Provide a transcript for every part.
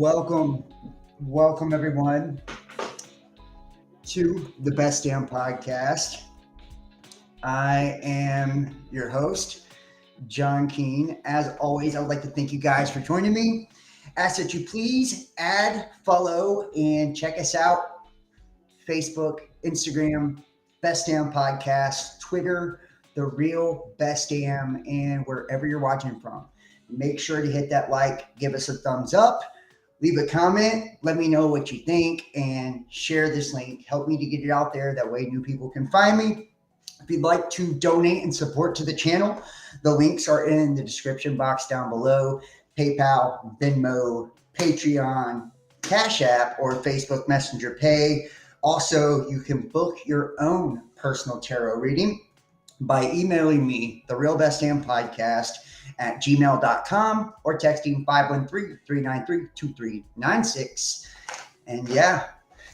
Welcome, welcome everyone to the Best Damn Podcast. I am your host, John Keene. As always, I would like to thank you guys for joining me. Ask that you please add, follow, and check us out. Facebook, Instagram, Best Damn Podcast, Twitter, The Real Best Damn, and wherever you're watching from. Make sure to hit that like, give us a thumbs up, leave a comment, let me know what you think, and share this link. Help me to get it out there. That way, new people can find me. If you'd like to donate and support to the channel, the links are in the description box down below. PayPal, Venmo, Patreon, Cash App, or Facebook Messenger Pay. Also, you can book your own personal tarot reading by emailing me, the Real Best Damn Podcast at gmail.com, or texting 513-393-2396. And yeah,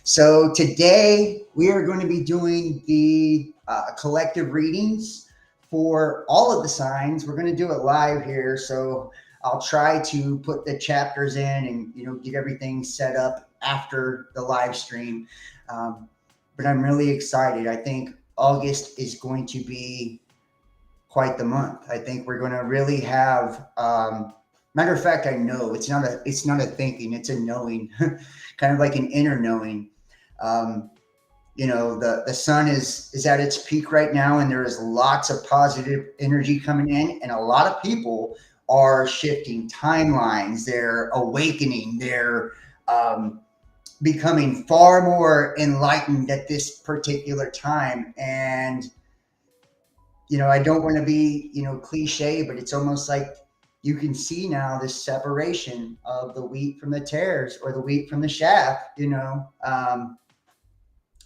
so today we are going to be doing the collective readings for all of the signs. We're going to do it live here, so I'll try to put the chapters in and get everything set up after the live stream. But I'm really excited. I think August is going to be quite the month. I think we're going to really have. Matter of fact, I know it's not a thinking, it's a knowing, kind of like an inner knowing. The sun is at its peak right now, and there is lots of positive energy coming in, and a lot of people are shifting timelines. They're awakening. They're becoming far more enlightened at this particular time. And I don't want to be cliche, but it's almost like you can see now this separation of the wheat from the tares, or the wheat from the chaff.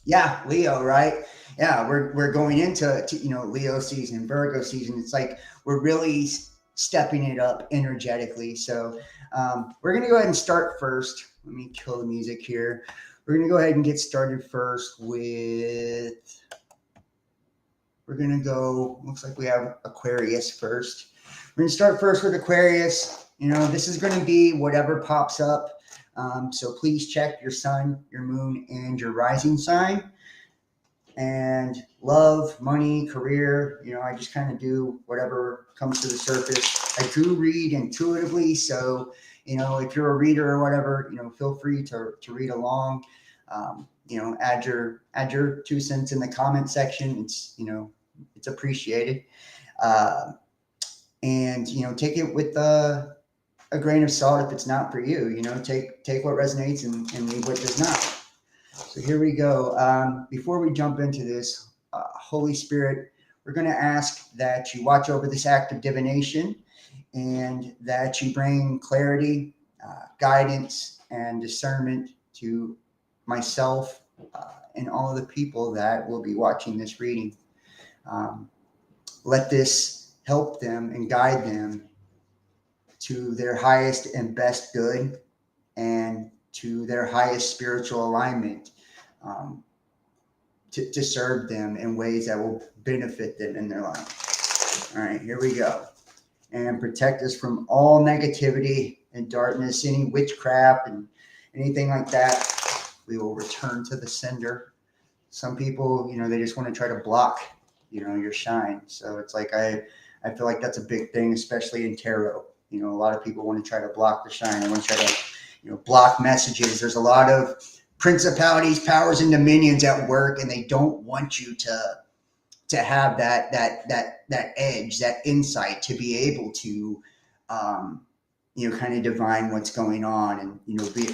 Yeah, Leo, right? Yeah, we're going into Leo season, Virgo season. It's like we're really stepping it up energetically. So we're gonna go ahead and start first. Let me kill the music here. We're gonna go ahead and get started first with. We're gonna go. Looks like we have Aquarius first. We're gonna start first with Aquarius. This is gonna be whatever pops up. So please check your sun, your moon, and your rising sign. And love, money, career, I just kind of do whatever comes to the surface. I do read intuitively. So, if you're a reader or whatever, feel free to read along. Add your 2 cents in the comment section. It's appreciated. And take it with a grain of salt if it's not for you. Take what resonates and leave what does not. So here we go. Before we jump into this, Holy Spirit, we're going to ask that you watch over this act of divination, and that you bring clarity, guidance, and discernment to myself and all of the people that will be watching this reading. Let this help them and guide them to their highest and best good, and to their highest spiritual alignment, to serve them in ways that will benefit them in their life. All right, here we go. And protect us from all negativity and darkness, any witchcraft and anything like that. We will return to the sender. Some people, they just want to try to block, your shine. So it's like, I feel like that's a big thing, especially in tarot. A lot of people want to try to block the shine. They want to try to, block messages. There's a lot of principalities, powers, and dominions at work, and they don't want you to have that edge, that insight, to be able to, kind of divine what's going on, and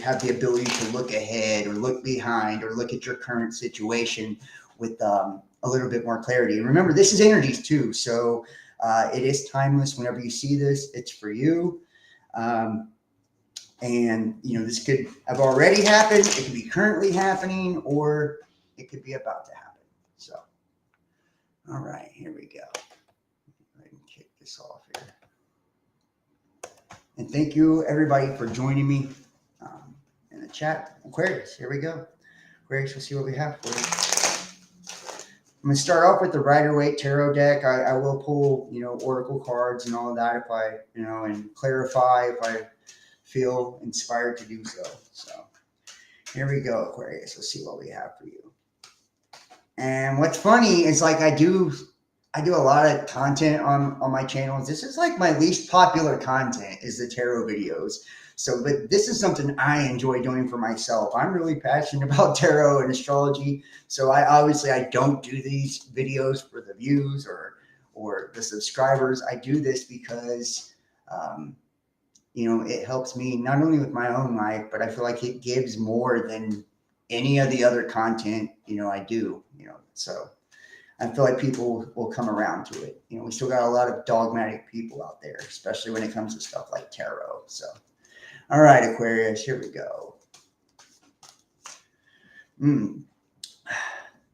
have the ability to look ahead, or look behind, or look at your current situation with a little bit more clarity. And remember, this is energies too, so it is timeless. Whenever you see this, it's for you. And this could have already happened, it could be currently happening, or it could be about to happen. So, all right, here we go. Go ahead and kick this off here. And thank you, everybody, for joining me in the chat. Aquarius, here we go. Aquarius, we'll see what we have for you. I'm going to start off with the Rider-Waite Tarot deck. I will pull, oracle cards and all of that if I, and clarify if I feel inspired to do so. So here we go, Aquarius. Let's see what we have for you. And what's funny is like I do a lot of content on my channels. This is like my least popular content is the tarot videos. So, but this is something I enjoy doing for myself. I'm really passionate about tarot and astrology. So I don't do these videos for the views or the subscribers. I do this because, it helps me not only with my own life, but I feel like it gives more than any of the other content, I do, so I feel like people will come around to it. We still got a lot of dogmatic people out there, especially when it comes to stuff like tarot. So, all right, Aquarius, here we go.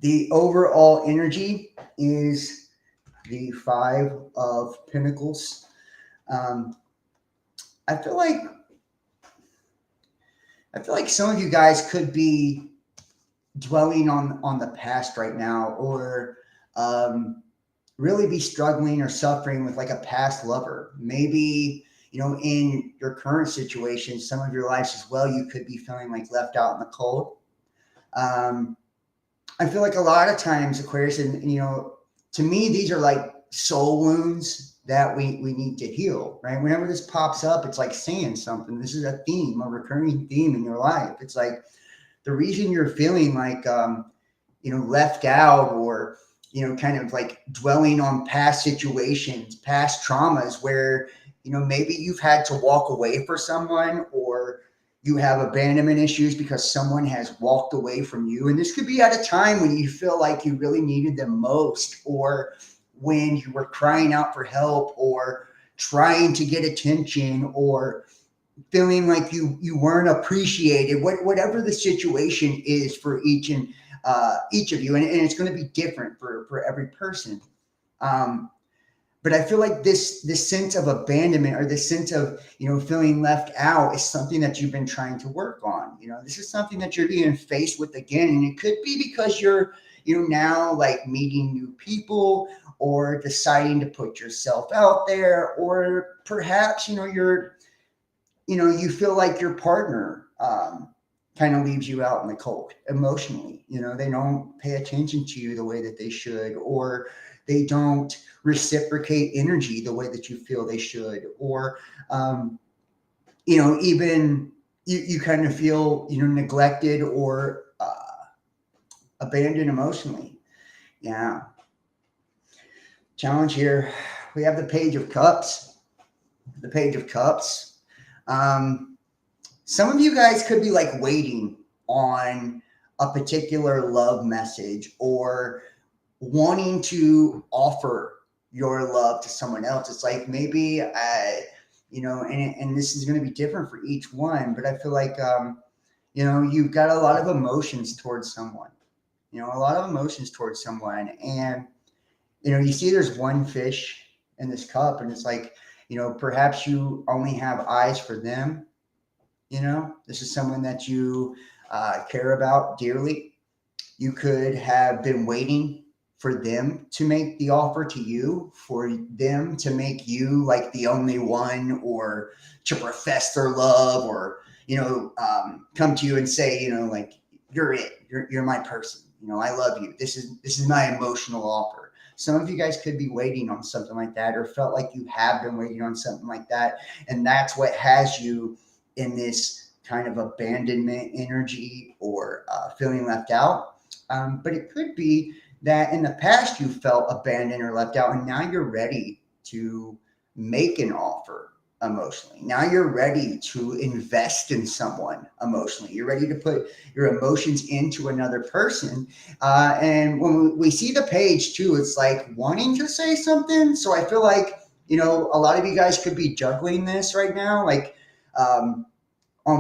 The overall energy is the Five of Pentacles. I feel like some of you guys could be dwelling on the past right now, or really be struggling or suffering with like a past lover. Maybe, in your current situation, some of your lives as well, you could be feeling like left out in the cold. I feel like a lot of times, Aquarius, and to me, these are like soul wounds that we need to heal, right? Whenever this pops up, it's like saying something. This is a theme, a recurring theme in your life. It's like the reason you're feeling like, left out, or, kind of like dwelling on past situations, past traumas where, maybe you've had to walk away for someone, or you have abandonment issues because someone has walked away from you. And this could be at a time when you feel like you really needed them most, or when you were crying out for help, or trying to get attention, or feeling like you weren't appreciated, whatever the situation is for each of you. And it's going to be different for every person. But I feel like this sense of abandonment, or this sense of, feeling left out, is something that you've been trying to work on. This is something that you're being faced with again. And it could be because you're, now like meeting new people, or deciding to put yourself out there, or perhaps, you feel like your partner kind of leaves you out in the cold emotionally. They don't pay attention to you the way that they should, or they don't reciprocate energy the way that you feel they should, or, even you kind of feel, neglected or abandoned emotionally. Yeah. Challenge here. We have the Page of Cups. The Page of Cups. Some of you guys could be like waiting on a particular love message, or wanting to offer your love to someone else. It's like maybe, and this is going to be different for each one, but I feel like, you've got a lot of emotions towards someone, and, you see there's one fish in this cup, and it's like, perhaps you only have eyes for them. This is someone that you care about dearly. You could have been waiting for them to make the offer to you, for them to make you like the only one, or to profess their love, or, come to you and say, like, you're it, you're my person. I love you. This is my emotional offer. Some of you guys could be waiting on something like that, or felt like you have been waiting on something like that. And that's what has you in this kind of abandonment energy, or feeling left out. But it could be that in the past you felt abandoned or left out, and now you're ready to make an offer emotionally. Now you're ready to invest in someone emotionally. You're ready to put your emotions into another person. And when we see the page too, it's like wanting to say something. So I feel like, a lot of you guys could be juggling this right now, like, on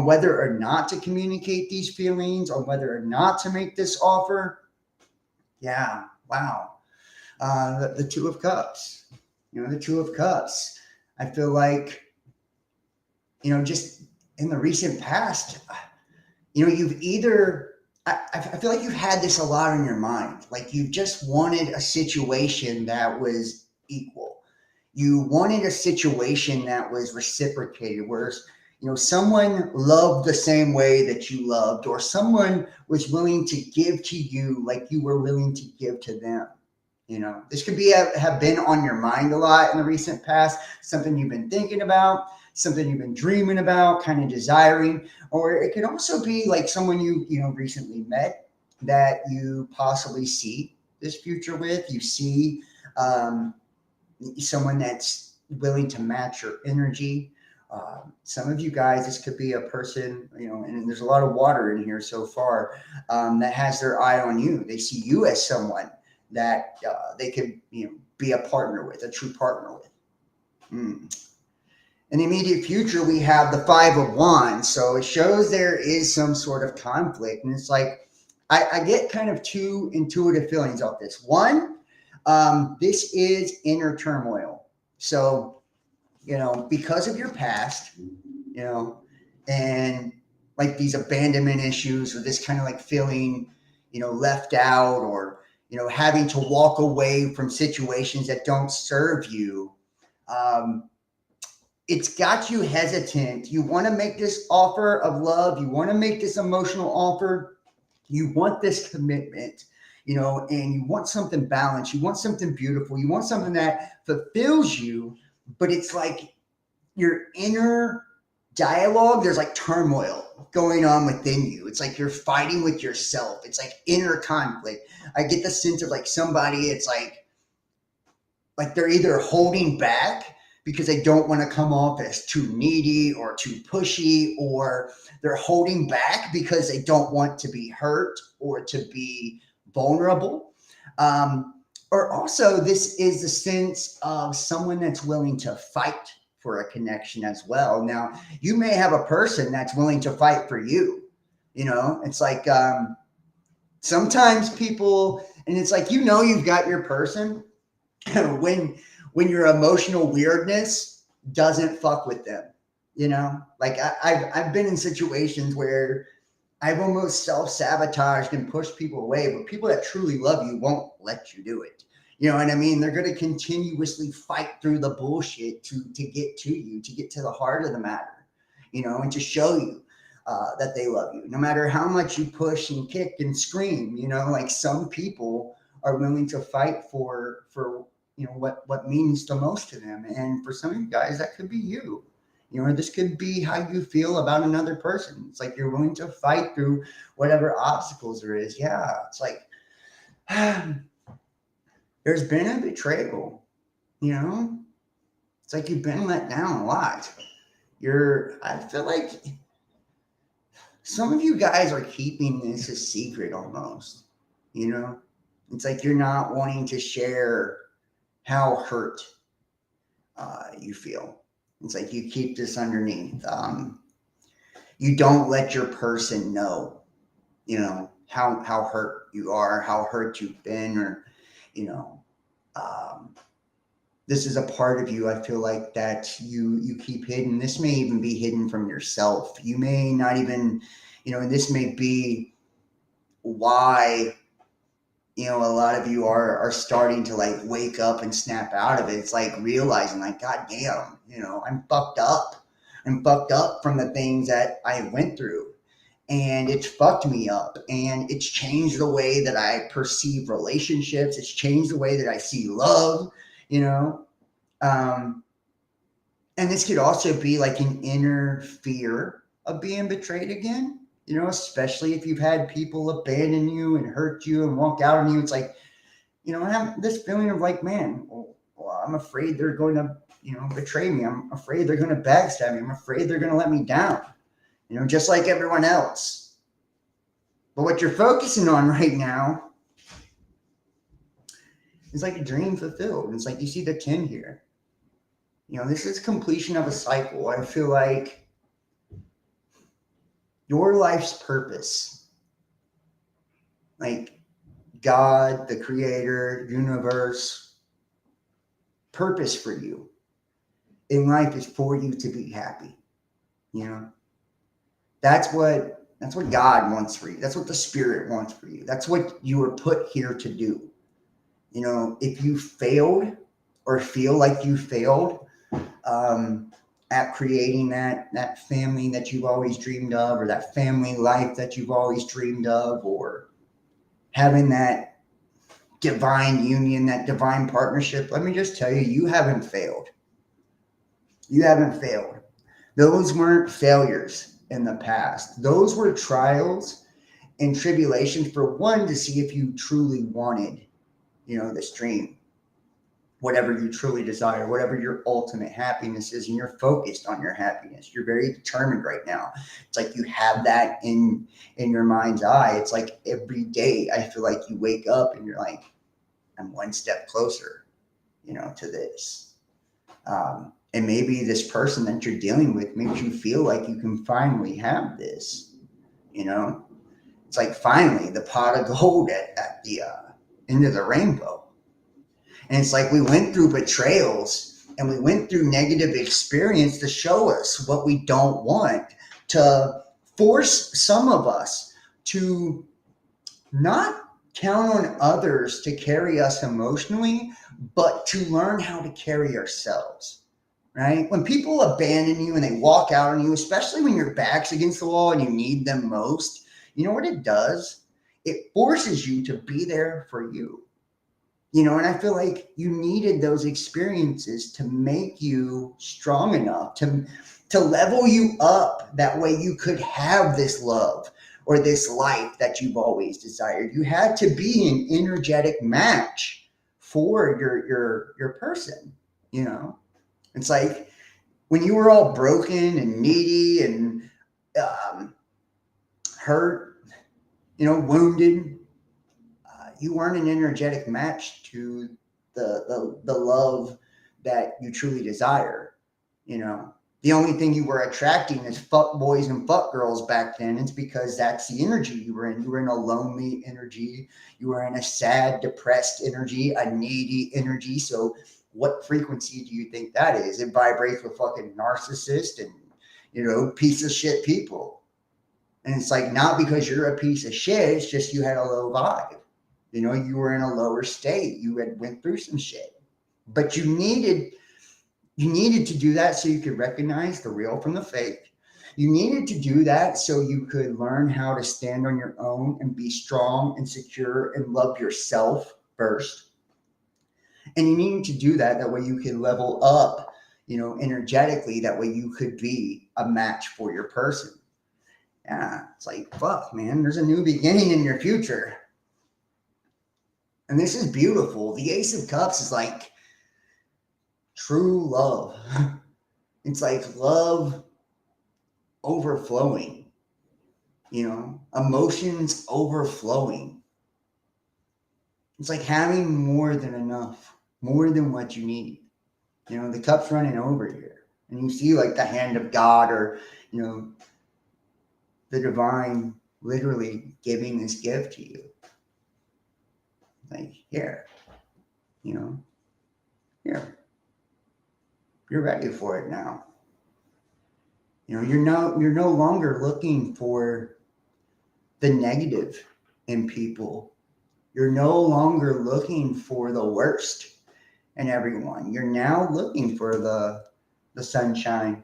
whether or not to communicate these feelings, on whether or not to make this offer. Yeah. Wow. The Two of Cups, the Two of Cups. I feel like, just in the recent past, you've either, I feel like you've had this a lot on your mind. Like you just wanted a situation that was equal. You wanted a situation that was reciprocated, whereas, someone loved the same way that you loved, or someone was willing to give to you like you were willing to give to them. This could be have been on your mind a lot in the recent past, something you've been thinking about, something you've been dreaming about, kind of desiring, or it could also be like someone you recently met that you possibly see this future with. You see someone that's willing to match your energy. Some of you guys, this could be a person, and there's a lot of water in here so far, that has their eye on you. They see you as someone that they could be a partner with, a true partner with. In the immediate future, we have the Five of Wands. So it shows there is some sort of conflict. And it's like, I get kind of two intuitive feelings of this. One, this is inner turmoil. So, because of your past, and like these abandonment issues, or this kind of like feeling, left out, or having to walk away from situations that don't serve you. It's got you hesitant. You want to make this offer of love. You want to make this emotional offer. You want this commitment, and you want something balanced. You want something beautiful. You want something that fulfills you, but it's like your inner dialogue, there's like turmoil going on within you. It's like you're fighting with yourself. It's like inner conflict. I get the sense of like somebody, it's like they're either holding back because they don't want to come off as too needy or too pushy, or they're holding back because they don't want to be hurt or to be vulnerable. Or also, this is the sense of someone that's willing to fight for a connection as well. Now, you may have a person that's willing to fight for you. It's like sometimes people, and it's like, you've got your person when your emotional weirdness doesn't fuck with them. Like I've been in situations where I've almost self-sabotaged and pushed people away, but people that truly love you won't let you do it. You know what I mean? They're going to continuously fight through the bullshit to get to you, to get to the heart of the matter, and to show you that they love you. No matter how much you push and kick and scream, like some people are willing to fight for what means the most to them. And for some of you guys, that could be you. This could be how you feel about another person. It's like you're willing to fight through whatever obstacles there is. Yeah, it's like there's been a betrayal, It's like you've been let down a lot. I feel like some of you guys are keeping this a secret almost, It's like you're not wanting to share how hurt you feel. It's like you keep this underneath. You don't let your person know, how hurt you are, how hurt you've been, or, this is a part of you, I feel like, that you keep hidden. This may even be hidden from yourself. You may not even, and this may be why, a lot of you are starting to like wake up and snap out of it. It's like realizing like, God damn, I'm fucked up. I'm fucked up from the things that I went through, and it's fucked me up, and it's changed the way that I perceive relationships. It's changed the way that I see love, and this could also be like an inner fear of being betrayed again. Especially if you've had people abandon you and hurt you and walk out on you. It's like, I have this feeling of like, man, well, I'm afraid they're going to, betray me. I'm afraid they're going to backstab me. I'm afraid they're going to let me down, just like everyone else. But what you're focusing on right now is like a dream fulfilled. It's like you see the 10 here. This is completion of a cycle. I feel like your life's purpose, like God, the creator, universe, purpose for you in life is for you to be happy. That's what God wants for you. That's what the Spirit wants for you. That's what you were put here to do. If you failed or feel like you failed at creating that family that you've always dreamed of, or that family life that you've always dreamed of, or having that divine union, that divine partnership, let me just tell you, you haven't failed. You haven't failed. Those weren't failures in the past. Those were trials and tribulations, for one, to see if you truly wanted, this dream, whatever you truly desire, whatever your ultimate happiness is, and you're focused on your happiness. You're very determined right now. It's like you have that in your mind's eye. It's like every day I feel like you wake up and you're like, I'm one step closer, to this. And maybe this person that you're dealing with makes you feel like you can finally have this. It's like finally the pot of gold at the end of the rainbow. And it's like we went through betrayals and we went through negative experience to show us what we don't want, to force some of us to not count on others to carry us emotionally, but to learn how to carry ourselves. Right? When people abandon you and they walk out on you, especially when your back's against the wall and you need them most, you know what it does? It forces you to be there for you. And I feel like you needed those experiences to make you strong enough to level you up. That way you could have this love or this life that you've always desired. You had to be an energetic match for your person, It's like when you were all broken and needy and hurt, wounded, you weren't an energetic match to the love that you truly desire. The only thing you were attracting is fuck boys and fuck girls back then. It's because that's the energy you were in. You were in a lonely energy. You were in a sad, depressed energy, a needy energy. So what frequency do you think that is? It vibrates with fucking narcissists and, piece of shit people. And it's like, not because you're a piece of shit, it's just you had a low vibe. You were in a lower state. You had went through some shit. But you needed to do that so you could recognize the real from the fake. You needed to do that so you could learn how to stand on your own and be strong and secure and love yourself first. And you needed to do that way you could level up, energetically. That way you could be a match for your person. Yeah, it's like, fuck, man, there's a new beginning in your future. And this is beautiful. The Ace of Cups is like true love. It's like love overflowing, emotions overflowing. It's like having more than enough, more than what you need. The cup's running over here. And you see like the hand of God, or, the divine literally giving this gift to you. Like, here, here. You're ready for it now. You're no longer looking for the negative in people. You're no longer looking for the worst in everyone. You're now looking for the sunshine,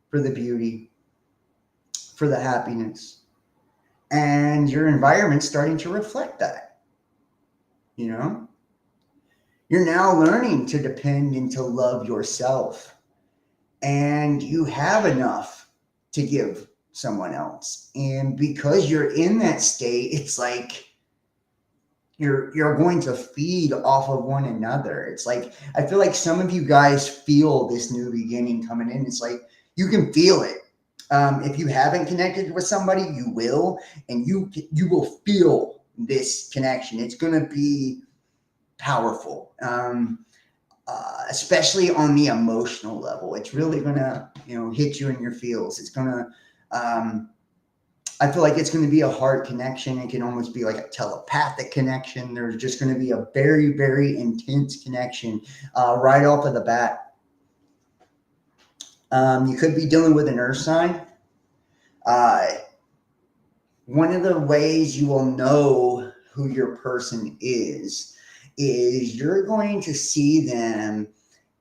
for the beauty, for the happiness. And your environment's starting to reflect that. You're now learning to depend and to love yourself. And you have enough to give someone else. And because you're in that state, it's like you're going to feed off of one another. It's like, I feel like some of you guys feel this new beginning coming in. It's like you can feel it. If you haven't connected with somebody, you will, and you will feel this connection. It's going to be powerful. Especially on the emotional level. It's really going to, hit you in your feels. It's going to, I feel like it's going to be a heart connection. It can almost be like a telepathic connection. There's just going to be a very, very intense connection right off of the bat. You could be dealing with an earth sign. One of the ways you will know who your person is you're going to see them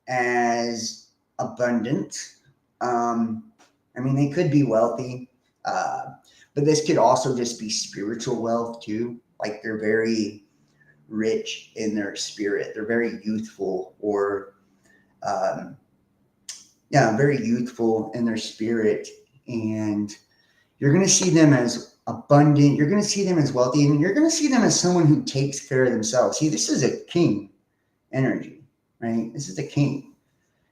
as abundant, I mean, they could be wealthy, but this could also just be spiritual wealth too. Like they're very rich in their spirit. They're very youthful, or um, yeah, very youthful in their spirit, and you're going to see them as abundant. You're going to see them as wealthy, and you're going to see them as someone who takes care of themselves. See, this is a king energy, right? This is a king.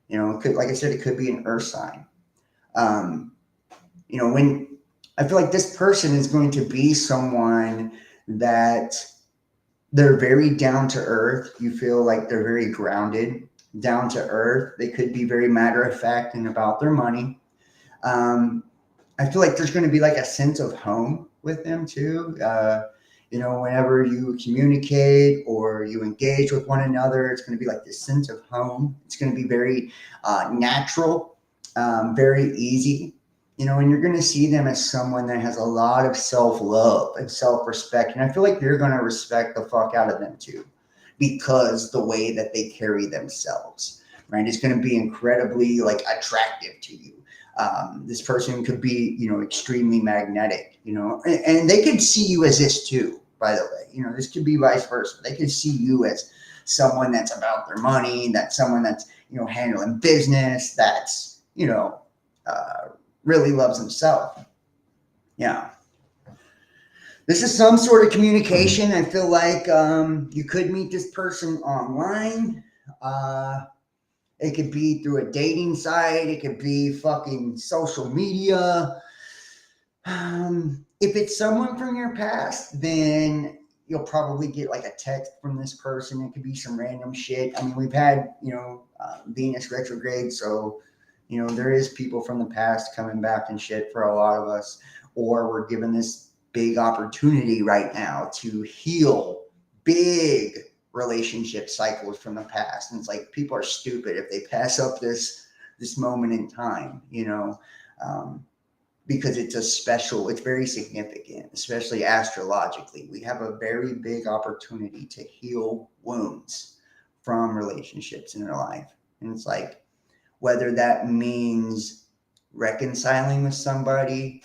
You know, it could, like I said, it could be an earth sign. Um, you know, when I feel like this person is going to be someone that they're very down to earth. You feel like they're very grounded, down to earth. They could be very matter of fact and about their money. Um, I feel like there's going to be like a sense of home with them too. You know, whenever you communicate or you engage with one another, it's going to be like this sense of home. It's going to be very natural, very easy. You know, and you're going to see them as someone that has a lot of self love and self respect. And I feel like you're going to respect the fuck out of them too, because the way that they carry themselves, right, is going to be incredibly like attractive to you. This person could be, you know, extremely magnetic, you know, and they could see you as this too, by the way. You know, this could be vice versa. They could see you as someone that's about their money, that's someone that's, you know, handling business, that's, you know, really loves himself. Yeah. This is some sort of communication. I feel like you could meet this person online. It could be through a dating site. It could be fucking social media. If it's someone from your past, then you'll probably get like a text from this person. It could be some random shit. I mean, we've had, you know, Venus retrograde. So, you know, there is people from the past coming back and shit for a lot of us. Or we're given this big opportunity right now to heal big relationship cycles from the past. And it's like people are stupid if they pass up this moment in time, you know, because it's very significant, especially astrologically. We have a very big opportunity to heal wounds from relationships in our life. And it's like, whether that means reconciling with somebody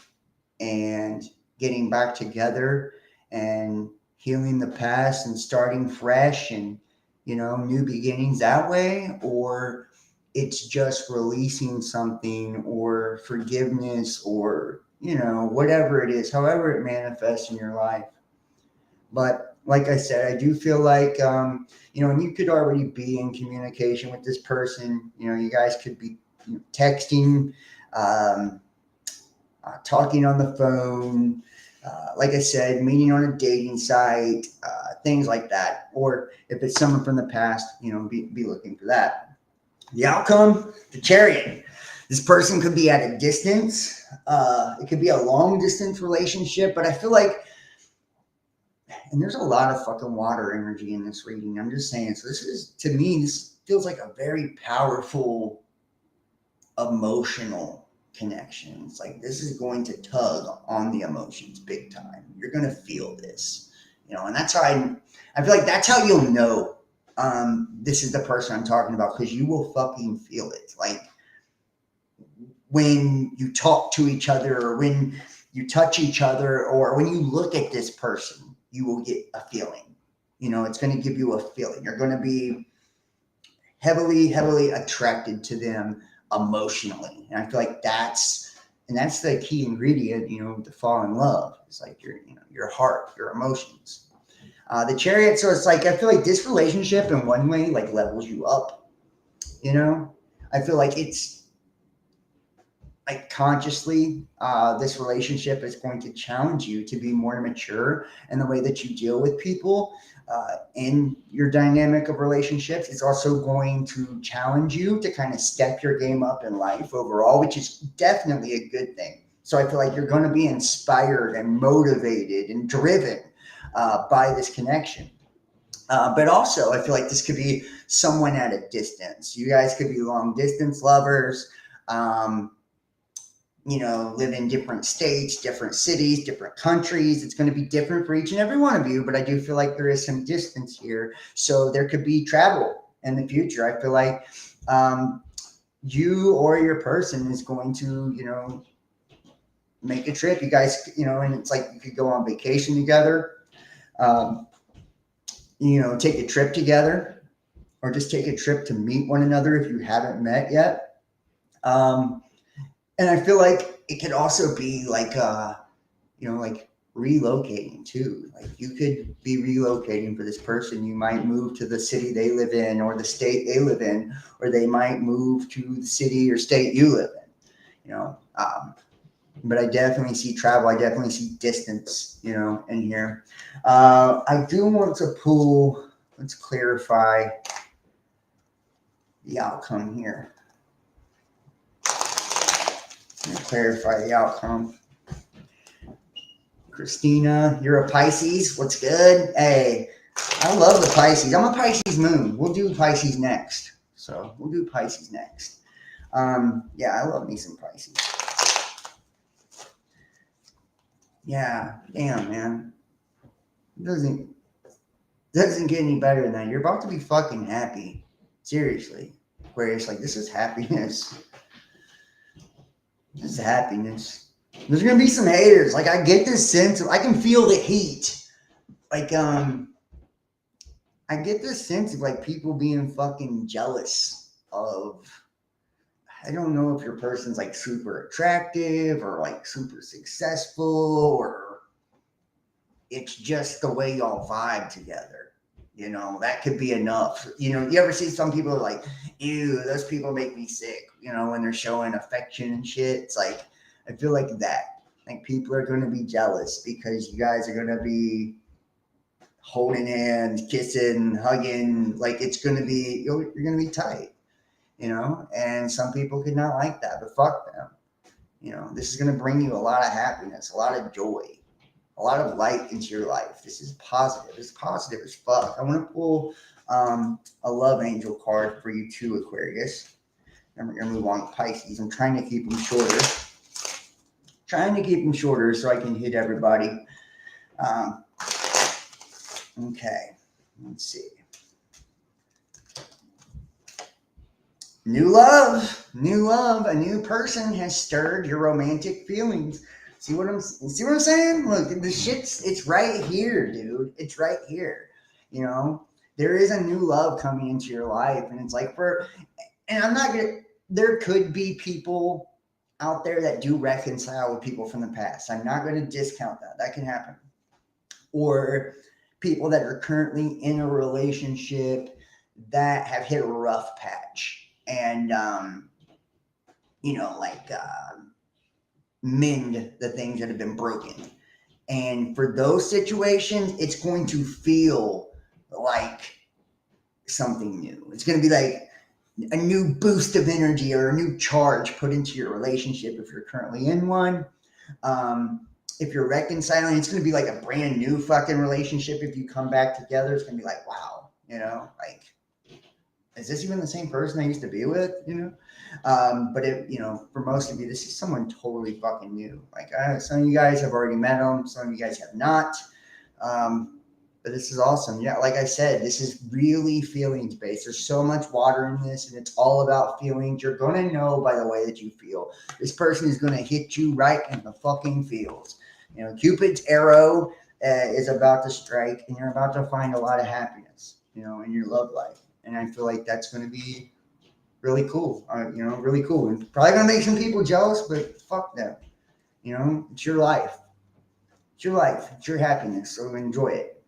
and getting back together and healing the past and starting fresh and, you know, new beginnings that way, or it's just releasing something or forgiveness or, you know, whatever it is, however it manifests in your life. But like I said, I do feel like, you know, and you could already be in communication with this person. You know, you guys could be, you know, texting, talking on the phone, like I said, meeting on a dating site, things like that. Or if it's someone from the past, you know, be looking for that. The outcome, the Chariot. This person could be at a distance. It could be a long distance relationship, but I feel like, and there's a lot of fucking water energy in this reading. I'm just saying. So this is, to me, this feels like a very powerful emotional connection. It's like this is going to tug on the emotions big time. You're going to feel this, you know, and that's how I feel like that's how you'll know this is the person I'm talking about, because you will fucking feel it. Like when you talk to each other, or when you touch each other, or when you look at this person, you will get a feeling. You know, it's going to give you a feeling. You're going to be heavily attracted to them emotionally. And I feel like that's the key ingredient, you know, to fall in love. It's like your heart, your emotions. The Chariot. So it's like, I feel like this relationship in one way, like, levels you up, you know. I feel like it's like consciously, this relationship is going to challenge you to be more mature in the way that you deal with people in your dynamic of relationships. It's also going to challenge you to kind of step your game up in life overall, which is definitely a good thing. So I feel like you're going to be inspired and motivated and driven by this connection. But also, I feel like this could be someone at a distance. You guys could be long distance lovers. You know, live in different states, different cities, different countries. It's going to be different for each and every one of you, but I do feel like there is some distance here. So there could be travel in the future. I feel like you or your person is going to, make a trip. You guys, and it's like you could go on vacation together, um, take a trip together, or just take a trip to meet one another if you haven't met yet. Um, and I feel like it could also be like, like relocating too. Like you could be relocating for this person. You might move to the city they live in or the state they live in, or they might move to the city or state you live in, but I definitely see travel. I definitely see distance, in here. I do want to pull, let's clarify the outcome here. Clarify the outcome. Christina, you're a Pisces. What's good? Hey, I love the Pisces. I'm a Pisces moon. We'll do Pisces next. So we'll do Pisces next. Yeah, I love me some Pisces. Yeah, damn, man. It doesn't get any better than that. You're about to be fucking happy. Seriously. Aquarius, like, this is happiness. This is happiness. There's gonna be some haters. Like, I get this sense of, I can feel the heat. Like, I get this sense of like people being fucking jealous of, I don't know if your person's like super attractive or like super successful, or it's just the way y'all vibe together. That could be enough. You ever see some people are like, ew, those people make me sick, when they're showing affection and shit. It's like, I feel like that. Like people are going to be jealous because you guys are going to be holding hands, kissing, hugging. Like it's going to be, you're going to be tight, and some people could not like that, but fuck them. This is going to bring you a lot of happiness, a lot of joy, a lot of light into your life. This is positive. It's positive as fuck. I want to pull a love angel card for you too, Aquarius. And we're going to move on to Pisces. I'm trying to keep them shorter. So I can hit everybody. Okay. Let's see. New love. A new person has stirred your romantic feelings. See what I'm saying? Look, the it's right here, dude. It's right here. There is a new love coming into your life, and it's like there could be people out there that do reconcile with people from the past. I'm not going to discount that. That can happen. Or people that are currently in a relationship that have hit a rough patch and, mend the things that have been broken. And for those situations, it's going to feel like something new. It's going to be like a new boost of energy or a new charge put into your relationship if you're currently in one. If you're reconciling, it's going to be like a brand new fucking relationship. If you come back together, it's going to be like, wow, like, is this even the same person I used to be with? But for most of you, this is someone totally fucking new. Like some of you guys have already met them. Some of you guys have not. But this is awesome. Yeah, like I said, this is really feelings based. There's so much water in this, and it's all about feelings. You're going to know by the way that you feel. This person is going to hit you right in the fucking feels. Cupid's arrow is about to strike, and you're about to find a lot of happiness, in your love life. And I feel like that's going to be really cool, really cool. And probably going to make some people jealous, but fuck them. It's your life. It's your life. It's your happiness. So enjoy it.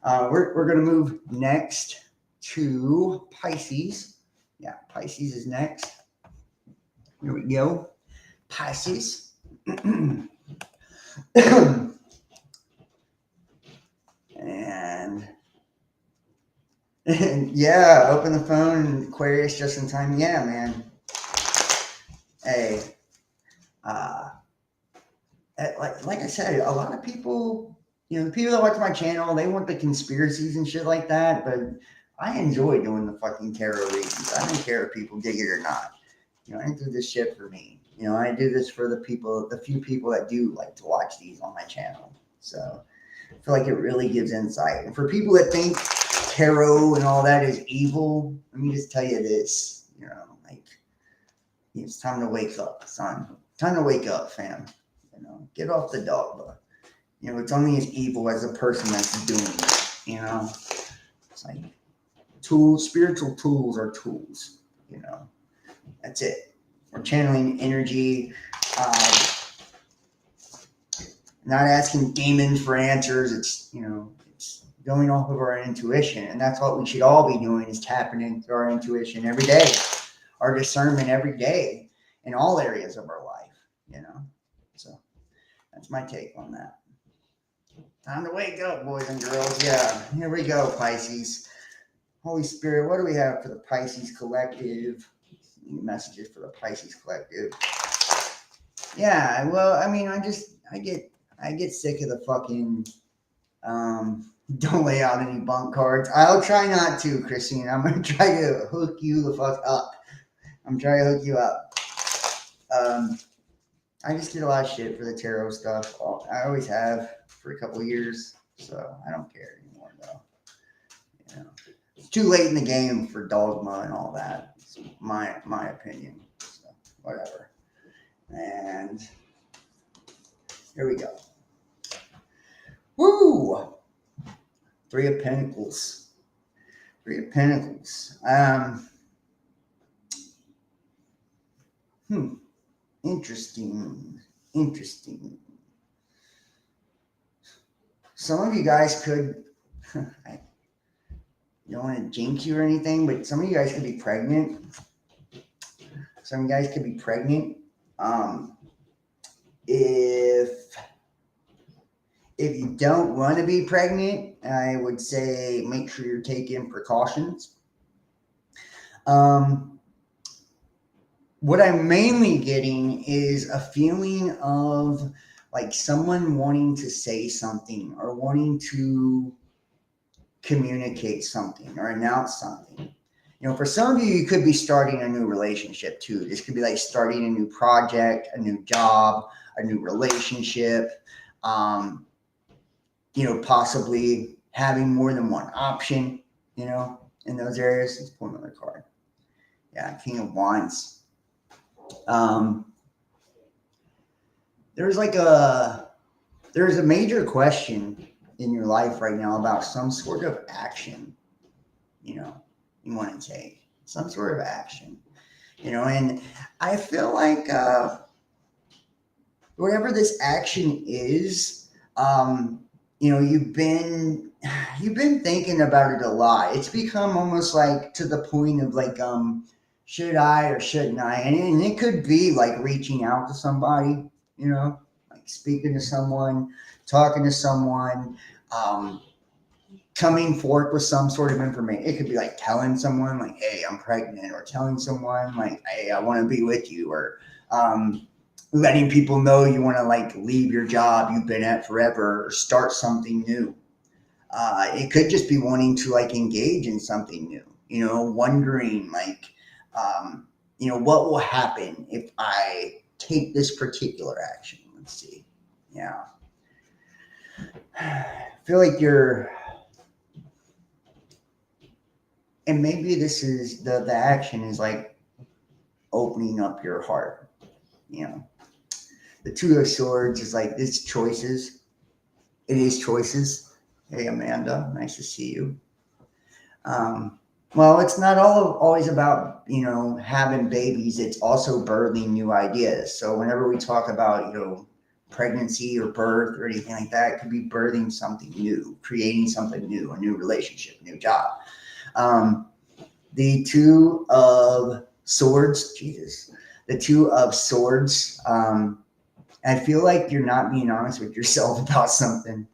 We're going to move next to Pisces. Yeah, Pisces is next. Here we go. Pisces. And yeah, open the phone, Aquarius, just in time. Yeah, man. Hey, like I said, a lot of people, the people that watch my channel, they want the conspiracies and shit like that, but I enjoy doing the fucking tarot readings. I don't care if people dig it or not. I do this shit for me. I do this for the few people that do like to watch these on my channel. So I feel like it really gives insight. And for people that think tarot and all that is evil, let me just tell you this, like It's time to wake up, son. Time to wake up, fam. Get off the dogma. It's only as evil as the person that's doing it. It's like spiritual tools are tools. That's it. We're channeling energy, not asking demons for answers. It's going off of our intuition, and that's what we should all be doing, is tapping into our intuition every day, our discernment every day in all areas of our life. So that's my take on that. Time to wake up, boys and girls. Yeah, here we go, Pisces. Holy Spirit, what do we have for the Pisces Collective? Messages for the Pisces Collective. Yeah, well, I mean, I get sick of the fucking don't lay out any bunk cards. I'll try not to, Christine. I'm gonna try to hook you the fuck up. I'm trying to hook you up. I just did a lot of shit for the tarot stuff. I always have for a couple of years, so I don't care anymore, though. It's too late in the game for dogma and all that. It's my opinion. So whatever. And here we go. Woo! Three of Pentacles. Interesting. Some of you guys could, I don't want to jinx you or anything, but some of you guys could be pregnant. If you don't want to be pregnant, I would say make sure you're taking precautions. What I'm mainly getting is a feeling of like someone wanting to say something or wanting to communicate something or announce something. For some of you, you could be starting a new relationship too. This could be like starting a new project, a new job, a new relationship. Possibly having more than one option, in those areas. Let's pull another card. Yeah, King of Wands. There's a major question in your life right now about some sort of action, you want to take some sort of action, and I feel like, whatever this action is, you've been thinking about it a lot. It's become almost like to the point of like, should I or shouldn't I? And it could be like reaching out to somebody, like speaking to someone, talking to someone, coming forth with some sort of information. It could be like telling someone like, hey, I'm pregnant, or telling someone like, hey, I want to be with you, or letting people know you want to like leave your job you've been at forever or start something new. It could just be wanting to like engage in something new, wondering like, what will happen if I take this particular action? Let's see. Yeah. I feel like and maybe this is the action is like opening up your heart, The Two of Swords is like, it's choices. It is choices. Hey, Amanda, nice to see you. Well, it's not always about, having babies. It's also birthing new ideas. So whenever we talk about, pregnancy or birth or anything like that, it could be birthing something new, creating something new, a new relationship, a new job. The Two of Swords, Jesus. The Two of Swords, I feel like you're not being honest with yourself about something,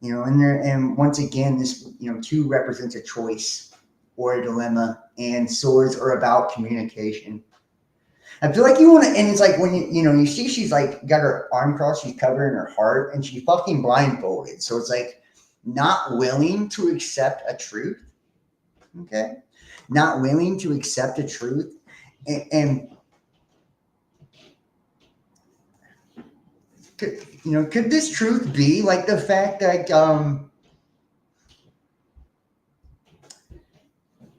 and once again, this, two represents a choice or a dilemma, and swords are about communication. I feel like you want to, and it's like when you see she's like got her arm crossed, she's covering her heart, and she's fucking blindfolded. So it's like not willing to accept a truth. Okay. Not willing to accept a truth. And could this truth be like the fact that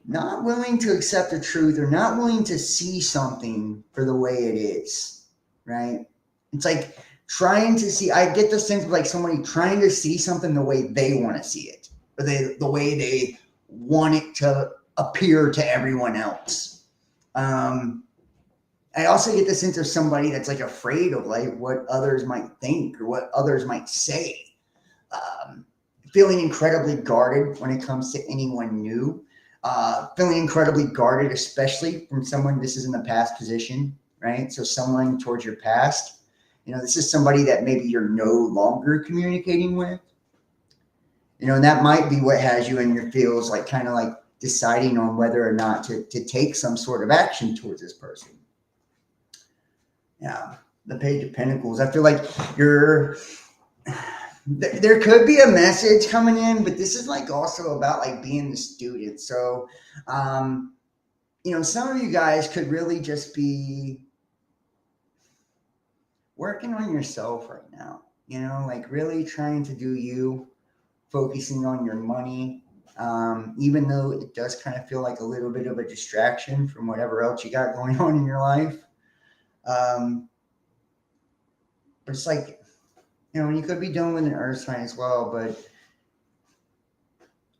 not willing to accept the truth or not willing to see something for the way it is, right? It's like trying to see, I get the sense of like somebody trying to see something the way they want to see it, or the way they want it to appear to everyone else. I also get the sense of somebody that's like afraid of like what others might think or what others might say. Um, Feeling incredibly guarded when it comes to anyone new. Feeling incredibly guarded, especially from someone, this is in the past position, right? So someone towards your past, this is somebody that maybe you're no longer communicating with, and that might be what has you in your feels, like kind of like deciding on whether or not to take some sort of action towards this person. Yeah, the Page of Pentacles. I feel like there could be a message coming in, but this is like also about like being the student. So, some of you guys could really just be working on yourself right now, like really trying to do you, focusing on your money, even though it does kind of feel like a little bit of a distraction from whatever else you got going on in your life. But it's like, and you could be dealing with an earth sign as well, but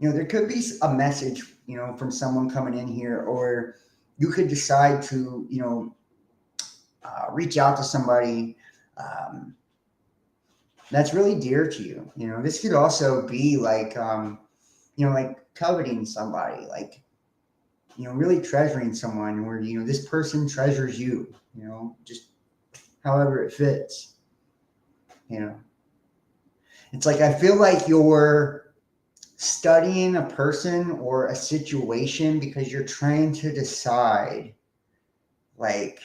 there could be a message, from someone coming in here, or you could decide to, reach out to somebody that's really dear to you. This could also be like, like coveting somebody, like, really treasuring someone where, this person treasures you, just however it fits, It's like, I feel like you're studying a person or a situation because you're trying to decide, like,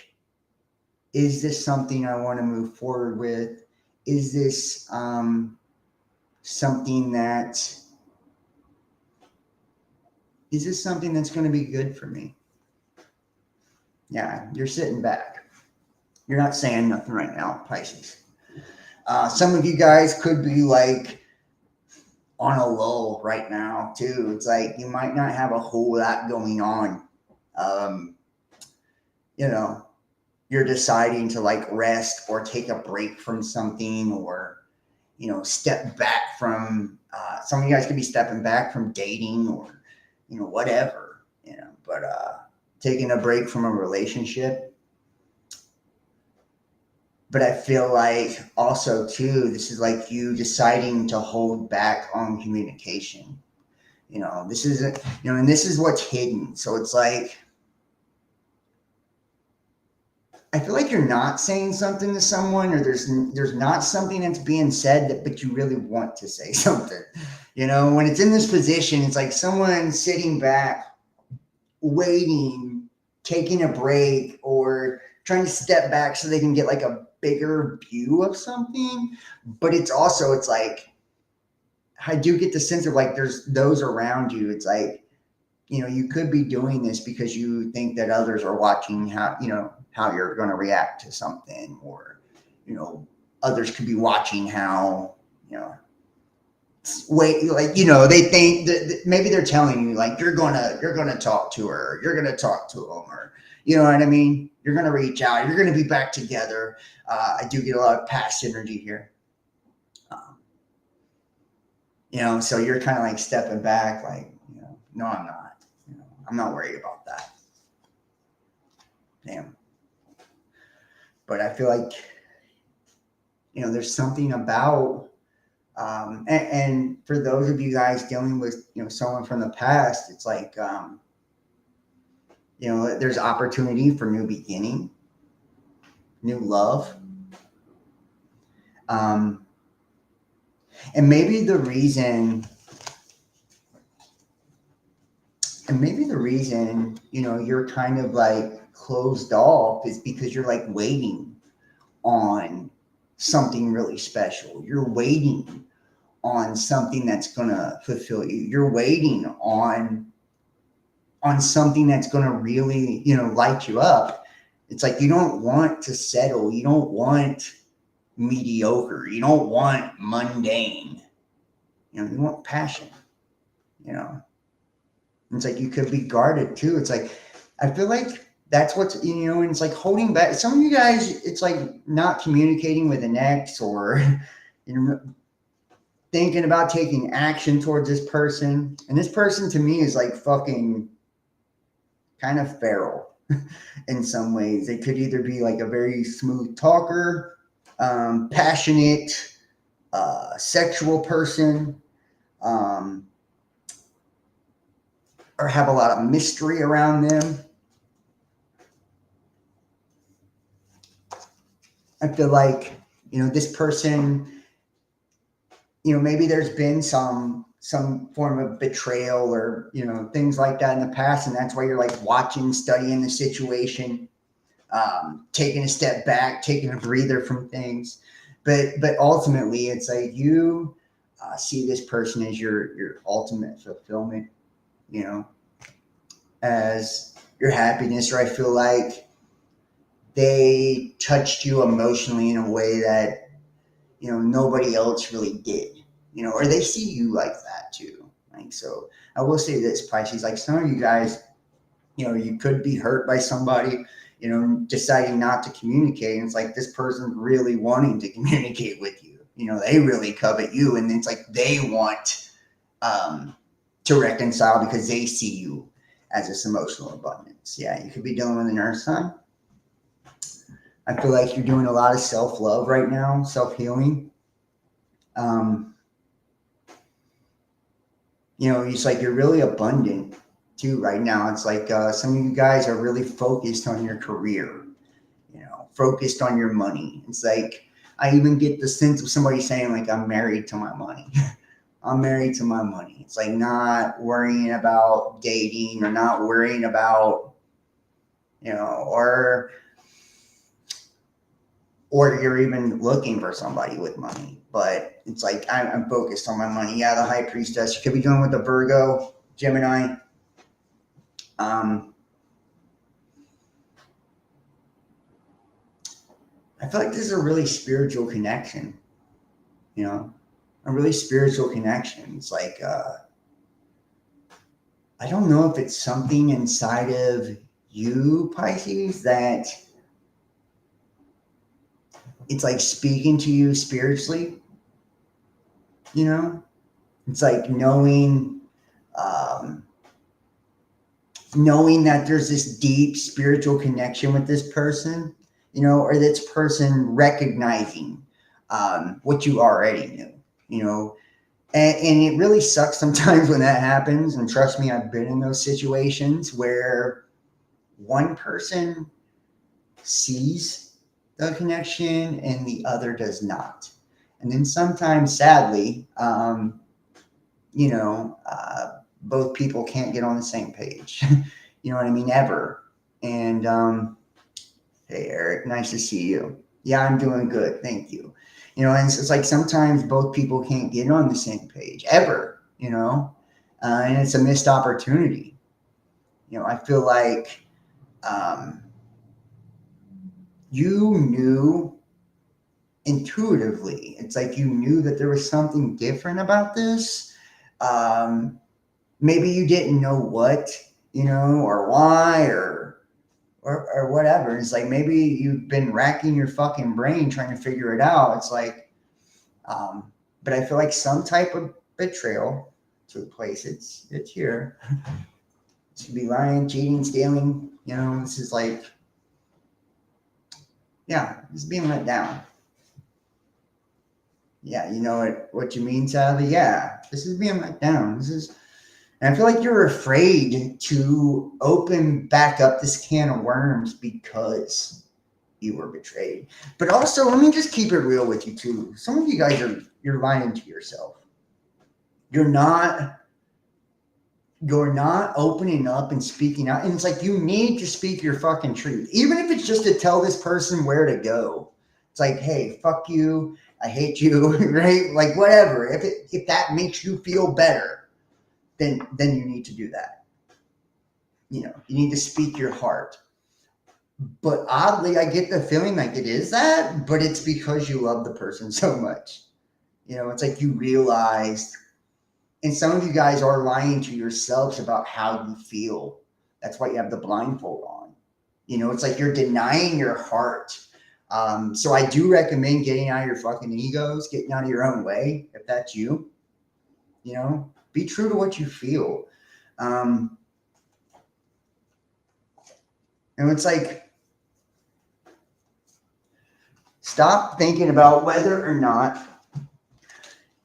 is this something I want to move forward with? Is this something that's going to be good for me? Yeah, you're sitting back. You're not saying nothing right now, Pisces. Some of you guys could be like on a lull right now too. It's like you might not have a whole lot going on. You're deciding to like rest or take a break from something, or step back from. Some of you guys could be stepping back from dating, or whatever. But taking a break from a relationship. But I feel like also too, this is like you deciding to hold back on communication. This is, and this is what's hidden. So it's like, I feel like you're not saying something to someone, or there's not something that's being said but you really want to say something. When it's in this position, it's like someone sitting back, waiting, taking a break, or trying to step back so they can get like a bigger view of something. But it's like, I do get the sense of like there's those around you. It's like, you could be doing this because you think that others are watching how you're going to react to something, or, others could be watching how, they think that maybe they're telling you like, you're going to talk to her, you're going to talk to them, or, you know what I mean? You're going to reach out, you're going to be back together. I do get a lot of past energy here. So you're kind of like stepping back, like, no, I'm not. I'm not worried about that. Damn. But I feel like, there's something about, and for those of you guys dealing with, someone from the past, it's like, there's opportunity for new beginning, new love. And maybe the reason, you're kind of like closed off is because you're like waiting on something really special. You're waiting on something that's going to fulfill you. You're waiting on something that's going to really, light you up. It's like, you don't want to settle. You don't want mediocre. You don't want mundane. You want passion, It's like you could be guarded too. It's like I feel like that's what's and it's like holding back. Some of you guys, it's like not communicating with an ex or you know thinking about taking action towards this person. And this person to me is like fucking kind of feral in some ways. They could either be like a very smooth talker, passionate, sexual person, um, or have a lot of mystery around them. I feel like, this person, maybe there's been some form of betrayal or, things like that in the past. And that's why you're like watching, studying the situation, taking a step back, taking a breather from things. But ultimately it's like you see this person as your ultimate fulfillment, as your happiness, or I feel like they touched you emotionally in a way that nobody else really did, or they see you like that too. Like, so I will say this, Pisces, like some of you guys, you could be hurt by somebody, deciding not to communicate. And it's like this person really wanting to communicate with you. They really covet you, and it's like they want to reconcile because they see you as this emotional abundance. Yeah, you could be dealing with an earth sign. I feel like you're doing a lot of self-love right now, self-healing. It's like you're really abundant too right now. It's like some of you guys are really focused on your career, focused on your money. It's like I even get the sense of somebody saying like, I'm married to my money. I'm married to my money. It's like not worrying about dating or not worrying about, or you're even looking for somebody with money. But it's like I'm focused on my money. Yeah, the high priestess. You could be dealing with a Virgo, Gemini. I feel like this is a really spiritual connection. A really spiritual connection. It's like I don't know if it's something inside of you, Pisces, that it's like speaking to you spiritually. It's like knowing that there's this deep spiritual connection with this person, or this person recognizing what you already knew, and it really sucks sometimes when that happens. And trust me, I've been in those situations where one person sees the connection and the other does not. And then sometimes, sadly, both people can't get on the same page. You know what I mean? Ever. And hey, Eric, nice to see you. Yeah, I'm doing good. Thank you. And it's like sometimes both people can't get on the same page ever, and it's a missed opportunity. I feel like you knew intuitively. It's like you knew that there was something different about this. Maybe you didn't know what, or why, or whatever. It's like maybe you've been racking your fucking brain trying to figure it out. It's like, but I feel like some type of betrayal took place. It's here. This could be lying, cheating, stealing. This is like, yeah, it's being let down. Yeah, you know what you mean, Sally? Yeah, this is being let down. And I feel like you're afraid to open back up this can of worms because you were betrayed. But also, let me just keep it real with you too. Some of you guys you're lying to yourself. You're not opening up and speaking out. And it's like you need to speak your fucking truth. Even if it's just to tell this person where to go. It's like, hey, fuck you. I hate you, right? Like whatever. If that makes you feel better, then you need to do that. You need to speak your heart. But oddly, I get the feeling like it is that, but it's because you love the person so much. It's like you realized And some of you guys are lying to yourselves about how you feel. That's why you have the blindfold on. You know, it's like you're denying your heart. So I do recommend getting out of your fucking egos, getting out of your own way, if that's you. You know, be true to what you feel. And it's like, stop thinking about whether or not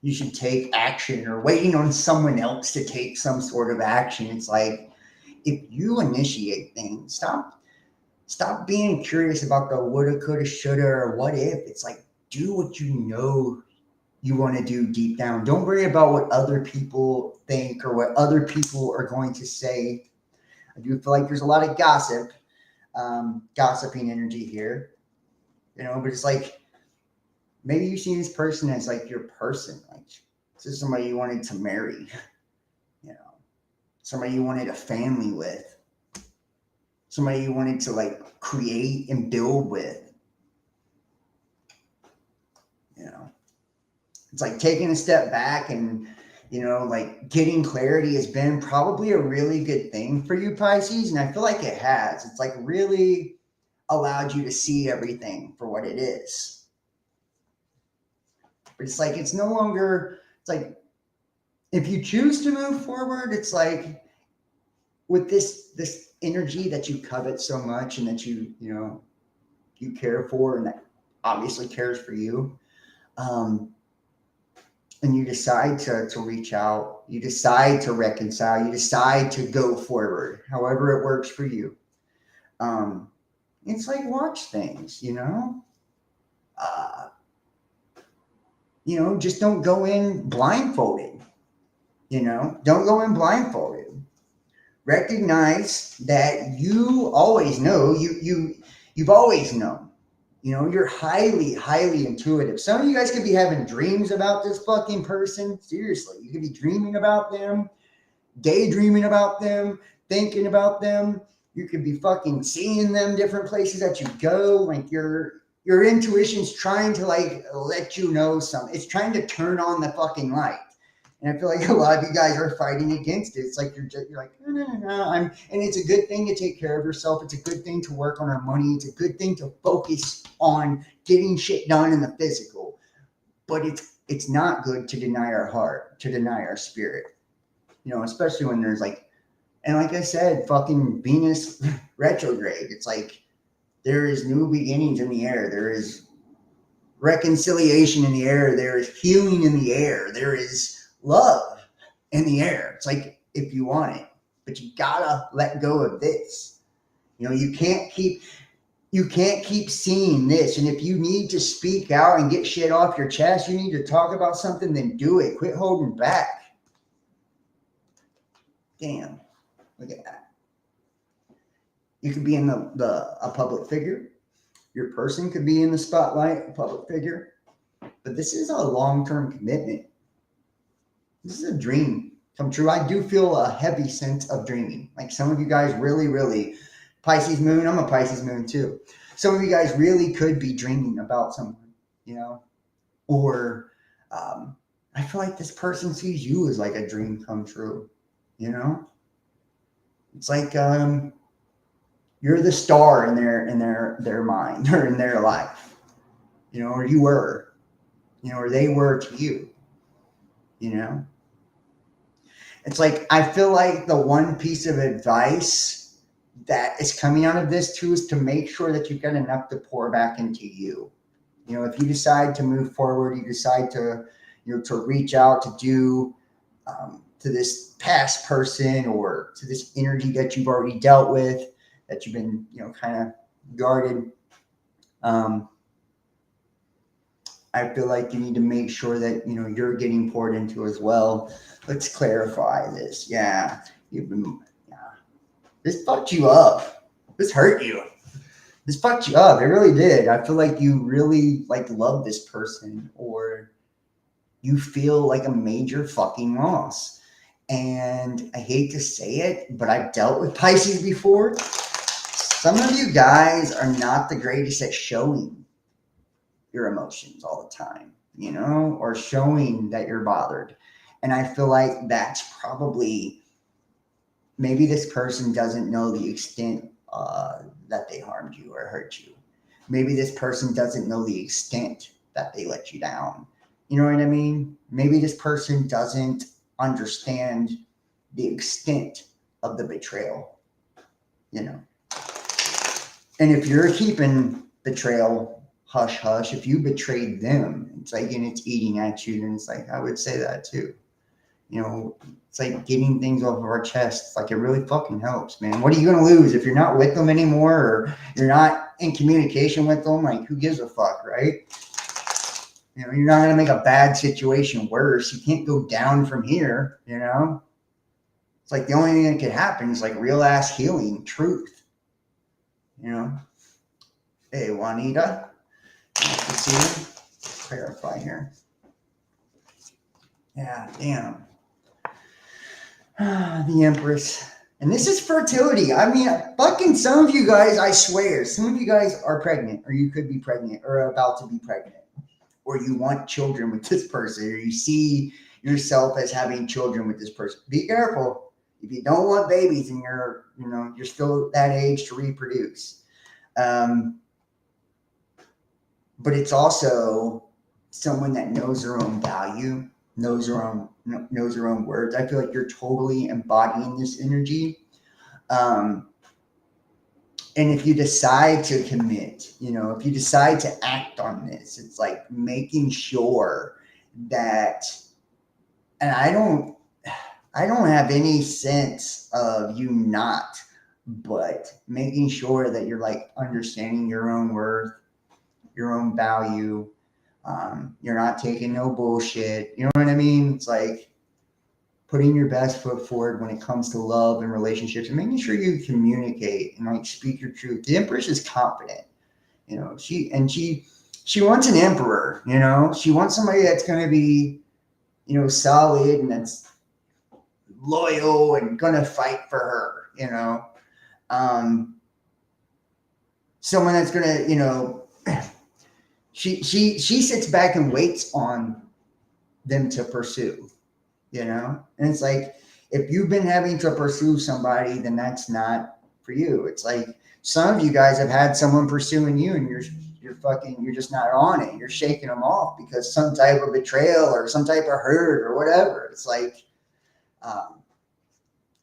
you should take action or waiting on someone else to take some sort of action. It's like, if you initiate things, stop being curious about the woulda, coulda, shoulda, or what if. It's like, do what you know you want to do deep down. Don't worry about what other people think or what other people are going to say. I do feel like there's a lot of gossiping energy here, you know, but it's like, maybe you see this person as like your person. Like, this is somebody you wanted to marry, you know, somebody you wanted a family with, somebody you wanted to like create and build with, you know. It's like taking a step back and, you know, like getting clarity has been probably a really good thing for you, Pisces. And I feel like it has. It's like really allowed you to see everything for what it is. But it's like, it's no longer, it's like, if you choose to move forward, it's like with this energy that you covet so much and that you know, you care for and that obviously cares for you. And you decide to reach out, you decide to reconcile, you decide to go forward, however it works for you. It's like, watch things, you know? You know, just don't go in blindfolded, you know? Don't go in blindfolded. Recognize that you always know, you've always known. You know, you're highly, highly intuitive. Some of you guys could be having dreams about this fucking person. Seriously, you could be dreaming about them, daydreaming about them, thinking about them. You could be fucking seeing them different places that you go. Like your intuition's trying to like let you know something. It's trying to turn on the fucking light. And I feel like a lot of you guys are fighting against it. It's like you're like, no. And it's a good thing to take care of yourself. It's a good thing to work on our money. It's a good thing to focus on getting shit done in the physical. But it's not good to deny our heart, to deny our spirit. You know, especially when there's like, and like I said, fucking Venus retrograde. It's like there is new beginnings in the air. There is reconciliation in the air. There is healing in the air. There is love in the air. It's like, if you want it, but you gotta let go of this. You know, you can't keep seeing this. And if you need to speak out and get shit off your chest, you need to talk about something, then do it. Quit holding back. Damn, look at that. You could be in a public figure. Your person could be in the spotlight, a public figure. But this is a long-term commitment. This is a dream come true. I do feel a heavy sense of dreaming. Like some of you guys really, really, Pisces moon, I'm a Pisces moon too. Some of you guys really could be dreaming about someone, you know, or I feel like this person sees you as like a dream come true, you know. It's like you're the star in their mind or in their life, you know, or you were, you know, or they were to you, you know. It's like, I feel like the one piece of advice that is coming out of this too is to make sure that you've got enough to pour back into you. You know, if you decide to move forward, you decide to, you know, to reach out to do to this past person or to this energy that you've already dealt with, that you've been, you know, kind of guarded. I feel like you need to make sure that, you know, you're getting poured into as well. Let's clarify this. Yeah. This fucked you up. This hurt you. This fucked you up. It really did. I feel like you really like love this person, or you feel like a major fucking loss. And I hate to say it, but I've dealt with Pisces before. Some of you guys are not the greatest at showing your emotions all the time, you know, or showing that you're bothered. And I feel like that's probably, maybe this person doesn't know the extent that they harmed you or hurt you. Maybe this person doesn't know the extent that they let you down. You know what I mean? Maybe this person doesn't understand the extent of the betrayal, you know. And if you're keeping betrayal hush hush, if you betrayed them, it's like, and it's eating at you, then it's like, I would say that too. You know, it's like getting things off of our chests. Like, it really fucking helps, man. What are you going to lose if you're not with them anymore, or you're not in communication with them? Like, who gives a fuck, right? You know, you're not going to make a bad situation worse. You can't go down from here, you know? It's like the only thing that could happen is like real ass healing, truth, you know? Hey, Juanita. Nice to see you. Clarify here. Yeah, damn. The Empress. And this is fertility. I mean, fucking some of you guys, I swear, some of you guys are pregnant, or you could be pregnant, or about to be pregnant, or you want children with this person, or you see yourself as having children with this person. Be careful. If you don't want babies and you're, you know, you're still at that age to reproduce. But it's also someone that knows their own value, knows their own words. I feel like you're totally embodying this energy. And if you decide to commit, you know, if you decide to act on this, it's like making sure that, and I don't have any sense of you not, but making sure that you're like understanding your own worth, your own value. You're not taking no bullshit. You know what I mean? It's like putting your best foot forward when it comes to love and relationships, and making sure you communicate and like speak your truth. The Empress is confident. You know, she wants an emperor. You know, she wants somebody that's going to be, you know, solid and that's loyal and going to fight for her. You know, someone that's going to, you know, she sits back and waits on them to pursue, you know? And it's like, if you've been having to pursue somebody, then that's not for you. It's like some of you guys have had someone pursuing you and you're just not on it. You're shaking them off because some type of betrayal or some type of hurt or whatever. It's like,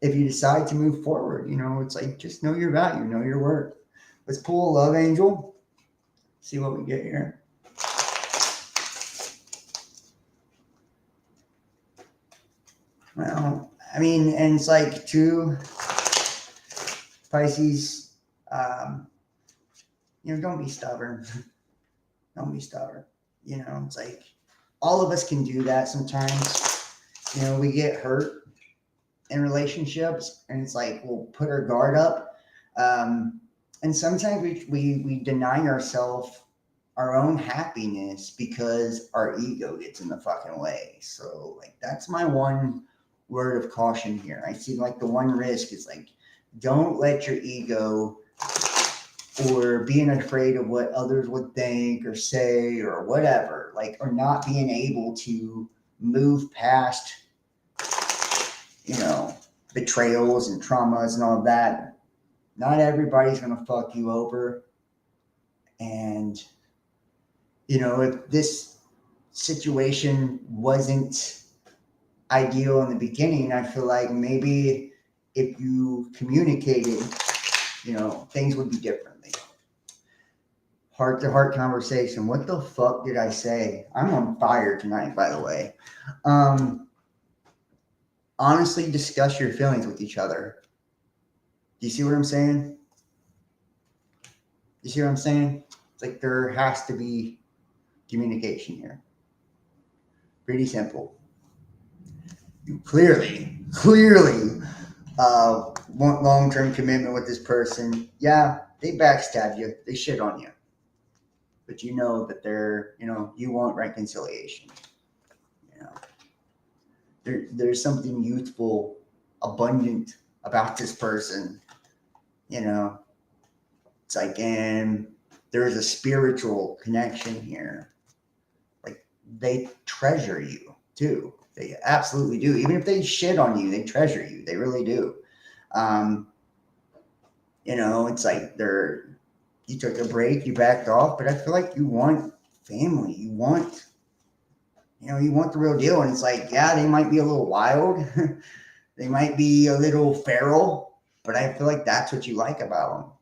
if you decide to move forward, you know, it's like, just know your value, know your worth. Let's pull a love angel. See what we get here. Well, I mean, and it's like two Pisces, you know, don't be stubborn. Don't be stubborn. You know, it's like all of us can do that sometimes. You know, we get hurt in relationships and it's like we'll put our guard up. And sometimes we deny ourselves our own happiness because our ego gets in the fucking way. So like that's my one word of caution here. I see like the one risk is like, don't let your ego or being afraid of what others would think or say or whatever, like, or not being able to move past, you know, betrayals and traumas and all of that. Not everybody's going to fuck you over. And, you know, if this situation wasn't ideal in the beginning, I feel like maybe if you communicated, you know, things would be differently. Heart to heart conversation. What the fuck did I say? I'm on fire tonight, by the way. Honestly, discuss your feelings with each other. Do you see what I'm saying? You see what I'm saying? It's like there has to be communication here. Pretty simple. You clearly want long-term commitment with this person. Yeah, they backstab you. They shit on you. But you know that they're, you know, you want reconciliation. You know, there's something youthful, abundant about this person. You know, it's like, and there's a spiritual connection here. Like they treasure you too. They absolutely do. Even if they shit on you, they treasure you. They really do. Um, it's like you took a break, you backed off, but I feel like you want family. You want the real deal. And it's like, yeah, they might be a little wild. They might be a little feral, but I feel like that's what you like about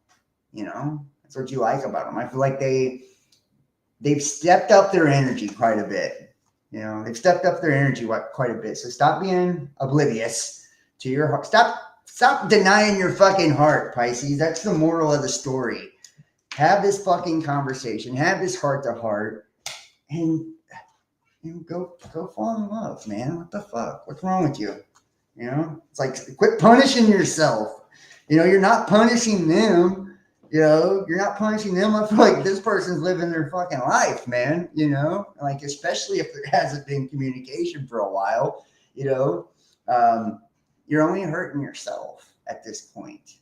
them. That's what you like about them. I feel like they've stepped up their energy quite a bit. They've stepped up their energy quite a bit. So stop being oblivious to your heart. Stop denying your fucking heart, Pisces. That's the moral of the story. Have this fucking conversation. Have this heart to heart, and go fall in love, man. What the fuck? What's wrong with you? It's like, quit punishing yourself. You're not punishing them. You're not punishing them. I feel like this person's living their fucking life, man. Like, especially if there hasn't been communication for a while, you're only hurting yourself at this point.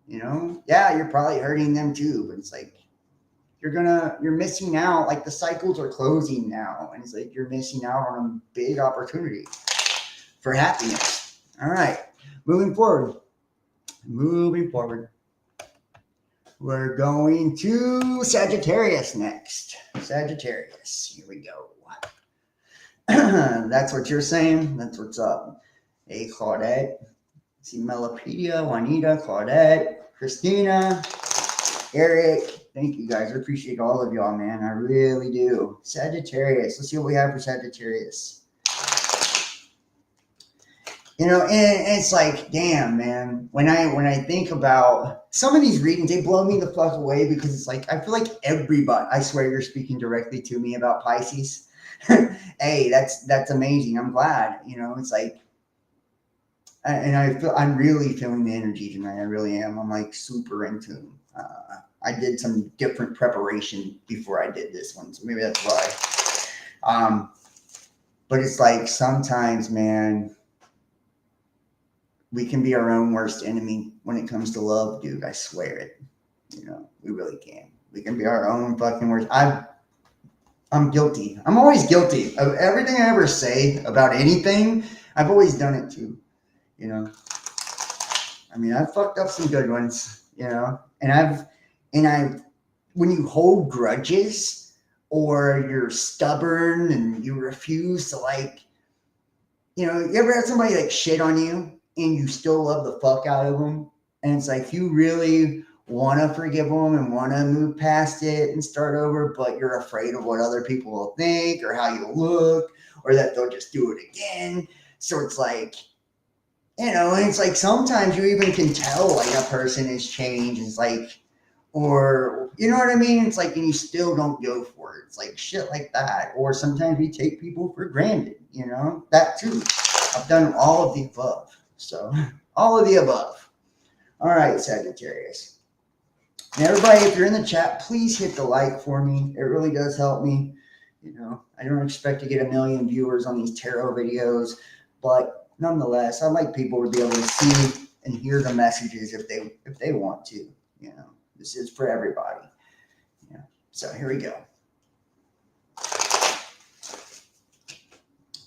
Yeah, you're probably hurting them too, but it's like, you're missing out. Like, the cycles are closing now, and it's like you're missing out on a big opportunity for happiness. All right, moving forward. We're going to Sagittarius next. Sagittarius, here we go. That's what you're saying. That's what's up. Hey, Claudette. See Melopedia, Juanita, Claudette, Christina, Eric. Thank you guys. I appreciate all of y'all, man. I really do. Sagittarius. Let's see what we have for Sagittarius. And it's like, damn, man. When I think about some of these readings, they blow me the fuck away, because it's like, I feel like everybody, I swear you're speaking directly to me about Pisces. Hey, that's amazing. I'm glad. It's like, and I'm really feeling the energy tonight. I really am. I'm like super in tune. I did some different preparation before I did this one, so maybe that's why. But it's like, sometimes, man, we can be our own worst enemy when it comes to love, dude. I swear it. We really can. We can be our own fucking worst. I'm guilty. I'm always guilty of everything I ever say about anything. I've always done it too. I mean, I've fucked up some good ones, and when you hold grudges, or you're stubborn and you refuse to, like, you ever had somebody like shit on you and you still love the fuck out of them, and it's like, you really want to forgive them and want to move past it and start over, but you're afraid of what other people will think, or how you look, or that they'll just do it again. So it's like, and it's like, sometimes you even can tell, like, a person has changed. It's like, or, you know what I mean? It's like, and you still don't go for it. It's like shit like that. Or sometimes we take people for granted, that too. I've done all of the above. So, all of the above. All right, Sagittarius. And everybody, if you're in the chat, please hit the like for me. It really does help me. I don't expect to get 1 million viewers on these tarot videos, but nonetheless, I like people to be able to see and hear the messages if they want to. This is for everybody. So here we go.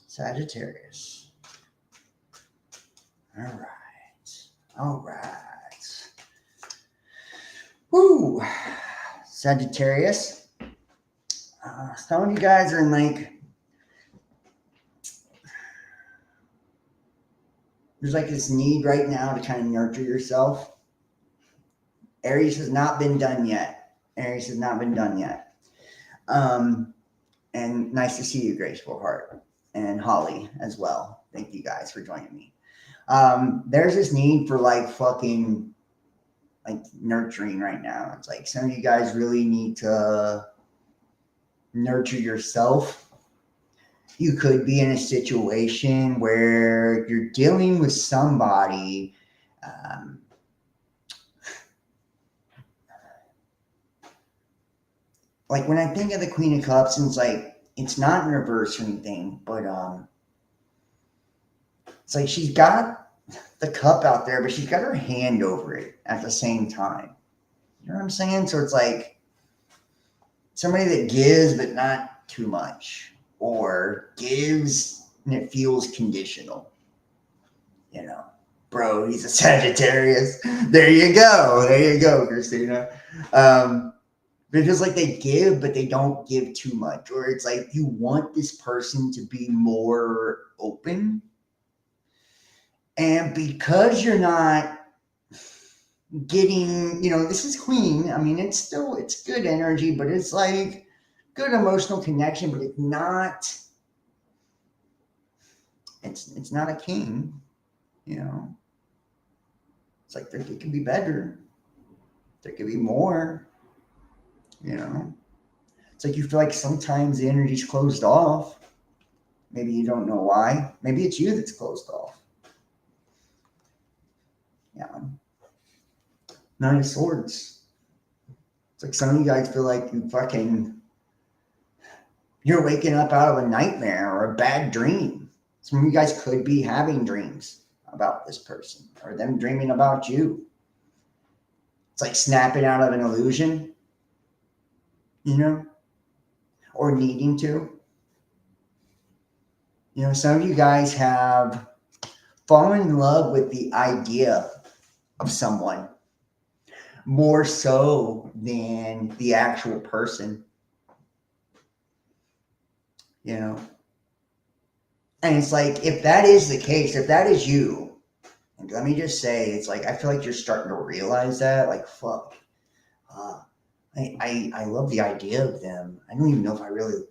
Sagittarius. All right. Woo. Sagittarius. Some of you guys are in, like, there's like this need right now to kind of nurture yourself. Aries has not been done yet. And nice to see you, Graceful Heart, and Holly as well. Thank you guys for joining me. There's this need for, like, fucking, like, nurturing right now. It's like, some of you guys really need to nurture yourself. You could be in a situation where you're dealing with somebody, like, when I think of the Queen of Cups, and it's like, it's not in reverse or anything, but it's like she's got the cup out there, but she's got her hand over it at the same time. You know what I'm saying? So it's like somebody that gives, but not too much, or gives and it feels conditional. You know, bro, he's a Sagittarius. There you go, Christina. It feels like they give, but they don't give too much. Or it's like you want this person to be more open. And because you're not getting, this is Queen. I mean, it's good energy, but it's like good emotional connection, but it's not a king, It's like it could be better. There could be more, It's like you feel like sometimes the energy's closed off. Maybe you don't know why. Maybe it's you that's closed off. Yeah. Nine of Swords. It's like some of you guys feel like you're waking up out of a nightmare or a bad dream. Some of you guys could be having dreams about this person or them dreaming about you. It's like snapping out of an illusion, or needing to. Some of you guys have fallen in love with the idea of someone more so than the actual person, And it's like, if that is the case, if that is you, and let me just say, it's like, I feel like you're starting to realize that, like, fuck, I love the idea of them. I don't even know if I really,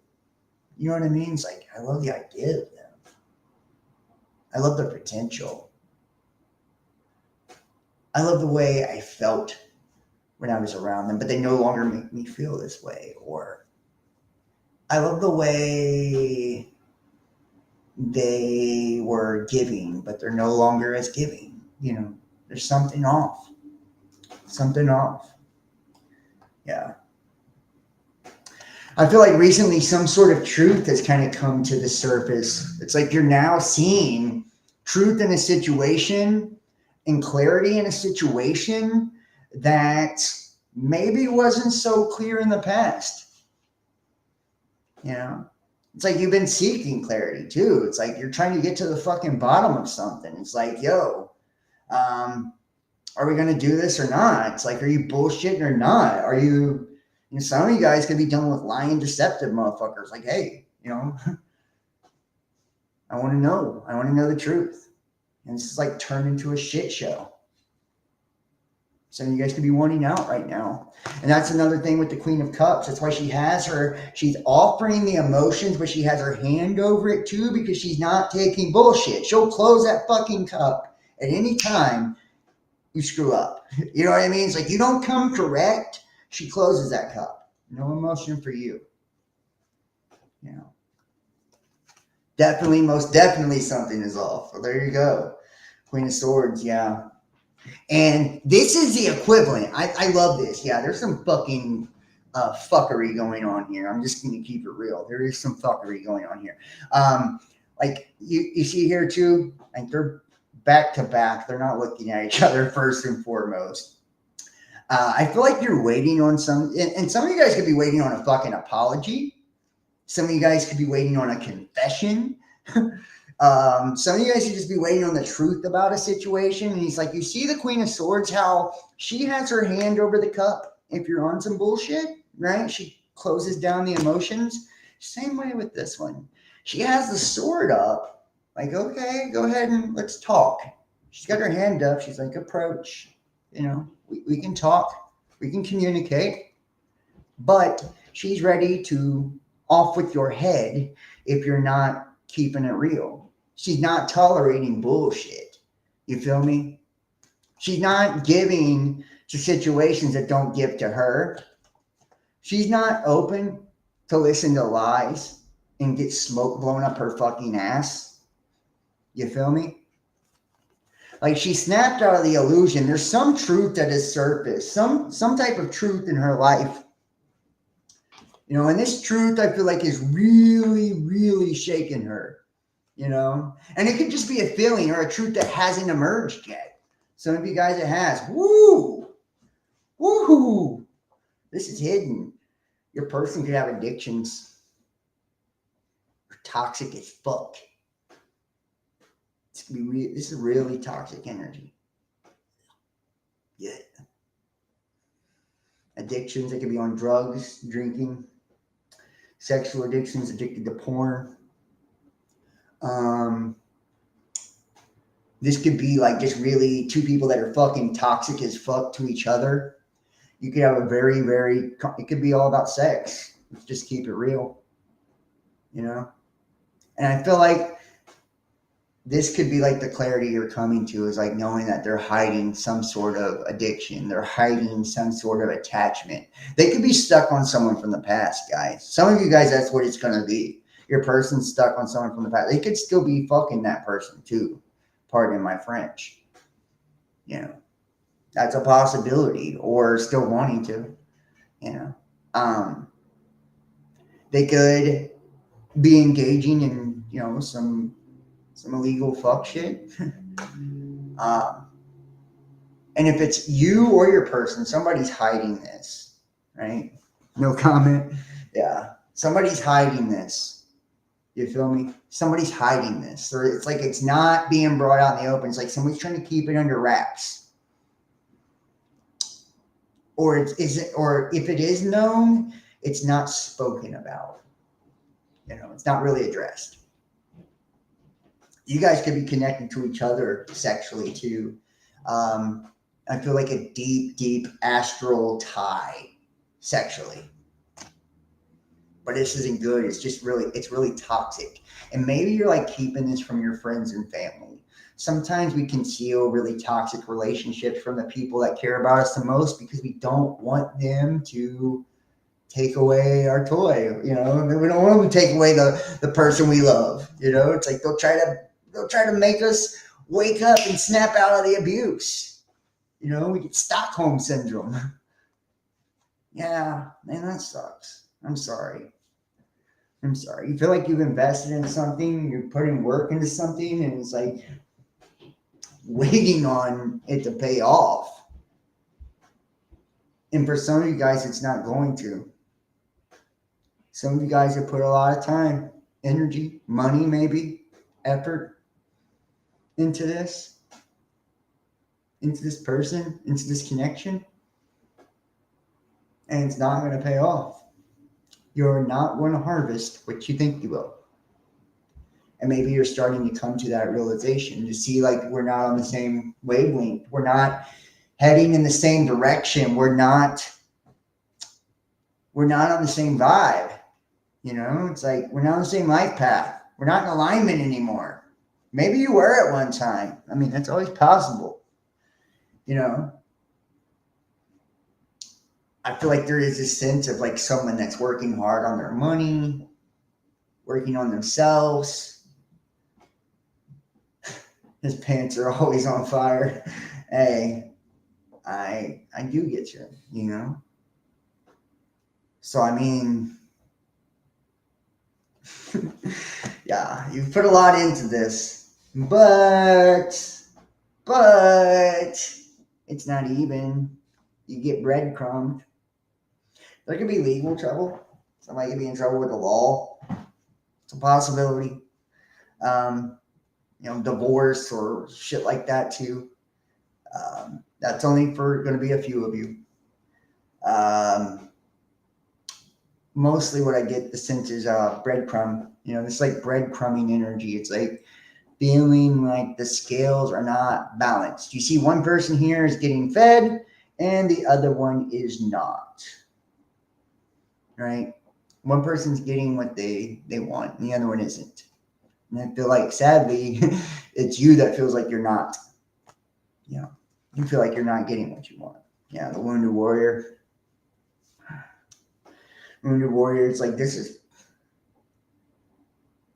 you know what I mean? It's like, I love the idea of them. I love their potential. I love the way I felt when I was around them, but they no longer make me feel this way. Or I love the way they were giving, but they're no longer as giving. There's something off. Yeah. I feel like recently some sort of truth has kind of come to the surface. It's like you're now seeing truth in a situation and clarity in a situation that maybe wasn't so clear in the past. It's like you've been seeking clarity too. It's like you're trying to get to the fucking bottom of something. It's like, yo, are we going to do this or not? It's like, are you bullshitting or not? Are you, some of you guys could be dealing with lying, deceptive motherfuckers. Like, hey, I want to know. I want to know the truth. And this is like turned into a shit show. Some of you guys could be wanting out right now. And that's another thing with the Queen of Cups. That's why she's offering the emotions, but she has her hand over it too, because she's not taking bullshit. She'll close that fucking cup at any time you screw up. You know what I mean? It's like, you don't come correct, she closes that cup. No emotion for you. Definitely, most definitely something is off. Well, there you go. Queen of Swords, yeah. And this is the equivalent. I love this. Yeah, there's some fucking fuckery going on here. I'm just going to keep it real. There is some fuckery going on here. Like you see here too, like they're back to back. They're not looking at each other first and foremost. I feel like you're waiting on and some of you guys could be waiting on a fucking apology. Some of you guys could be waiting on a confession. Some of you guys should just be waiting on the truth about a situation. And he's like, you see the Queen of Swords, how she has her hand over the cup. If you're on some bullshit, right? She closes down the emotions. Same way with this one. She has the sword up. Like, okay, go ahead and let's talk. She's got her hand up. She's like, approach. We can talk. We can communicate. But she's ready to off with your head if you're not keeping it real. She's not tolerating bullshit. You feel me? She's not giving to situations that don't give to her. She's not open to listen to lies and get smoke blown up her fucking ass. You feel me? Like, she snapped out of the illusion. There's some truth that has surfaced, some type of truth in her life. And this truth, I feel like, is really, really shaking her, And it could just be a feeling or a truth that hasn't emerged yet. Some of you guys, it has. Woo! Woo! This is hidden. Your person could have addictions. You're toxic as fuck. This is really toxic energy. Yeah. Addictions, it could be on drugs, drinking, sexual addictions, addicted to porn. Um, this could be like just really two people that are fucking toxic as fuck to each other. You could have a it could be all about sex. Let's just keep it real, you know? And I feel like this could be like the clarity you're coming to is like knowing that they're hiding some sort of addiction. They're hiding some sort of attachment. They could be stuck on someone from the past, guys. Some of you guys, that's what it's going to be. Your person's stuck on someone from the past. They could still be fucking that person too. Pardon my French. You know, that's a possibility, or still wanting to, you know. They could be engaging in, you know, some illegal fuck shit. And if it's you or your person, somebody's hiding this, right? No comment. Yeah. Somebody's hiding this. You feel me? Somebody's hiding this. Or it's like it's not being brought out in the open. It's like somebody's trying to keep it under wraps. Or if it is known, it's not spoken about. You know, it's not really addressed. You guys could be connected to each other sexually too. I feel like a deep astral tie sexually. But this isn't good. It's really toxic. And maybe you're like keeping this from your friends and family. Sometimes we conceal really toxic relationships from the people that care about us the most because we don't want them to take away our toy. You know, we don't want them to take away the person we love. You know, it's like they'll try to make us wake up and snap out of the abuse. You know, we get Stockholm syndrome. Yeah, man, that sucks. I'm sorry. You feel like you've invested in something, you're putting work into something, and it's like waiting on it to pay off. And for some of you guys, it's not going to. Some of you guys have put a lot of time, energy, money, maybe, effort into this person, into this connection, and it's not going to pay off. You're not going to harvest what you think you will. And maybe you're starting to come to that realization to see like we're not on the same wavelength. We're not heading in the same direction. We're not on the same vibe. You know, it's like we're not on the same life path. We're not in alignment anymore. Maybe you were at one time. I mean, that's always possible. You know, I feel like there is this sense of like someone that's working hard on their money, working on themselves. His pants are always on fire. Hey, I do get you, you know? So, I mean, yeah, you've put a lot into this, but it's not even. You get breadcrumbed. There could be legal trouble. Somebody could be in trouble with the law. It's a possibility. You know, divorce or shit like that too. That's only for going to be a few of you. Mostly what I get the sense is breadcrumb. You know, it's like breadcrumbing energy. It's like feeling like the scales are not balanced. You see one person here is getting fed and the other one is not. Right? One person's getting what they want and the other one isn't. And I feel like, sadly, it's you that feels like you're not. You know, you feel like you're not getting what you want. Yeah, the wounded warrior. Wounded warrior, it's like this is,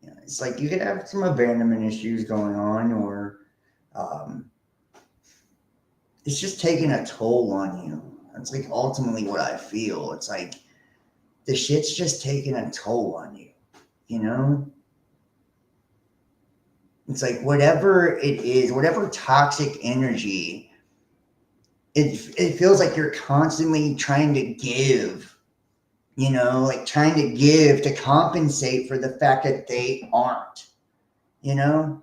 you know, it's like you could have some abandonment issues going on, or it's just taking a toll on you. That's like ultimately what I feel. It's like the shit's just taking a toll on you, you know? It's like whatever it is, whatever toxic energy, it feels like you're constantly trying to give, you know, like trying to give to compensate for the fact that they aren't, you know?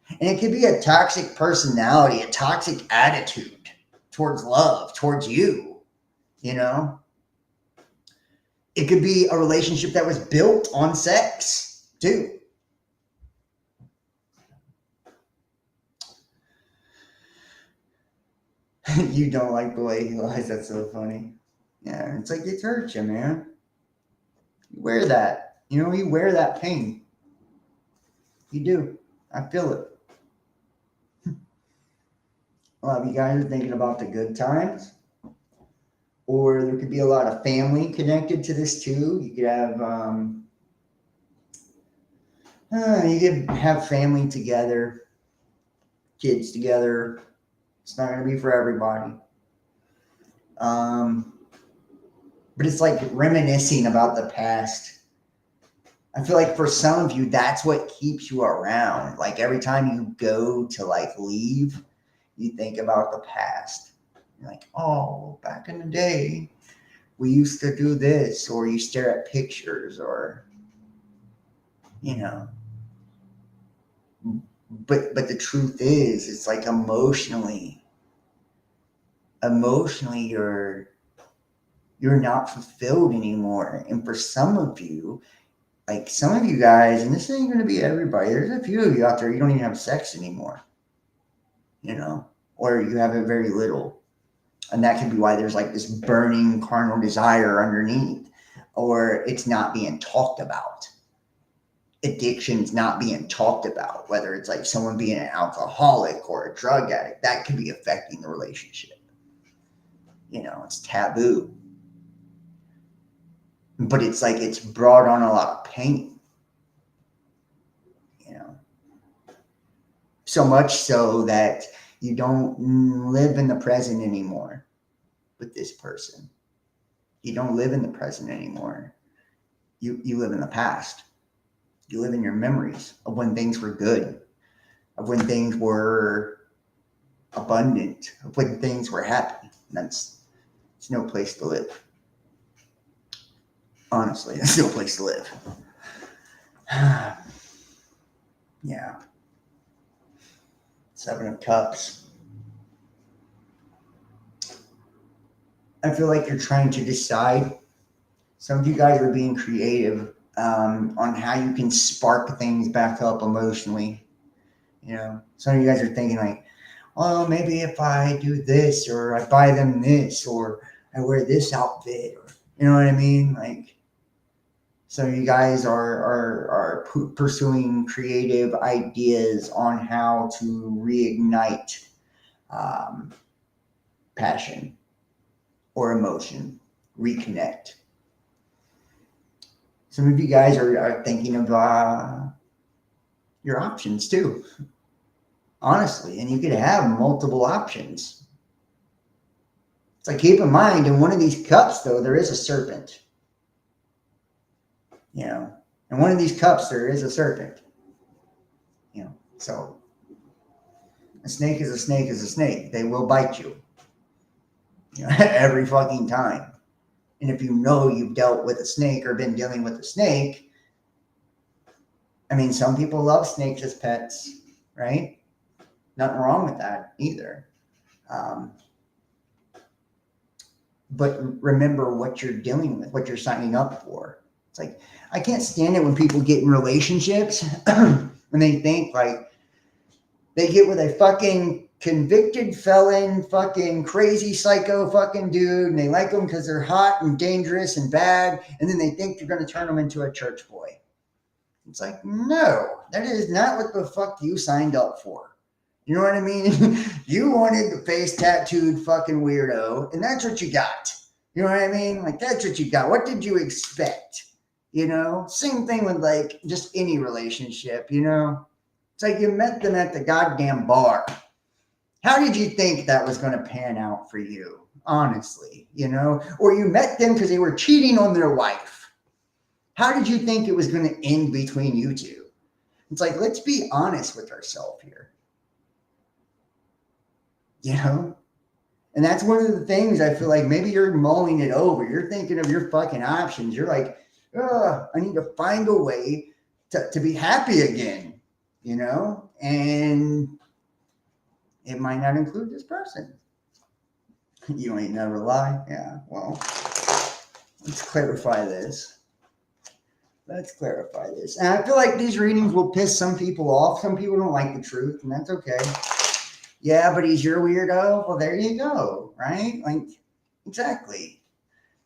And it could be a toxic personality, a toxic attitude towards love, towards you, you know? It could be a relationship that was built on sex, too. You don't like the way he lies. That's so funny. Yeah, it's like it hurts you, man. You wear that. You know, you wear that pain. You do. I feel it. A lot of you guys are thinking about the good times, or there could be a lot of family connected to this too. You could have family together, kids together. It's not going to be for everybody. But it's like reminiscing about the past. I feel like for some of you, that's what keeps you around. Like every time you go to like leave, you think about the past. You're like, oh, back in the day, we used to do this, or you stare at pictures, or you know. But the truth is, it's like emotionally, you're not fulfilled anymore. And for some of you, like some of you guys, and this ain't going to be everybody, there's a few of you out there, you don't even have sex anymore, you know, or you have it very little. And that could be why there's like this burning carnal desire underneath, or it's not being talked about. Addiction's not being talked about, whether it's like someone being an alcoholic or a drug addict, that could be affecting the relationship. You know, it's taboo. But it's like it's brought on a lot of pain. You know, so much so that you don't live in the present anymore with this person. You don't live in the present anymore. You live in the past. You live in your memories of when things were good, of when things were abundant, of when things were happy. And it's no place to live. Honestly, it's no place to live. Yeah. Seven of Cups. I feel like you're trying to decide. Some of you guys are being creative on how you can spark things back up emotionally. You know, some of you guys are thinking like, well, maybe if I do this, or I buy them this, or I wear this outfit, or you know what I mean? Like, so you guys are pursuing creative ideas on how to reignite passion or emotion, reconnect. Some of you guys are thinking of your options too, honestly, and you could have multiple options. It's like, keep in mind, in one of these cups, though, there is a serpent. You know, in one of these cups, there is a serpent. You know, so a snake is a snake is a snake. They will bite you, you know, every fucking time. And if you know you've dealt with a snake or been dealing with a snake, I mean, some people love snakes as pets, right? Nothing wrong with that either. But remember what you're dealing with, what you're signing up for. It's like, I can't stand it when people get in relationships and they think like they get with a fucking convicted felon, fucking crazy psycho fucking dude, and they like them because they're hot and dangerous and bad, and then they think you're going to turn them into a church boy. It's like, no, that is not what the fuck you signed up for. You know what I mean? You wanted the face tattooed fucking weirdo, and that's what you got. You know what I mean? Like, that's what you got. What did you expect? You know? Same thing with, like, just any relationship, you know? It's like you met them at the goddamn bar. How did you think that was going to pan out for you? Honestly, you know? Or you met them because they were cheating on their wife. How did you think it was going to end between you two? It's like, let's be honest with ourselves here. You know? And that's one of the things I feel like maybe you're mulling it over. You're thinking of your fucking options. You're like, I need to find a way to be happy again, you know? And it might not include this person. You ain't never lie. Yeah, well, let's clarify this. Let's clarify this. And I feel like these readings will piss some people off. Some people don't like the truth, and that's okay. Yeah, but he's your weirdo. Well, there you go, right? Like, exactly.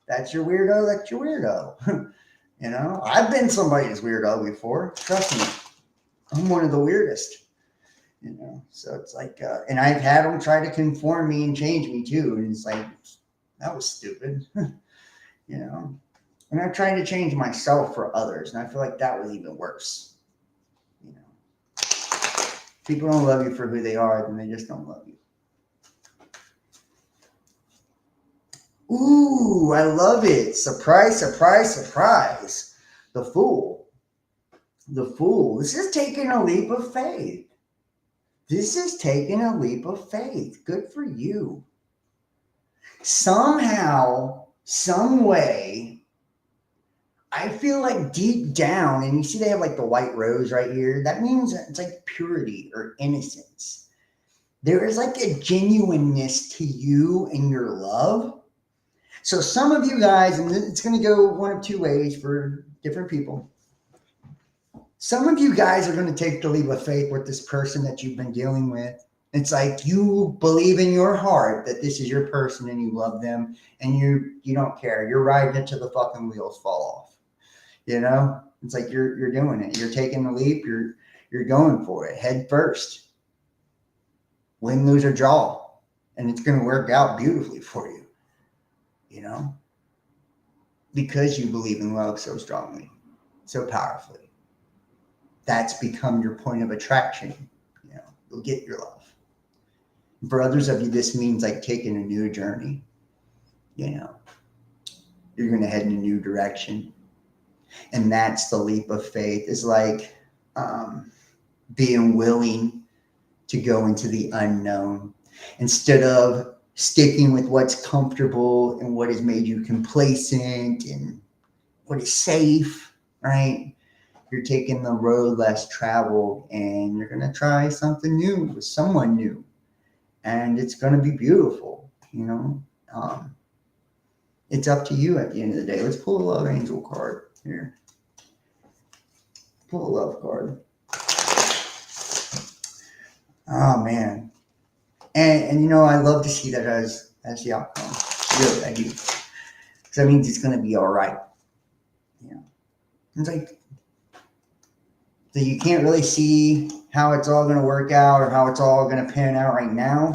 That's your weirdo. That's your weirdo. You know, I've been somebody's weirdo before. Trust me, I'm one of the weirdest. You know, so it's like, and I've had them try to conform me and change me too, and it's like, that was stupid. You know, and I've tried to change myself for others, and I feel like that was even worse. You know, people don't love you for who they are, then they just don't love you. Ooh, I love it. Surprise, surprise, surprise. The Fool. The Fool. This is taking a leap of faith. This is taking a leap of faith. Good for you. Somehow, some way, I feel like deep down, and you see they have like the white rose right here. That means it's like purity or innocence. There is like a genuineness to you and your love. So some of you guys, and it's going to go one of two ways for different people. Some of you guys are going to take the leap of faith with this person that you've been dealing with. It's like you believe in your heart that this is your person and you love them and you don't care. You're riding it till the fucking wheels fall off. You know, it's like you're doing it. You're taking the leap. You're going for it head first. Win, lose, or draw, and it's going to work out beautifully for you. You know, because you believe in love so strongly, so powerfully. That's become your point of attraction. You know, you'll get your love. For others of you, this means like taking a new journey. You know, you're going to head in a new direction. And that's the leap of faith, is like being willing to go into the unknown instead of sticking with what's comfortable and what has made you complacent and what is safe, right? You're taking the road less traveled and you're going to try something new with someone new. And it's going to be beautiful, you know. It's up to you at the end of the day. Let's pull a love angel card here. Pull a love card. Oh, man. And you know, I love to see that as the outcome. Really, I do. Because that means it's going to be all right. You know, it's like, so you can't really see how it's all going to work out or how it's all going to pan out right now,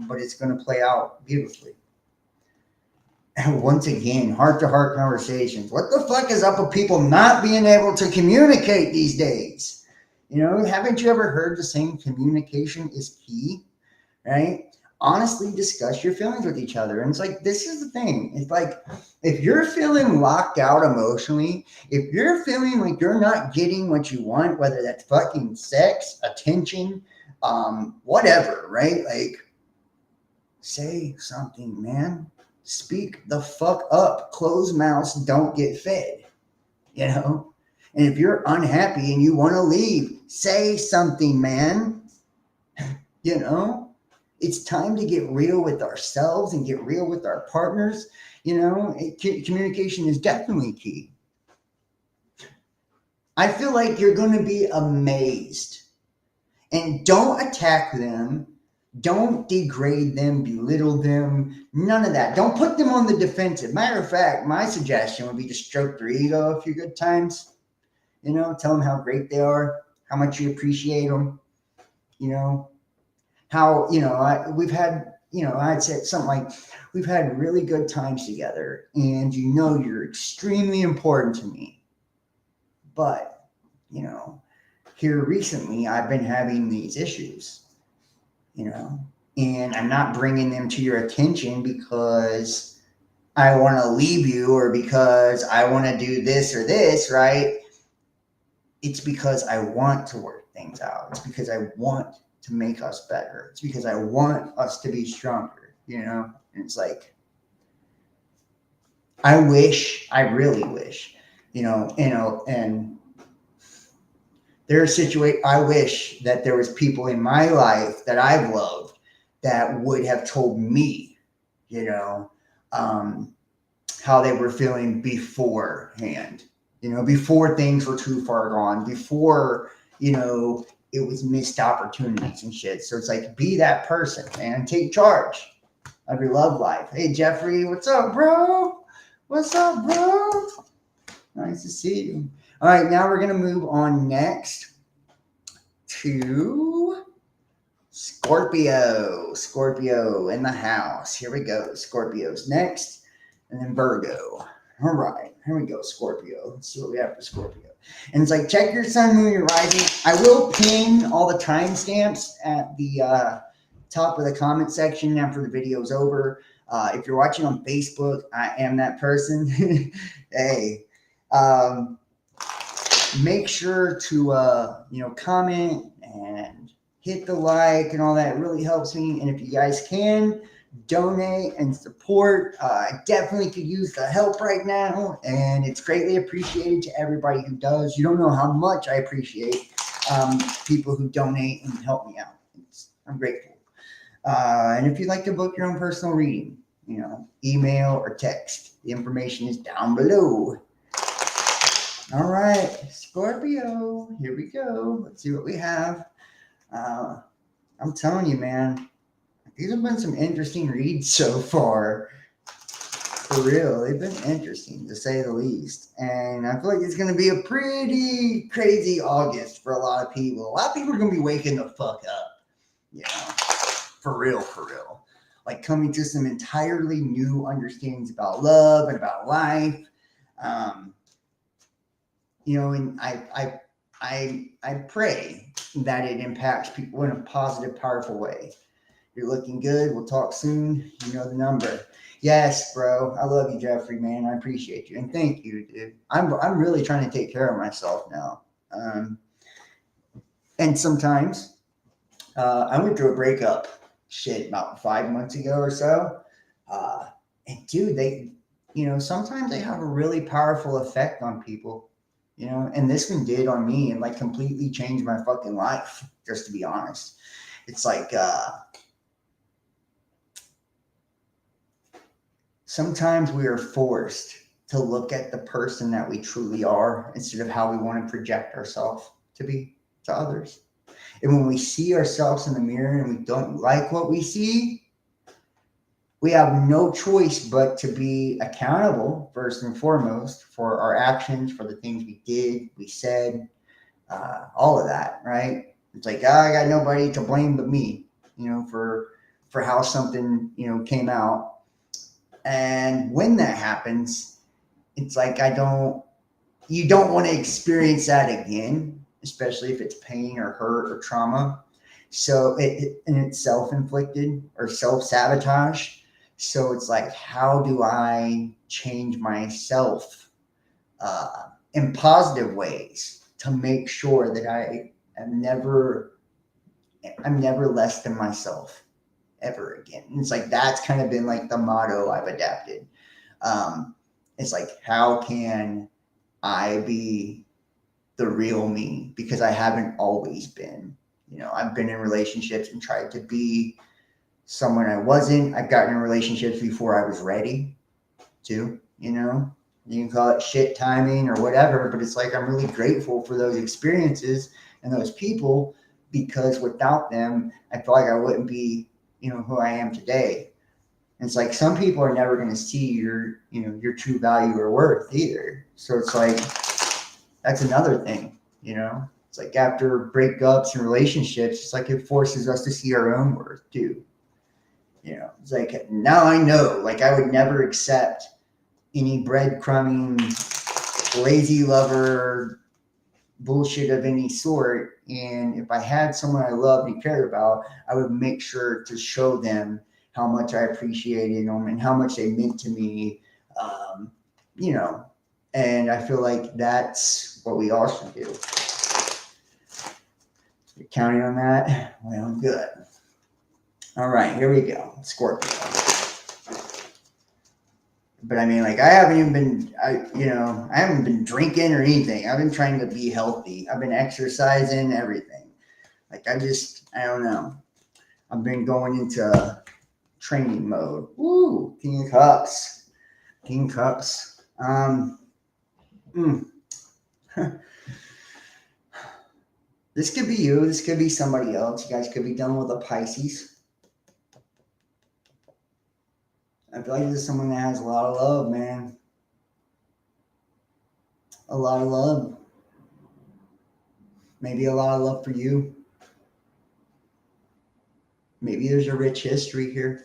but it's going to play out beautifully. And once again, heart-to-heart conversations. What the fuck is up with people not being able to communicate these days? You know, haven't you ever heard the saying communication is key, right? Honestly discuss your feelings with each other. And it's like, this is the thing. It's like, if you're feeling locked out emotionally, if you're feeling like you're not getting what you want, whether that's fucking sex, attention, whatever, right? Like, say something, man. Speak the fuck up. Closed mouths don't get fed, you know? And if you're unhappy and you want to leave, say something, man. You know? It's time to get real with ourselves and get real with our partners. You know, communication is definitely key. I feel like you're going to be amazed. And don't attack them. Don't degrade them, belittle them. None of that. Don't put them on the defensive. Matter of fact, my suggestion would be to stroke their ego a few good times. You know, tell them how great they are, how much you appreciate them. You know, how, you know, we've had, you know, I'd say something like, we've had really good times together and you know, you're extremely important to me. But, you know, here recently, I've been having these issues, you know, and I'm not bringing them to your attention because I want to leave you or because I want to do this or this, right? It's because I want to work things out. It's because I want to make us better. It's because I want us to be stronger, you know? And it's like, I really wish, and I wish that there was people in my life that I've loved that would have told me, you know, um, how they were feeling beforehand, before things were too far gone, before, it was missed opportunities and shit. So it's like, be that person, man. Take charge of your love life. Hey, Jeffrey, what's up, bro? What's up, bro? Nice to see you. All right, now we're going to move on next to Scorpio. Scorpio in the house. Here we go. Scorpio's next, and then Virgo. All right, here we go, Scorpio. Let's see what we have for Scorpio. And it's like, check your sun, moon, and rising. I will pin all the timestamps at the top of the comment section after the video is over. If you're watching on Facebook, I am that person. Hey, make sure to comment and hit the like and all that. It really helps me. And if you guys can donate and support, I definitely could use the help right now, and it's greatly appreciated to everybody who does. You don't know how much I appreciate people who donate and help me out. I'm grateful. And if you'd like to book your own personal reading, email or text. The information is down below. All right, Scorpio, here we go. Let's see what we have. I'm telling you, man, these have been some interesting reads so far. For real, they've been interesting to say the least. And I feel like it's going to be a pretty crazy August for a lot of people. A lot of people are going to be waking the fuck up, for real, for real. Like coming to some entirely new understandings about love and about life. And I pray that it impacts people in a positive, powerful way. You're looking good. We'll talk soon. You know the number. Yes, bro. I love you, Jeffrey, man. I appreciate you. And thank you, dude. I'm really trying to take care of myself now. And sometimes I went through a breakup about 5 months ago or so. And dude, sometimes they have a really powerful effect on people, and this one did on me and like completely changed my fucking life, just to be honest. It's like, sometimes we are forced to look at the person that we truly are instead of how we want to project ourselves to be to others. And when we see ourselves in the mirror and we don't like what we see, we have no choice but to be accountable, first and foremost, for our actions, for the things we did, we said, all of that, right? It's like, I got nobody to blame but me, for how something, came out. And when that happens, it's like you don't want to experience that again, especially if it's pain or hurt or trauma. So it's self-inflicted or self-sabotage. So it's like, how do I change myself in positive ways to make sure that I'm never less than myself ever again? And it's like, that's kind of been like the motto I've adapted. It's like, how can I be the real me? Because I haven't always been. I've been in relationships and tried to be someone I wasn't. I've gotten in relationships before I was ready to, you can call it shit timing or whatever, but it's like, I'm really grateful for those experiences and those people, because without them, I feel like I wouldn't be, who I am today. And it's like, some people are never going to see your true value or worth either. So it's like, that's another thing, it's like, after breakups and relationships, it's like, it forces us to see our own worth too. It's like, now I know, like, I would never accept any breadcrumbing, lazy lover bullshit of any sort. And if I had someone I loved and cared about, I would make sure to show them how much I appreciated them and how much they meant to me. And I feel like that's what we all should do. You're counting on that? Well, good. All right, here we go. Scorpio. But I mean, like, I haven't even been, I haven't been drinking or anything. I've been trying to be healthy. I've been exercising, everything. Like, I don't know. I've been going into training mode. Woo! King of Cups. King of Cups. Mm. This could be you. This could be somebody else. You guys could be dealing with a Pisces. I feel like this is someone that has a lot of love, man. A lot of love. Maybe a lot of love for you. Maybe there's a rich history here.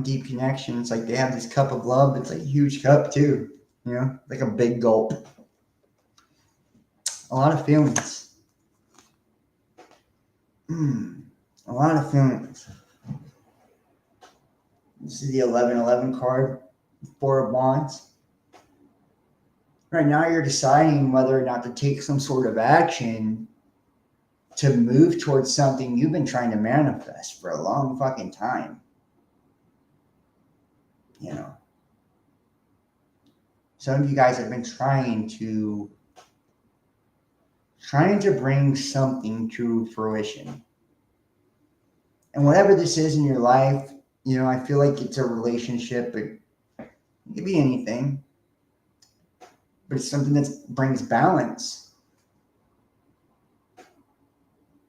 Deep connection. It's like they have this cup of love. It's like a huge cup too. Like a big gulp. A lot of feelings. A lot of feelings. This is the 1111 card. Four of Wands. Right now you're deciding whether or not to take some sort of action to move towards something you've been trying to manifest for a long fucking time. Some of you guys have been trying to bring something to fruition. And whatever this is in your life, I feel like it's a relationship. It could be anything. But it's something that brings balance.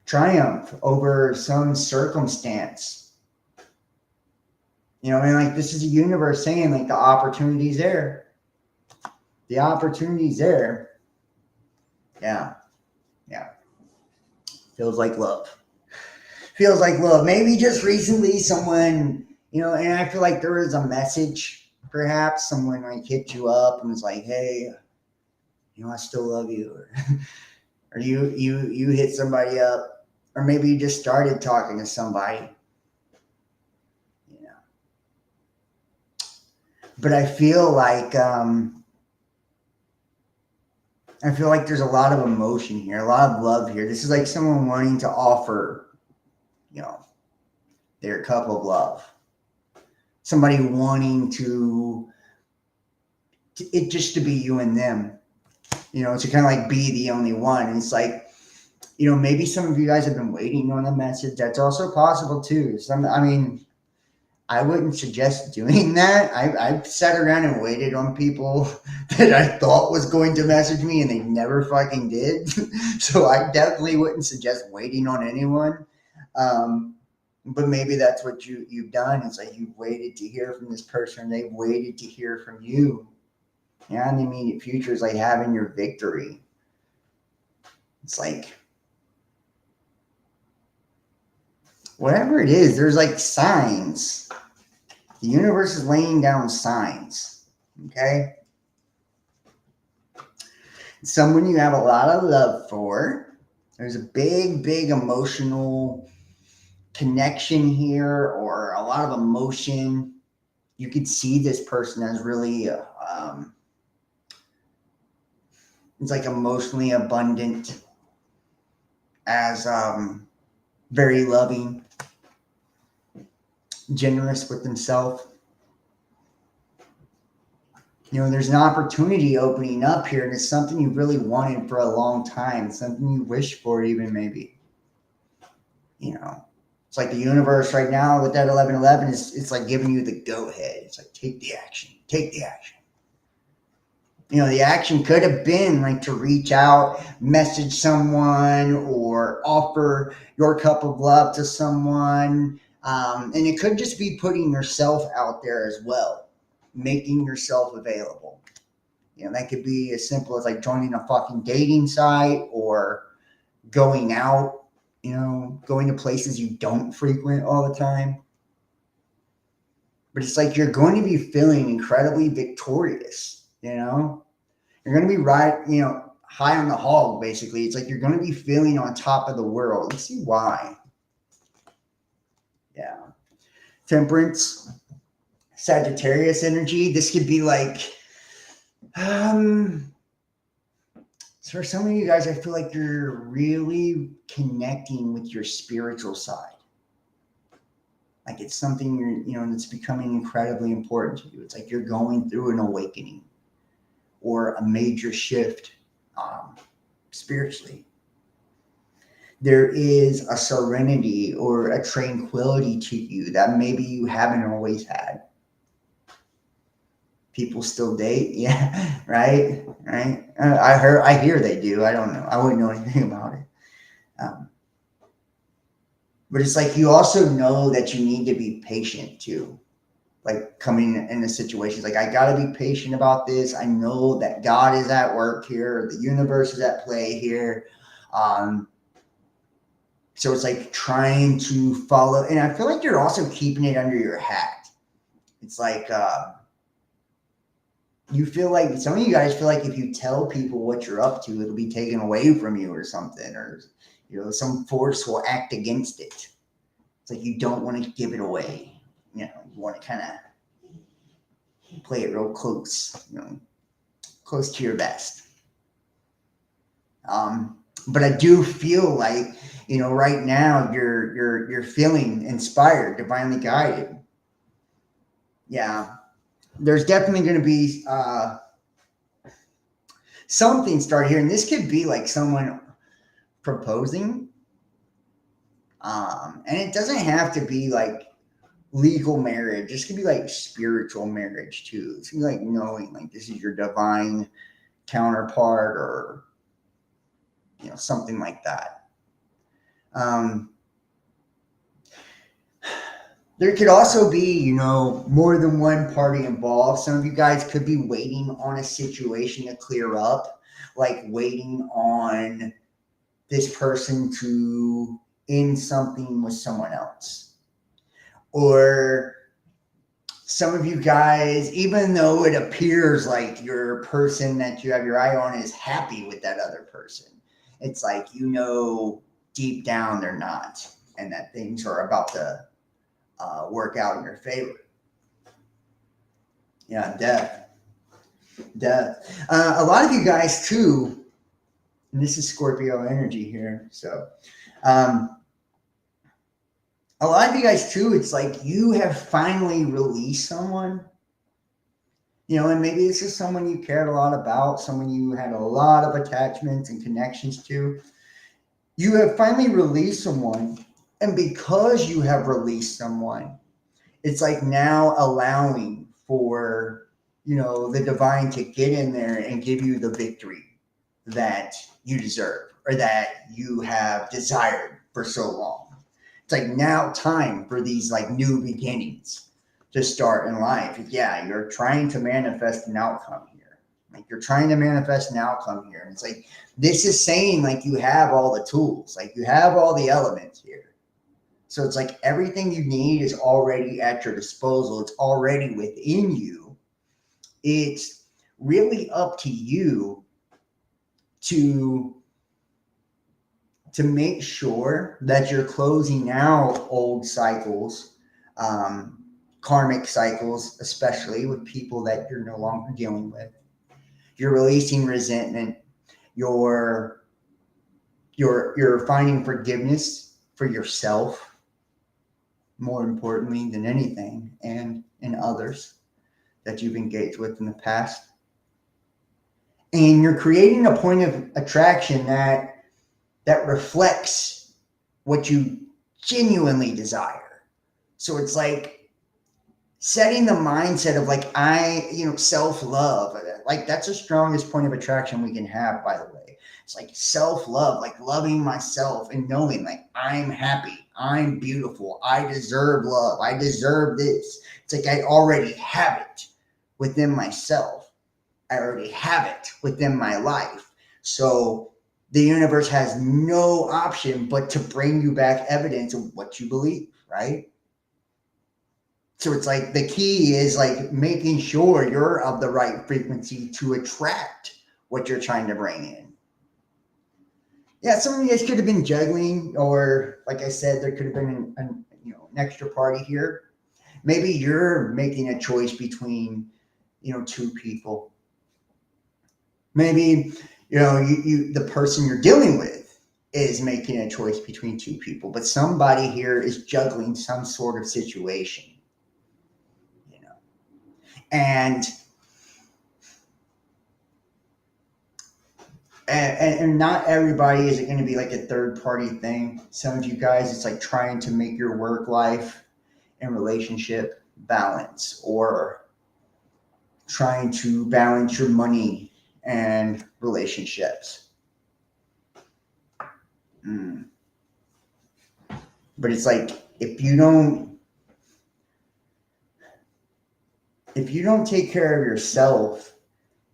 Triumph over some circumstance. Like, this is a universe saying, like, the opportunity's there. The opportunity's there. Yeah. Feels like love. Maybe just recently someone, and I feel like there was a message, perhaps someone like hit you up and was like, hey, I still love you. Or you hit somebody up, or maybe you just started talking to somebody. But I feel like there's a lot of emotion here, a lot of love here. This is like someone wanting to offer, their cup of love. Somebody wanting to it just to be you and them, to kind of like be the only one. And it's like, maybe some of you guys have been waiting on a message. That's also possible too. I wouldn't suggest doing that. I've sat around and waited on people that I thought was going to message me and they never fucking did. So I definitely wouldn't suggest waiting on anyone. But maybe that's what you've done. It's like you've waited to hear from this person. They've waited to hear from you. In the immediate future is like having your victory. It's like, whatever it is, there's like signs. The universe is laying down signs. Okay? Someone you have a lot of love for. There's a big, big emotional connection here, or a lot of emotion. You could see this person as really, it's like emotionally abundant, as very loving, generous with himself. There's an opportunity opening up here, and it's something you really wanted for a long time, something you wished for even, maybe. It's like the universe right now with that 1111 it's like giving you the go ahead. It's like, take the action. The action could have been like to reach out, message someone, or offer your cup of love to someone. And it could just be putting yourself out there as well, making yourself available. That could be as simple as like joining a fucking dating site, or going out, going to places you don't frequent all the time. But it's like you're going to be feeling incredibly victorious, You're going to be high on the hog, basically. It's like you're going to be feeling on top of the world. Let's see why. Yeah. Temperance, Sagittarius energy. This could be like, for some of you guys, I feel like you're really connecting with your spiritual side. Like it's something that's becoming incredibly important to you. It's like you're going through an awakening or a major shift spiritually. There is a serenity or a tranquility to you that maybe you haven't always had. People still date, yeah, right. I hear they do. I don't know. I wouldn't know anything about it. Um, but it's like you also know that you need to be patient too. Like coming into situations, like I got to be patient about this. I know that God is at work here. The universe is at play here. So it's like trying to follow, and I feel like you're also keeping it under your hat. It's like you feel like some of you guys feel like if you tell people what you're up to, it'll be taken away from you or something, or some force will act against it. It's like you don't want to give it away. You want to kind of play it real close, close to your vest. But I do feel like, right now you're feeling inspired, divinely guided. Yeah, there's definitely going to be something start here, and this could be like someone proposing, and it doesn't have to be like legal marriage. This could be like spiritual marriage too. It's gonna be like knowing like this is your divine counterpart, or something like that. There could also be, more than one party involved. Some of you guys could be waiting on a situation to clear up, like waiting on this person to end something with someone else. Or some of you guys, even though it appears like your person that you have your eye on is happy with that other person, it's like, deep down they're not, and that things are about to work out in your favor. Yeah, death. A lot of you guys too, and this is Scorpio energy here. So, a lot of you guys too, it's like you have finally released someone, and maybe this is someone you cared a lot about, someone you had a lot of attachments and connections to. You have finally released someone, and because you have released someone, it's like now allowing for, the divine to get in there and give you the victory that you deserve or that you have desired for so long. It's like now time for these like new beginnings to start in life. Yeah, you're trying to manifest an outcome here. Like you're trying to manifest an outcome here. And it's like, this is saying like you have all the tools, like you have all the elements here. So it's like everything you need is already at your disposal. It's already within you. It's really up to you to make sure that you're closing out old cycles, karmic cycles, especially with people that you're no longer dealing with. You're releasing resentment. You're finding forgiveness for yourself, more importantly than anything, and in others that you've engaged with in the past. And you're creating a point of attraction that reflects what you genuinely desire. So it's like setting the mindset of like, self-love, like that's the strongest point of attraction we can have, by the way. It's like self-love, like loving myself and knowing like I'm happy, I'm beautiful, I deserve love, I deserve this. It's like I already have it within myself. I already have it within my life. So the universe has no option but to bring you back evidence of what you believe, right? So it's like the key is like making sure you're of the right frequency to attract what you're trying to bring in. Yeah, some of you guys could have been juggling, or like I said, there could have been an extra party here. Maybe you're making a choice between, two people. Maybe, you the person you're dealing with is making a choice between two people, but somebody here is juggling some sort of situation, you know. And and not everybody is it going to be like a third party thing. Some of you guys, it's like trying to make your work life and relationship balance, or trying to balance your money and relationships. But it's like if you don't take care of yourself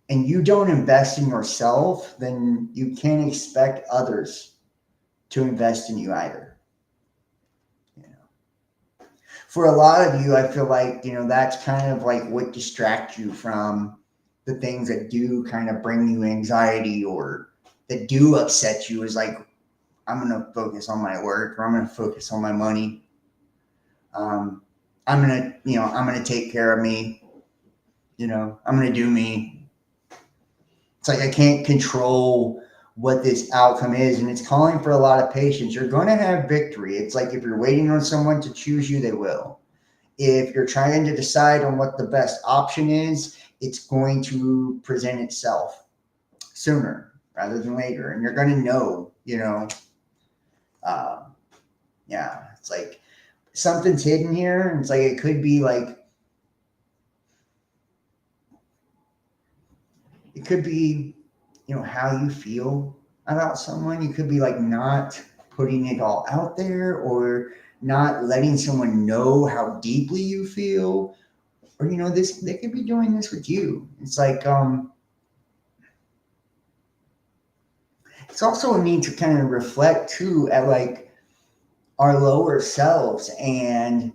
and you don't invest in yourself, then you can't expect others to invest in you either. You know, for a lot of you, I feel like, that's kind of like what distracts you from the things that do kind of bring you anxiety or that do upset you, is like, I'm going to focus on my work, or I'm going to focus on my money. I'm going to take care of me. I'm going to do me. It's like I can't control what this outcome is, and it's calling for a lot of patience. You're going to have victory. It's like if you're waiting on someone to choose you, they will. If you're trying to decide on what the best option is, it's going to present itself sooner rather than later, and you're going to know, it's like something's hidden here, and it's like it could be like, it could be, how you feel about someone. You could be like not putting it all out there, or not letting someone know how deeply you feel, or they could be doing this with you. It's like it's also a need to kind of reflect too at like our lower selves, and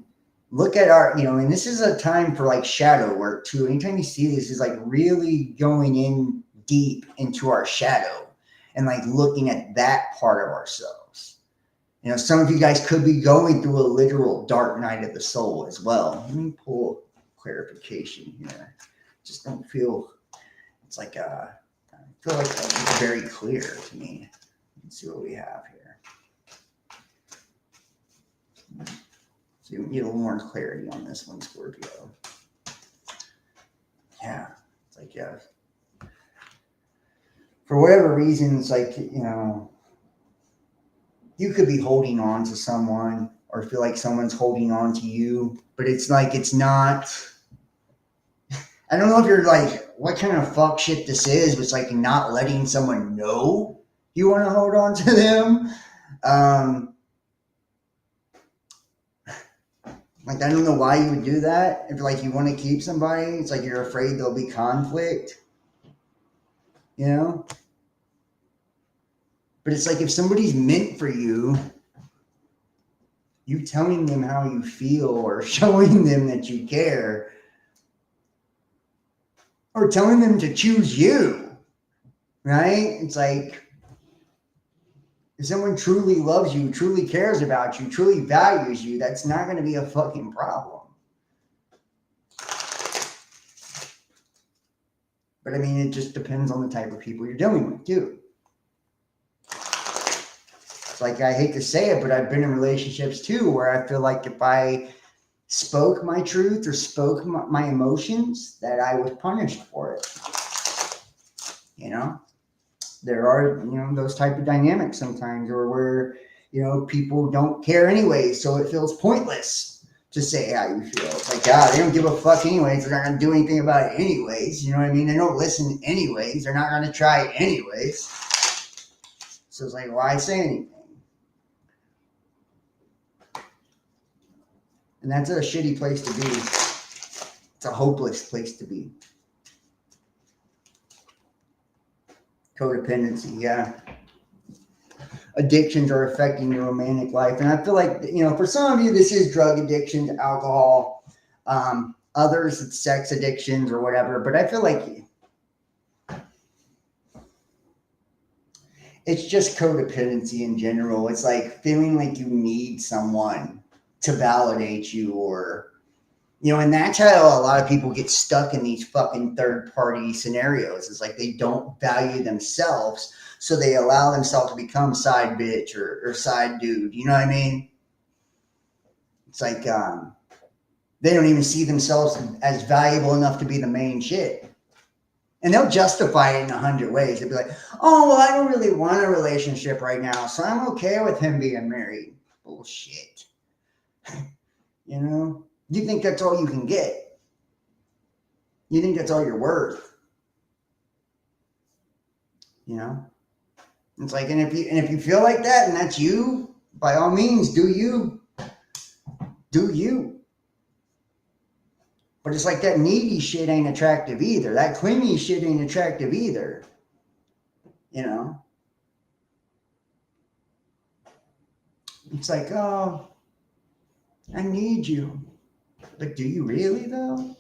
look at our, and this is a time for like shadow work too. Anytime you see this, is like really going in deep into our shadow and like looking at that part of ourselves. Some of you guys could be going through a literal dark night of the soul as well. Let me pull clarification here. Just don't feel, it's like, I feel like it's very clear to me. Let's see what we have here. So you need a little more clarity on this one, Scorpio. Yeah, it's like, yeah. For whatever reason, it's like, you could be holding on to someone, or feel like someone's holding on to you, but it's like, it's not, I don't know if you're like, what kind of fuck shit this is, but it's like not letting someone know you want to hold on to them. Like, I don't know why you would do that. If like you want to keep somebody, it's like you're afraid there'll be conflict, But it's like if somebody's meant for you, you telling them how you feel, or showing them that you care, or telling them to choose you, right? It's like, if someone truly loves you, truly cares about you, truly values you, that's not going to be a fucking problem. But I mean, it just depends on the type of people you're dealing with too. It's like, I hate to say it, but I've been in relationships too where I feel like if I spoke my truth or spoke my emotions, that I was punished for it. There are, those type of dynamics sometimes, or where, people don't care anyway, so it feels pointless to say how you feel. It's like, God, they don't give a fuck anyways. They're not going to do anything about it anyways. You know what I mean? They don't listen anyways. They're not going to try it anyways. So it's like, why say anything? And that's a shitty place to be. It's a hopeless place to be. Codependency, yeah. Addictions are affecting your romantic life. And I feel like, for some of you, this is drug addictions, alcohol. Others, it's sex addictions or whatever. But I feel like it's just codependency in general. It's like feeling like you need someone to validate you, or, and that's how a lot of people get stuck in these fucking third party scenarios. It's like they don't value themselves. So they allow themselves to become side bitch or side dude. You know what I mean? It's like they don't even see themselves as valuable enough to be the main shit. And they'll justify it in 100 ways. They'll be like, oh, well, I don't really want a relationship right now, so I'm okay with him being married. Bullshit. You know? You think that's all you can get. You think that's all you're worth. You know? It's like, and if you feel like that and that's you, by all means, do you. Do you. But it's like that needy shit ain't attractive either. That clingy shit ain't attractive either. You know? It's like, oh, I need you. But do you really, though?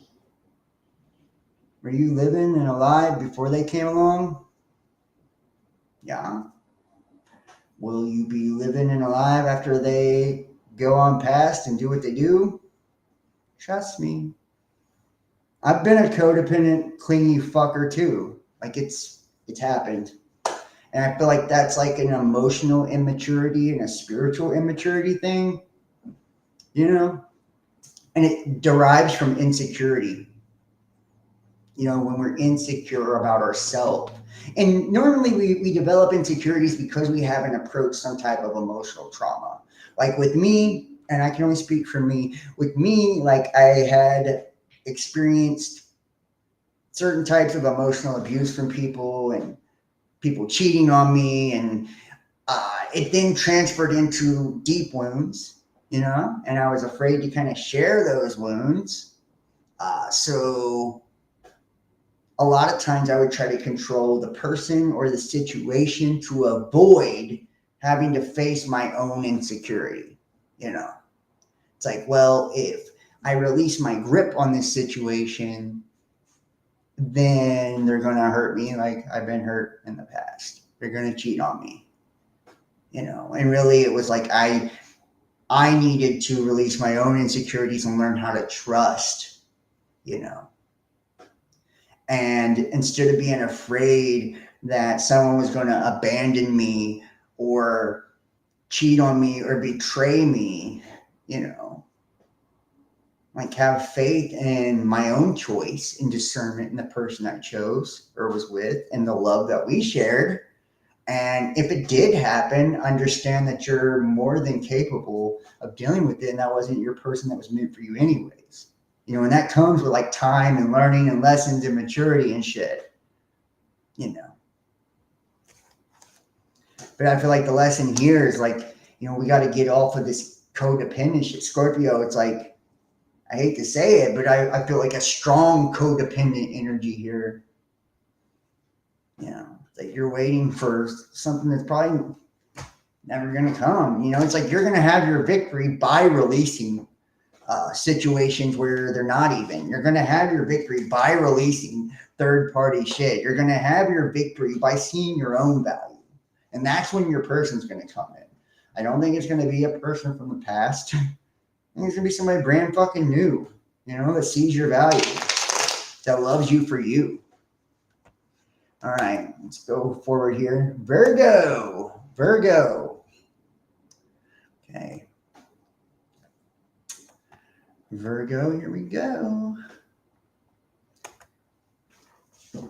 Were you living and alive before they came along? Yeah. Will you be living and alive after they go on past and do what they do? Trust me. I've been a codependent, clingy fucker too. Like it's happened. And I feel like that's like an emotional immaturity and a spiritual immaturity thing, you know? And it derives from insecurity. You know, when we're insecure about ourselves. And normally we develop insecurities because we haven't approached some type of emotional trauma. Like with me, and I can only speak for me, with me, like I had experienced certain types of emotional abuse from people and people cheating on me. And it then transferred into deep wounds, you know, and I was afraid to kind of share those wounds. So a lot of times I would try to control the person or the situation to avoid having to face my own insecurity. You know, it's like, well, if I release my grip on this situation, then they're going to hurt me like I've been hurt in the past. They're going to cheat on me, you know, and really it was like I needed to release my own insecurities and learn how to trust, you know. And instead of being afraid that someone was going to abandon me or cheat on me or betray me, you know, like have faith in my own choice and discernment in the person I chose or was with and the love that we shared. And if it did happen, understand that you're more than capable of dealing with it. And that wasn't your person that was meant for you anyways. You know, and that comes with like time and learning and lessons and maturity and shit, you know. But I feel like the lesson here is like, you know, we got to get off of this codependent shit. Scorpio, it's like, I hate to say it, but I feel like a strong codependent energy here. You know, that you're waiting for something that's probably never going to come. You know, it's like you're going to have your victory by releasing situations where they're not even. You're going to have your victory by releasing third-party shit. You're going to have your victory by seeing your own value. And that's when your person's going to come in. I don't think it's going to be a person from the past. I think it's going to be somebody brand fucking new, you know, that sees your value, that loves you for you. All right, let's go forward here. Virgo. Okay. Virgo, here we go.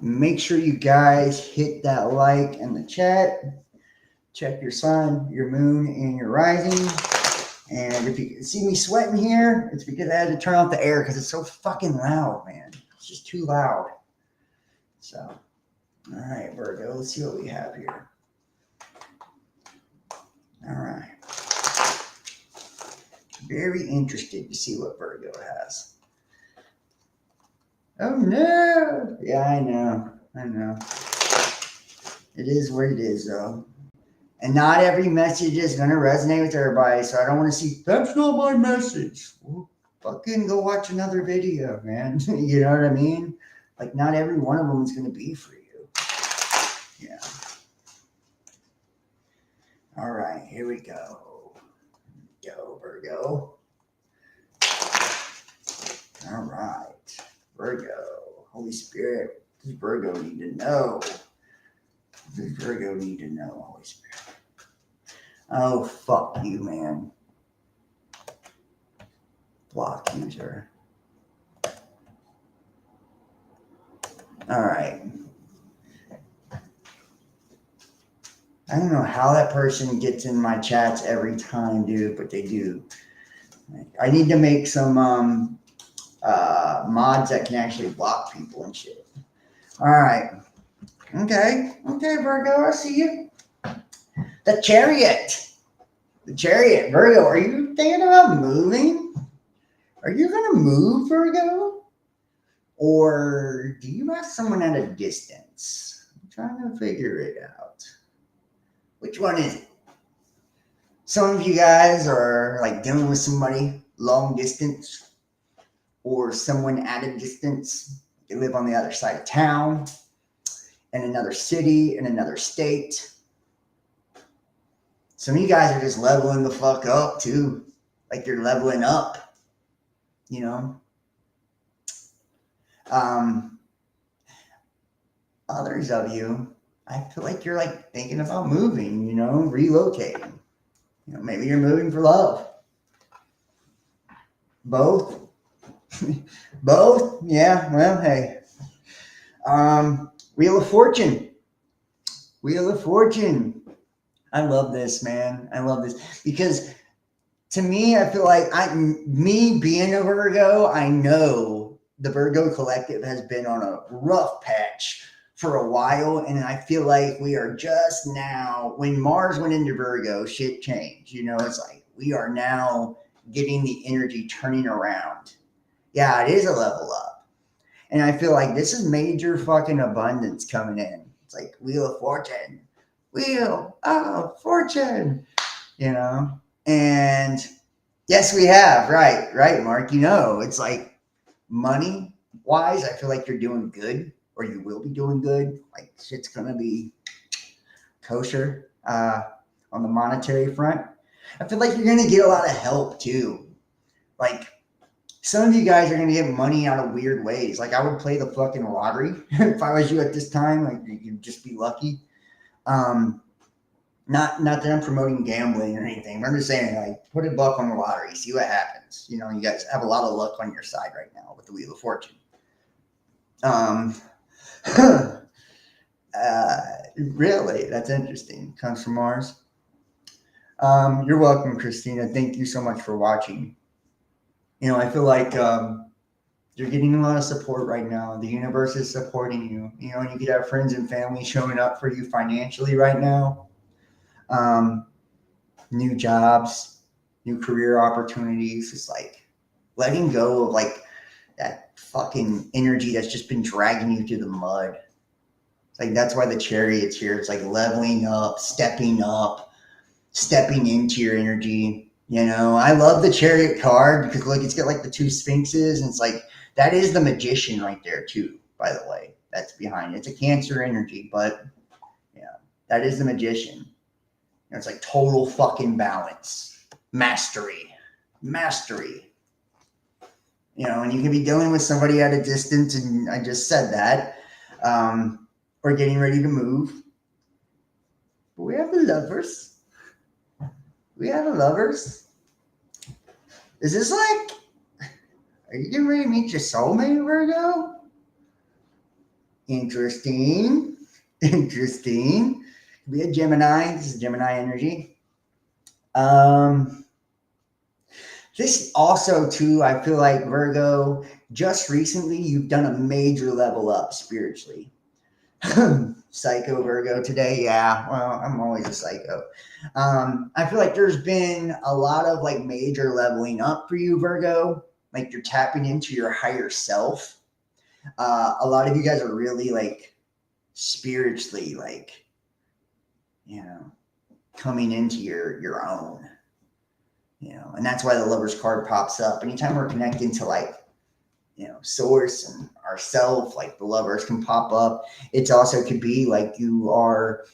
Make sure you guys hit that like in the chat. Check your sun, your moon, and your rising. And if you see me sweating here, it's because I had to turn off the air because it's so fucking loud, man. It's just too loud. So, all right, Virgo, let's see what we have here. All right. Very interested to see what Virgo has. Oh, no. Yeah, I know. It is what it is, though. And not every message is going to resonate with everybody, so I don't want to see, that's not my message. Well, fucking go watch another video, man. You know what I mean? Like, not every one of them is going to be for you. Yeah. All right, here we go. Go, Virgo. All right, Virgo. Holy Spirit, what does Virgo need to know? Does Virgo need to know, Holy Spirit? Oh, fuck you, man. Block user. All right. I don't know how that person gets in my chats every time, dude, but they do. I need to make some mods that can actually block people and shit. All right. Okay, Virgo, I see you. The Chariot. The Chariot. Virgo, are you thinking about moving? Are you going to move, Virgo? Or do you have someone at a distance? I'm trying to figure it out. Which one is it? Some of you guys are like dealing with somebody long distance or someone at a distance. They live on the other side of town, in another city, in another state. Some of you guys are just leveling the fuck up too. Like you're leveling up, you know. Others of you, I feel like you're like thinking about moving, you know, relocating. You know, maybe you're moving for love. Both. Both? Yeah, well, hey. Wheel of Fortune. Wheel of Fortune. I love this, man. I love this because to me, I feel like me being a Virgo, I know the Virgo collective has been on a rough patch for a while. And I feel like we are just now, when Mars went into Virgo, shit changed. You know, it's like we are now getting the energy turning around. Yeah, it is a level up. And I feel like this is major fucking abundance coming in. It's like Wheel of Fortune. Wheel of Fortune. You know? And yes, we have. Right, Mark. You know, it's like money wise, I feel like you're doing good or you will be doing good. Like shit's going to be kosher on the monetary front. I feel like you're going to get a lot of help too. Like some of you guys are going to get money out of weird ways. Like I would play the fucking lottery if I was you at this time. Like you'd just be lucky. Not that I'm promoting gambling or anything. I'm just saying, like, put a buck on the lottery, see what happens. You know, you guys have a lot of luck on your side right now with the Wheel of Fortune. Really, that's interesting. Comes from Mars. You're welcome, Christina. Thank you so much for watching. You know, I feel like you're getting a lot of support right now. The universe is supporting you. You know, and you could have friends and family showing up for you financially right now. New jobs, new career opportunities. It's like letting go of like that fucking energy that's just been dragging you through the mud. It's like that's why the Chariot's here. It's like leveling up, stepping into your energy. You know, I love the Chariot card because look, it's got like the two sphinxes, and it's like that is the magician right there too. By the way, that's behind it. It's a Cancer energy, but yeah, that is the magician. It's like total fucking balance, mastery. You know, and you can be dealing with somebody at a distance, and I just said that, or getting ready to move. But we have the Lovers. Is this like, are you getting ready to meet your soulmate, Virgo? Interesting. Be a Gemini. This is Gemini energy. This also too, I feel like Virgo, just recently you've done a major level up spiritually. Psycho Virgo today. Yeah, well, I'm always a psycho. I feel like there's been a lot of like major leveling up for you, Virgo. Like you're tapping into your higher self. A lot of you guys are really like spiritually like, you know, coming into your own, you know, and that's why the Lovers card pops up. Anytime we're connecting to like, you know, source and ourself, like the Lovers can pop up. It also could be like you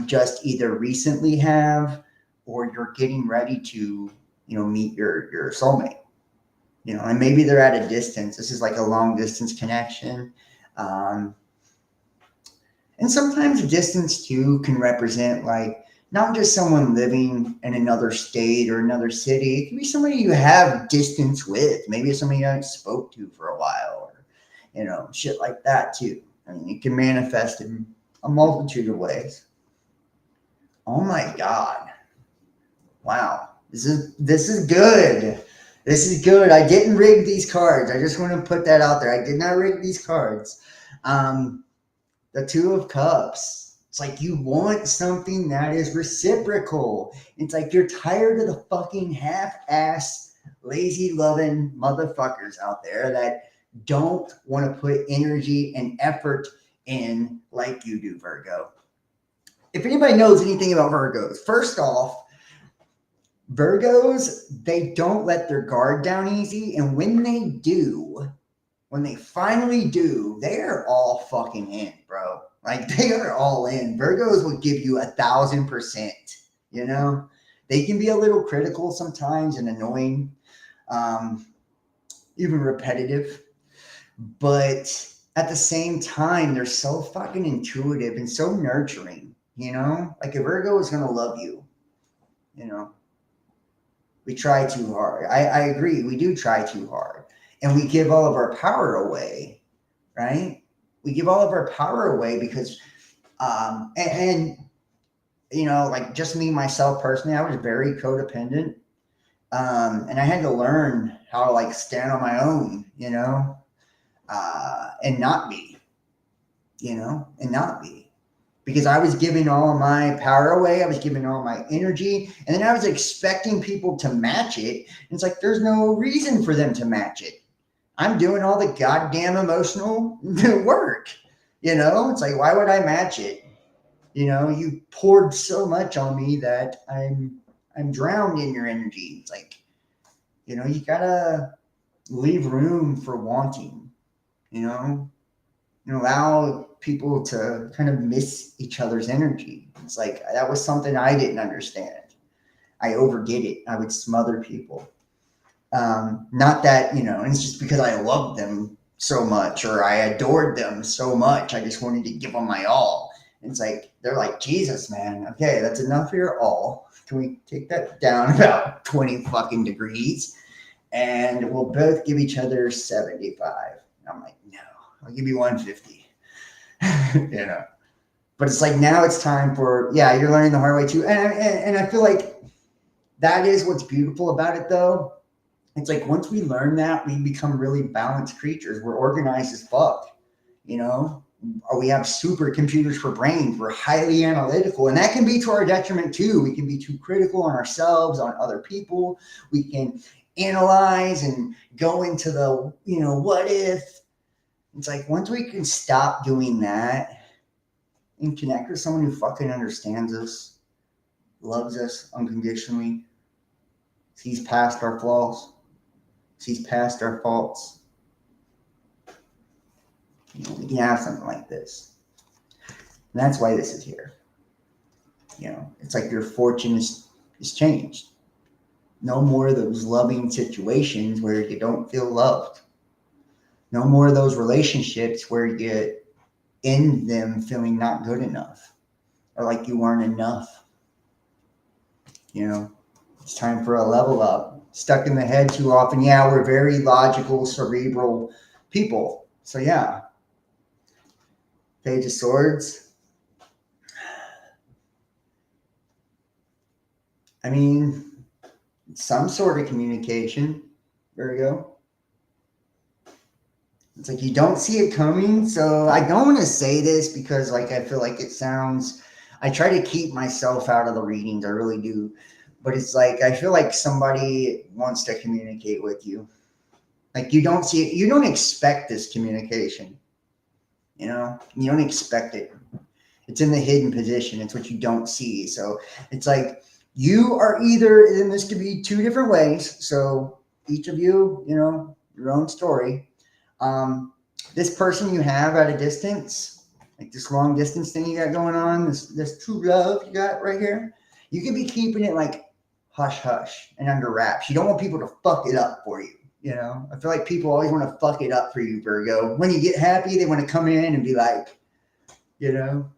just either recently have, or you're getting ready to, you know, meet your soulmate, you know, and maybe they're at a distance. This is like a long distance connection. And sometimes a distance too can represent like not just someone living in another state or another city. It can be somebody you have distance with. Maybe it's somebody you haven't spoke to for a while, or shit like that too. I mean, it can manifest in a multitude of ways. Oh my God. Wow. This is good. This is good. I didn't rig these cards. I just want to put that out there. I did not rig these cards. The Two of Cups. It's like you want something that is reciprocal. It's like you're tired of the fucking half-ass, lazy loving motherfuckers out there that don't want to put energy and effort in like you do, Virgo. If anybody knows anything about Virgos, first off, Virgos, they don't let their guard down easy. And when they do, when they finally do, they are all fucking in, bro. Like they are all in. Virgos will give you 1,000%. They can be a little critical sometimes and annoying, even repetitive. But at the same time, they're so fucking intuitive and so nurturing. Like a Virgo is gonna love you. We try too hard. I agree. We do try too hard. And we give all of our power away, right? We give all of our power away because, like just me, myself personally, I was very codependent. And I had to learn how to like stand on my own, and not be, because I was giving all of my power away. I was giving all my energy, and then I was expecting people to match it. And it's like, there's no reason for them to match it. I'm doing all the goddamn emotional work. It's like, why would I match it? You poured so much on me that I'm drowned in your energy. It's like, you gotta leave room for wanting, and allow people to kind of miss each other's energy. It's like, that was something I didn't understand. I overdid it. I would smother people. Not that, and it's just because I loved them so much or I adored them so much. I just wanted to give them my all. And it's like, they're like, Jesus, man. Okay, that's enough for your all. Can we take that down about 20 fucking degrees? And we'll both give each other 75. And I'm like, no, I'll give you 150. But it's like, now it's time for, you're learning the hard way too. And I feel like that is what's beautiful about it though. It's like, once we learn that, we become really balanced creatures. We're organized as fuck, or we have supercomputers for brains. We're highly analytical, and that can be to our detriment too. We can be too critical on ourselves, on other people. We can analyze and go into the, what if. It's like, once we can stop doing that and connect with someone who fucking understands us, loves us unconditionally, sees past our flaws, sees past our faults, we can have something like this. And that's why this is here. It's like your fortune is changed. No more of those loving situations where you don't feel loved. No more of those relationships where you end them feeling not good enough or like you weren't enough. It's time for a level up. Stuck in the head too often. Yeah, we're very logical, cerebral people. So yeah. Page of Swords. I mean, some sort of communication. There we go. It's like you don't see it coming. So I don't want to say this because like I feel like it sounds, I try to keep myself out of the readings. I really do. But it's like, I feel like somebody wants to communicate with you. Like you don't see it. You don't expect this communication. You don't expect it. It's in the hidden position. It's what you don't see. So it's like you are either, and this could be two different ways. So each of you, your own story. This person you have at a distance, like this long distance thing you got going on, this true love you got right here, you could be keeping it like hush hush and under wraps. You don't want people to fuck it up for you. I feel like people always want to fuck it up for you, Virgo. When you get happy, they want to come in and be like, You know,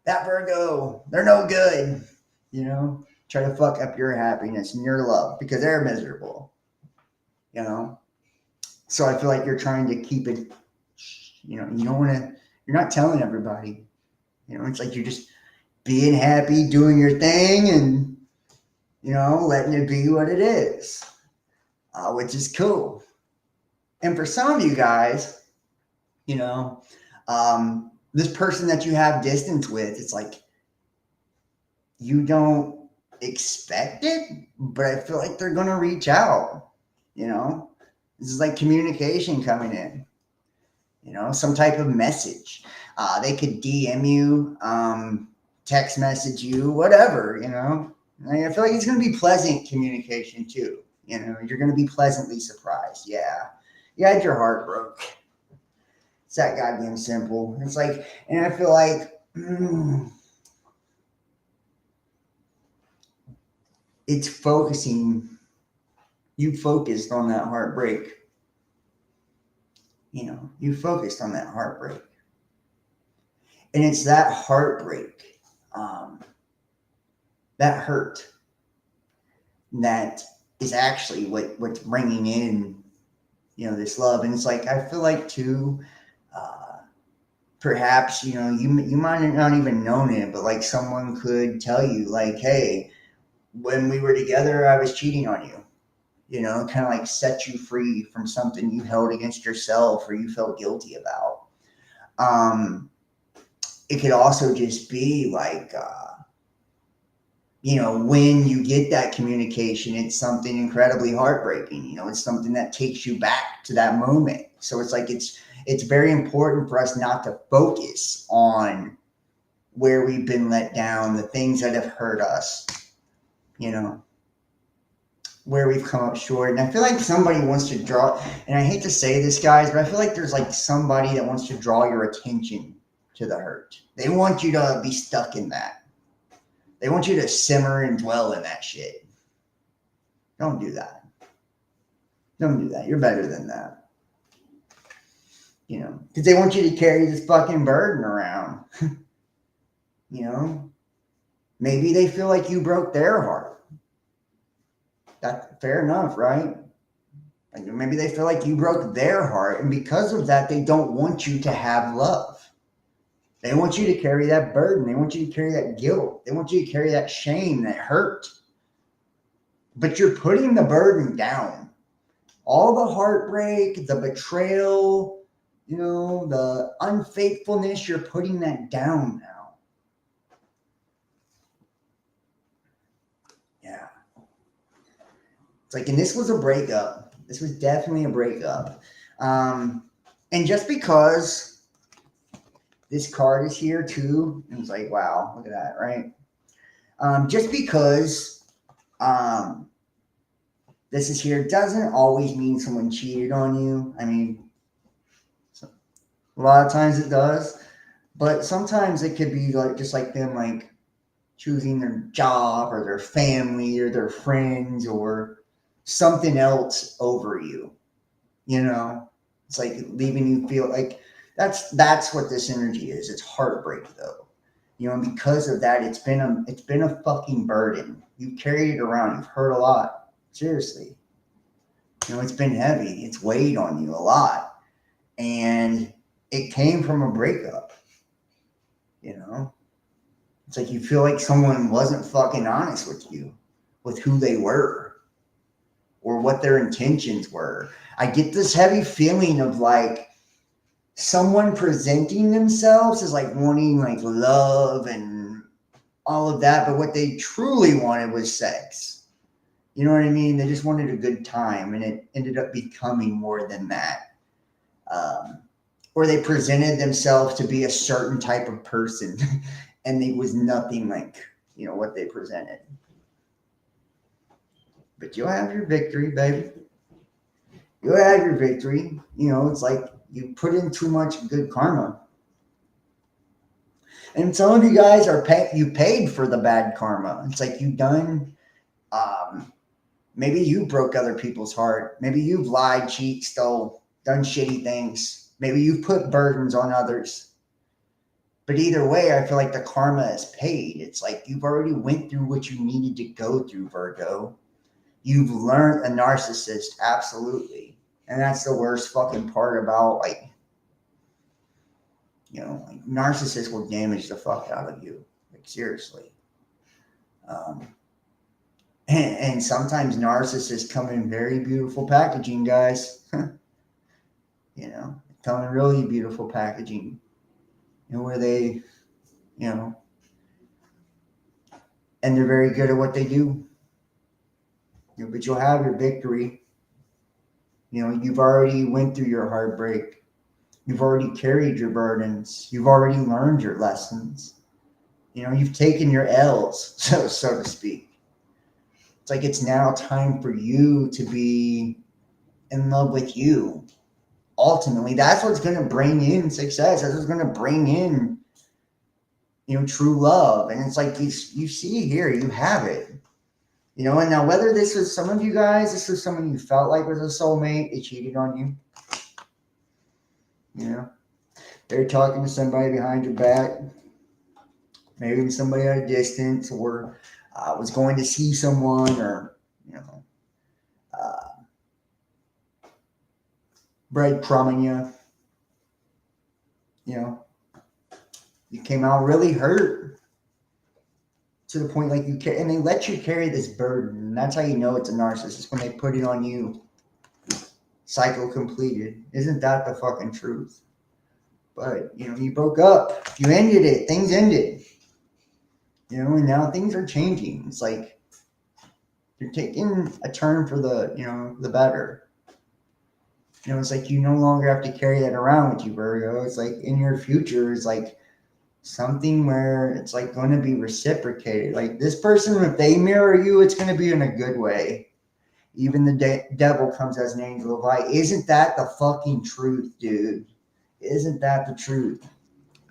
that Virgo, they're no good. You know, try to fuck up your happiness and your love because they're miserable. You know, so I feel like you're trying to keep it. You know, you don't want to. You're not telling everybody. You know, it's like you're just being happy, doing your thing, and letting it be what it is, which is cool. And for some of you guys, you know, this person that you have distance with, it's like you don't expect it, but I feel like they're gonna reach out. You know, this is like communication coming in. Some type of message. They could DM you, text message you, whatever. I feel like it's gonna be pleasant communication too. You're gonna be pleasantly surprised. Yeah, you had your heart broke. It's that goddamn simple. It's like, and I feel like it's focusing. You focused on that heartbreak. You focused on that heartbreak. And it's that heartbreak, that hurt, that is actually what's bringing in, this love. And it's like, I feel like too, perhaps, you might have not even known it, but like someone could tell you like, hey, when we were together, I was cheating on you. Kind of like set you free from something you held against yourself or you felt guilty about. It could also just be like, when you get that communication, it's something incredibly heartbreaking. It's something that takes you back to that moment. So it's like it's very important for us not to focus on where we've been let down, the things that have hurt us, where we've come up short. And I feel like somebody wants to draw, and I hate to say this, guys, but I feel like there's like somebody that wants to draw your attention to the hurt. They want you to be stuck in that. They want you to simmer and dwell in that shit. Don't do that. Don't do that. You're better than that. Because they want you to carry this fucking burden around. Maybe they feel like you broke their heart. That's fair enough, right? Like maybe they feel like you broke their heart, and because of that, they don't want you to have love. They want you to carry that burden. They want you to carry that guilt. They want you to carry that shame, that hurt. But you're putting the burden down. All the heartbreak, the betrayal, the unfaithfulness, you're putting that down now. Yeah. It's like, and this was a breakup. This was definitely a breakup. And just because this card is here too, and it's like, wow, look at that, right? Just because this is here doesn't always mean someone cheated on you. I mean, a lot of times it does, but sometimes it could be like just like them like choosing their job or their family or their friends or something else over you. It's like leaving you feel like that's what this energy is. It's heartbreak though. And because of that, it's been a fucking burden. You've carried it around. You've hurt a lot. Seriously. It's been heavy. It's weighed on you a lot. And it came from a breakup. It's like you feel like someone wasn't fucking honest with you, with who they were or what their intentions were. I get this heavy feeling of like someone presenting themselves as like wanting like love and all of that, but what they truly wanted was sex. You know what I mean? They just wanted a good time, and it ended up becoming more than that. Or they presented themselves to be a certain type of person, and it was nothing like what they presented. But you'll have your victory, baby. You'll have your victory. It's like you put in too much good karma. And some of you guys you paid for the bad karma. It's like you've done, maybe you broke other people's heart. Maybe you've lied, cheated, stole, done shitty things. Maybe you've put burdens on others. But either way, I feel like the karma is paid. It's like you've already went through what you needed to go through, Virgo. You've learned a narcissist, absolutely. And that's the worst fucking part about, like, like narcissists will damage the fuck out of you. Like, seriously. Um, and sometimes narcissists come in very beautiful packaging, guys. Come in really beautiful packaging. Where they, you know, and they're very good at what they do. But you'll have your victory. You've already went through your heartbreak. You've already carried your burdens. You've already learned your lessons. You've taken your L's, so to speak. It's like it's now time for you to be in love with you. Ultimately, that's what's going to bring in success. That's what's going to bring in, true love. And it's like you see here, you have it. And now whether this was some of you guys, this was someone you felt like was a soulmate, they cheated on you. They're talking to somebody behind your back, maybe somebody at a distance, or was going to see someone, or breadcrumbing you. You came out really hurt to the point like and they let you carry this burden. And that's how you know it's a narcissist, when they put it on you. Cycle completed. Isn't that the fucking truth? But you broke up, you ended it, things ended. And now things are changing. It's like you're taking a turn for the better. It's like you no longer have to carry that around with you, Virgo. It's like in your future, it's like something where it's like going to be reciprocated. Like this person, if they mirror you, it's going to be in a good way. Even the devil comes as an angel of light. Isn't that the fucking truth, dude? Isn't that the truth?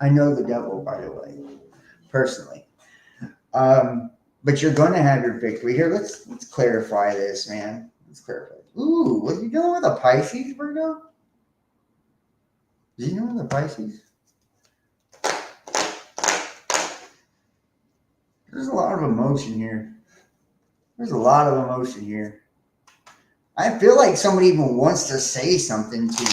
I know the devil, by the way, personally. But you're going to have your victory. Here, let's clarify this, man. Let's clarify. Ooh, what are you doing with a Pisces, Virgo? Did you know the Pisces? There's a lot of emotion here. I feel like somebody even wants to say something to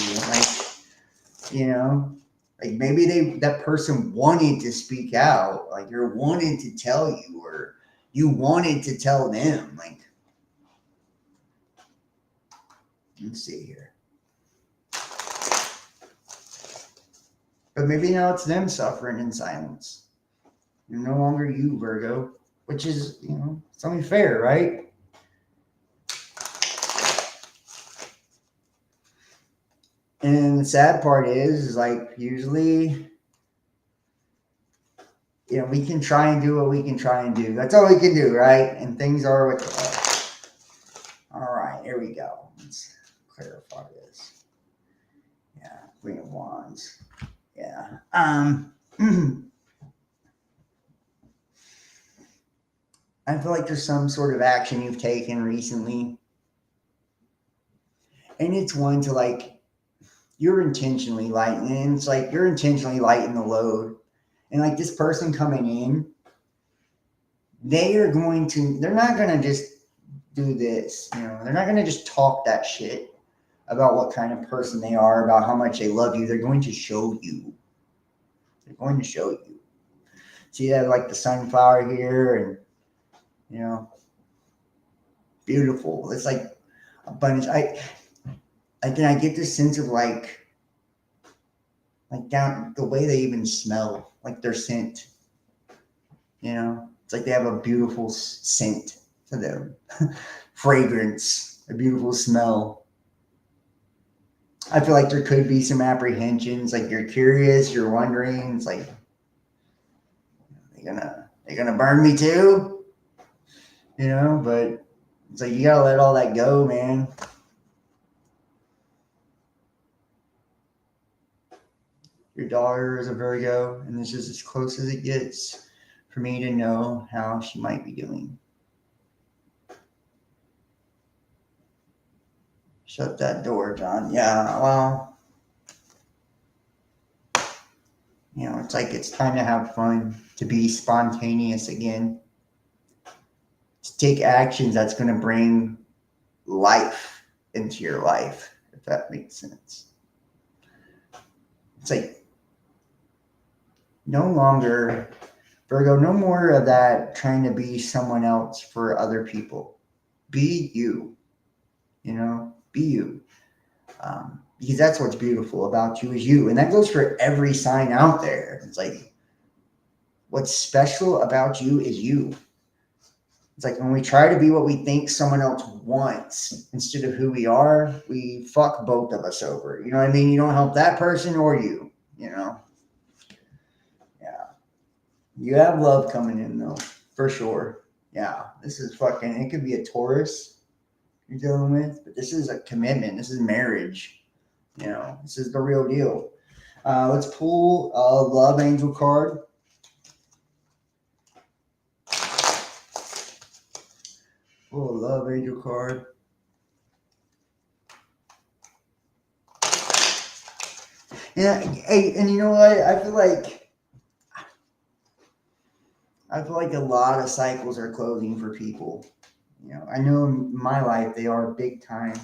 you. Like maybe that person wanted to speak out. Like you're wanting to tell you, or you wanted to tell them. Like, let's see here. But maybe now it's them suffering in silence. You're no longer you, Virgo, which is, it's only fair, right? And the sad part is like usually, we can try and do what we can try and do. That's all we can do, right? And things are what they are. All right, here we go. Let's clarify this. Yeah, Queen of Wands. Yeah. I feel like there's some sort of action you've taken recently. And it's one to like, you're intentionally lighting, and it's like you're intentionally lighting the load. And like this person coming in, they're not going to just do this. They're not going to just talk that shit about what kind of person they are, about how much they love you. They're going to show you. See that, like the sunflower here, and beautiful. It's like abundance. I get this sense of like down the way they even smell, like their scent. It's like they have a beautiful scent to them, fragrance, a beautiful smell. I feel like there could be some apprehensions, like you're curious, you're wondering. It's like they're gonna burn me too, But it's like you gotta let all that go, man. Your daughter is a Virgo, and this is as close as it gets for me to know how she might be doing. Shut that door, John. Yeah, well, It's like it's time to have fun, to be spontaneous again, to take actions that's going to bring life into your life, if that makes sense. It's like no longer, Virgo, no more of that trying to be someone else for other people. Be you, be you. Because that's what's beautiful about you is you. And that goes for every sign out there. It's like, what's special about you is you. It's like when we try to be what we think someone else wants instead of who we are, we fuck both of us over. You know what I mean? You don't help that person or you, Yeah. You have love coming in though, for sure. Yeah. This is fucking, it could be a Taurus you're dealing with, but this is a commitment. This is marriage. This is the real deal. Let's pull a love angel card. Pull a love angel card. And you know what? I feel like a lot of cycles are closing for people. I know in my life they are big time.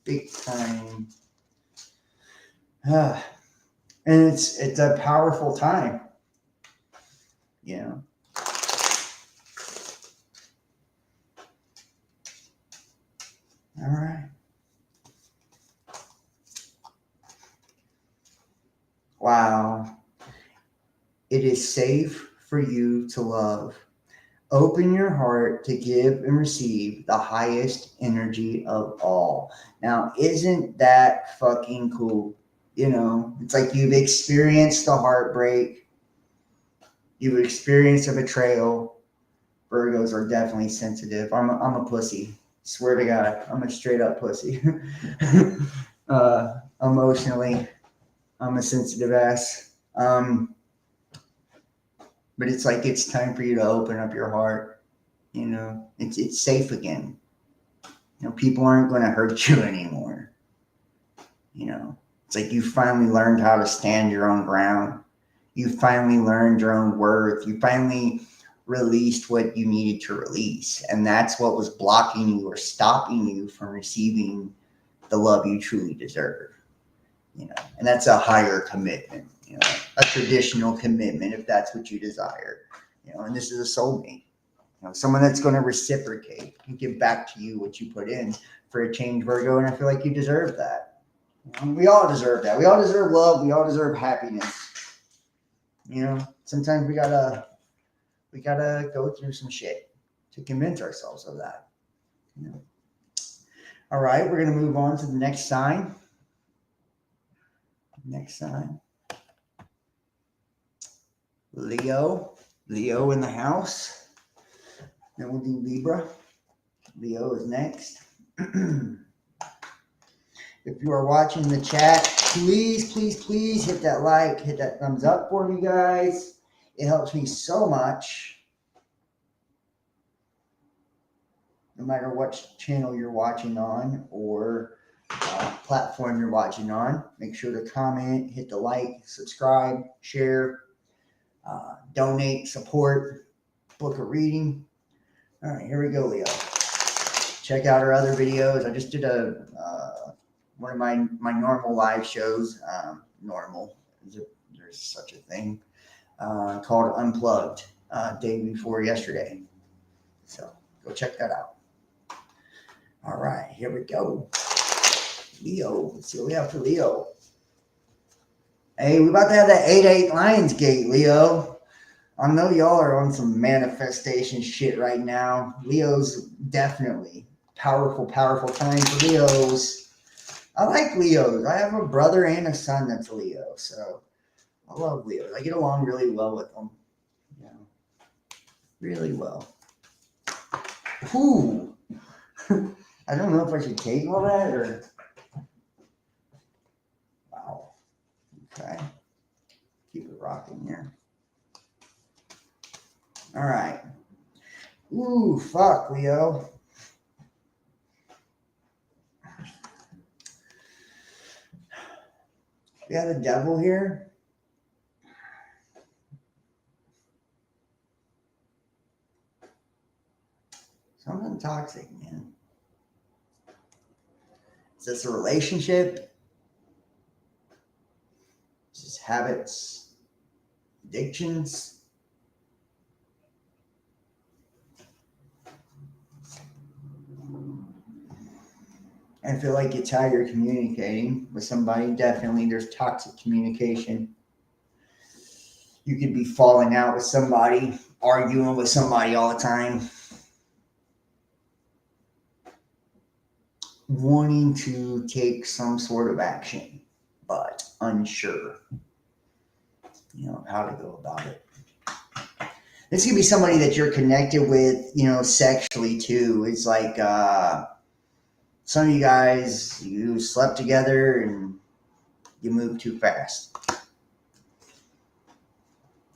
And it's a powerful time. All right. Wow. It is safe for you to love. Open your heart to give and receive the highest energy of all. Now, isn't that fucking cool? It's like you've experienced the heartbreak. You've experienced a betrayal. Virgos are definitely sensitive. I'm a pussy. Swear to God, I'm a straight up pussy. Emotionally, I'm a sensitive ass. But it's like it's time for you to open up your heart. It's safe again. People aren't going to hurt you anymore. It's like you finally learned how to stand your own ground. You finally learned your own worth. You finally released what you needed to release. And that's what was blocking you or stopping you from receiving the love you truly deserve. And that's a higher commitment, a traditional commitment if that's what you desire. And this is a soulmate. Someone that's going to reciprocate and give back to you what you put in for a change, Virgo. And I feel like you deserve that. We all deserve that. We all deserve love. We all deserve happiness. Sometimes we gotta go through some shit to convince ourselves of that. All right, we're gonna move on to the next sign. Leo in the house. Then we'll do Libra. Leo is next. If you are watching the chat, please hit that like, hit that thumbs up for me, guys. It helps me so much. No matter what channel you're watching on or platform you're watching on, make sure to comment, hit the like, subscribe, share, donate, support, book a reading. All right, here we go, Leo. Check out our other videos. I just did one of my normal live shows. Normal, there's such a thing, called Unplugged, day before yesterday. So go check that out. All right, here we go. Leo, let's see what we have for Leo. Hey, we about to have that 8-8 Lionsgate, Leo. I know y'all are on some manifestation shit right now. Leo's definitely powerful time for Leos. I like Leos. I have a brother and a son that's a Leo, so I love Leos. I get along really well with them. Really well. Ooh. I don't know if I should take all that or... Wow. Okay. Keep it rocking here. All right. Ooh, fuck, Leo. We got the devil here. toxic, man? Is this a relationship? Is this habits? Addictions? I feel like it's how you're communicating with somebody. Definitely, there's toxic communication. You could be falling out with somebody, arguing with somebody all the time, wanting to take some sort of action, but unsure, how to go about it. This could be somebody that you're connected with, sexually too. It's like some of you guys, you slept together and you moved too fast.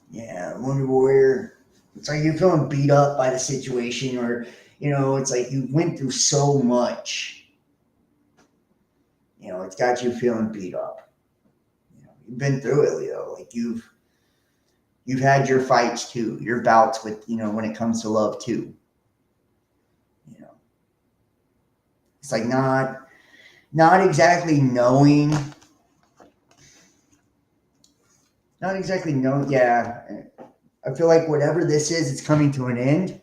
Yeah, Wonder Warrior. It's like you're feeling beat up by the situation, or it's like you went through so much. It's got you feeling beat up. You've been through it, Leo. Like you've had your fights too, your bouts with when it comes to love too. It's like not exactly knowing. Not exactly know. Yeah, I feel like whatever this is, it's coming to an end.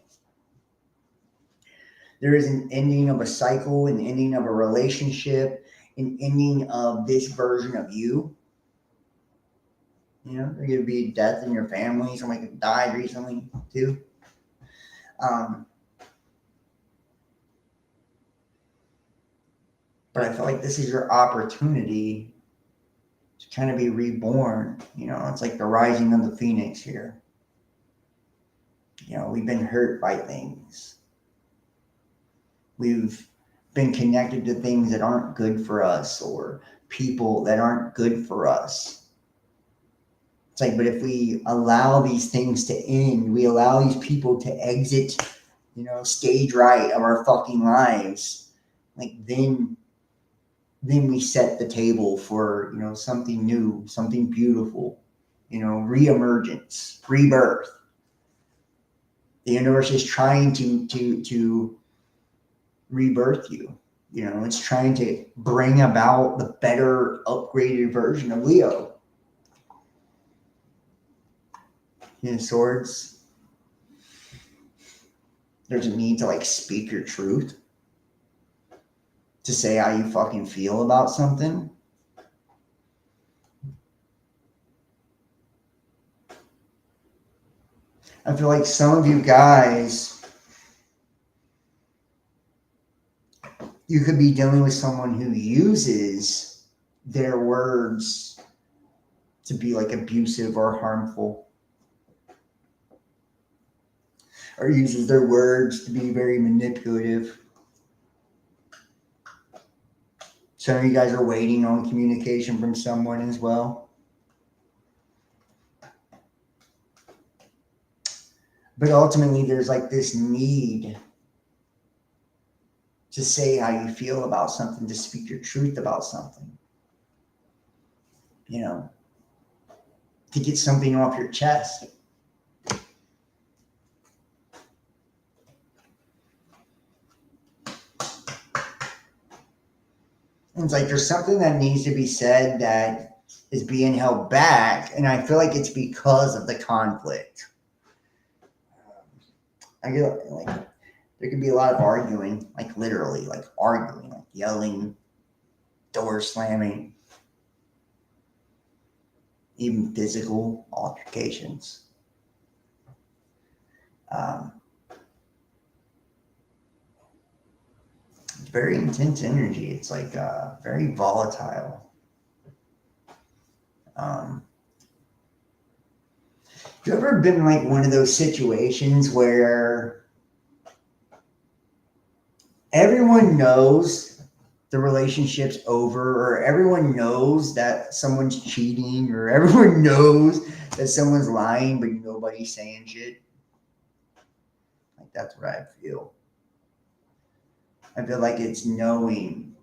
There is an ending of a cycle, an ending of a relationship, an ending of this version of you. There could be death in your family. Somebody could died recently too. But I feel like this is your opportunity to kind of be reborn. It's like the rising of the phoenix here. We've been hurt by things. We've been connected to things that aren't good for us, or people that aren't good for us. It's like, but if we allow these things to end, we allow these people to exit, stage right of our fucking lives, like then we set the table for, something new, something beautiful, reemergence, rebirth. The universe is trying to rebirth you. It's trying to bring about the better, upgraded version of Leo. Swords. There's a need to speak your truth, to say how you fucking feel about something. I feel like some of you guys, you could be dealing with someone who uses their words to be abusive or harmful, or uses their words to be very manipulative. Some of you guys are waiting on communication from someone as well. But ultimately, there's this need to say how you feel about something, to speak your truth about something. To get something off your chest. It's like there's something that needs to be said that is being held back, and I feel like it's because of the conflict. I get there could be a lot of arguing, literally, arguing, yelling, door slamming, even physical altercations. It's very intense energy. It's very volatile. You ever been one of those situations where everyone knows the relationship's over, or everyone knows that someone's cheating, or everyone knows that someone's lying, but nobody's saying shit? That's what I feel. I feel like it's knowing.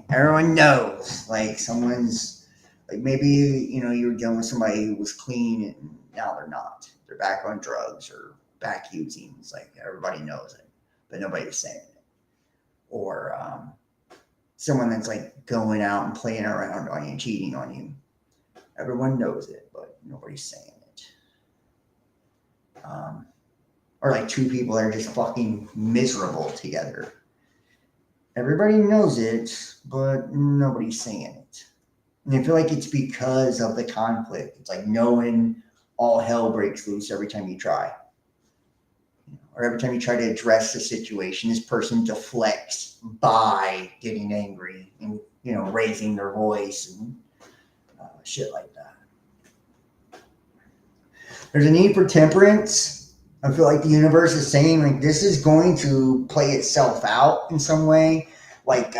Everyone knows. Someone's maybe you were dealing with somebody who was clean and now they're not. They're back on drugs or back using. It's everybody knows it. but nobody's saying it. Or someone that's like going out and playing around on you, cheating on you. Everyone knows it, but nobody's saying it. Or like two people that are just fucking miserable together. Everybody knows it, but nobody's saying it. And I feel like it's because of the conflict. It's like knowing all hell breaks loose every time you try. Or every time you try to address the situation, this person deflects by getting angry and, raising their voice and shit like that. There's a need for temperance. I feel like the universe is saying like this is going to play itself out in some way. Like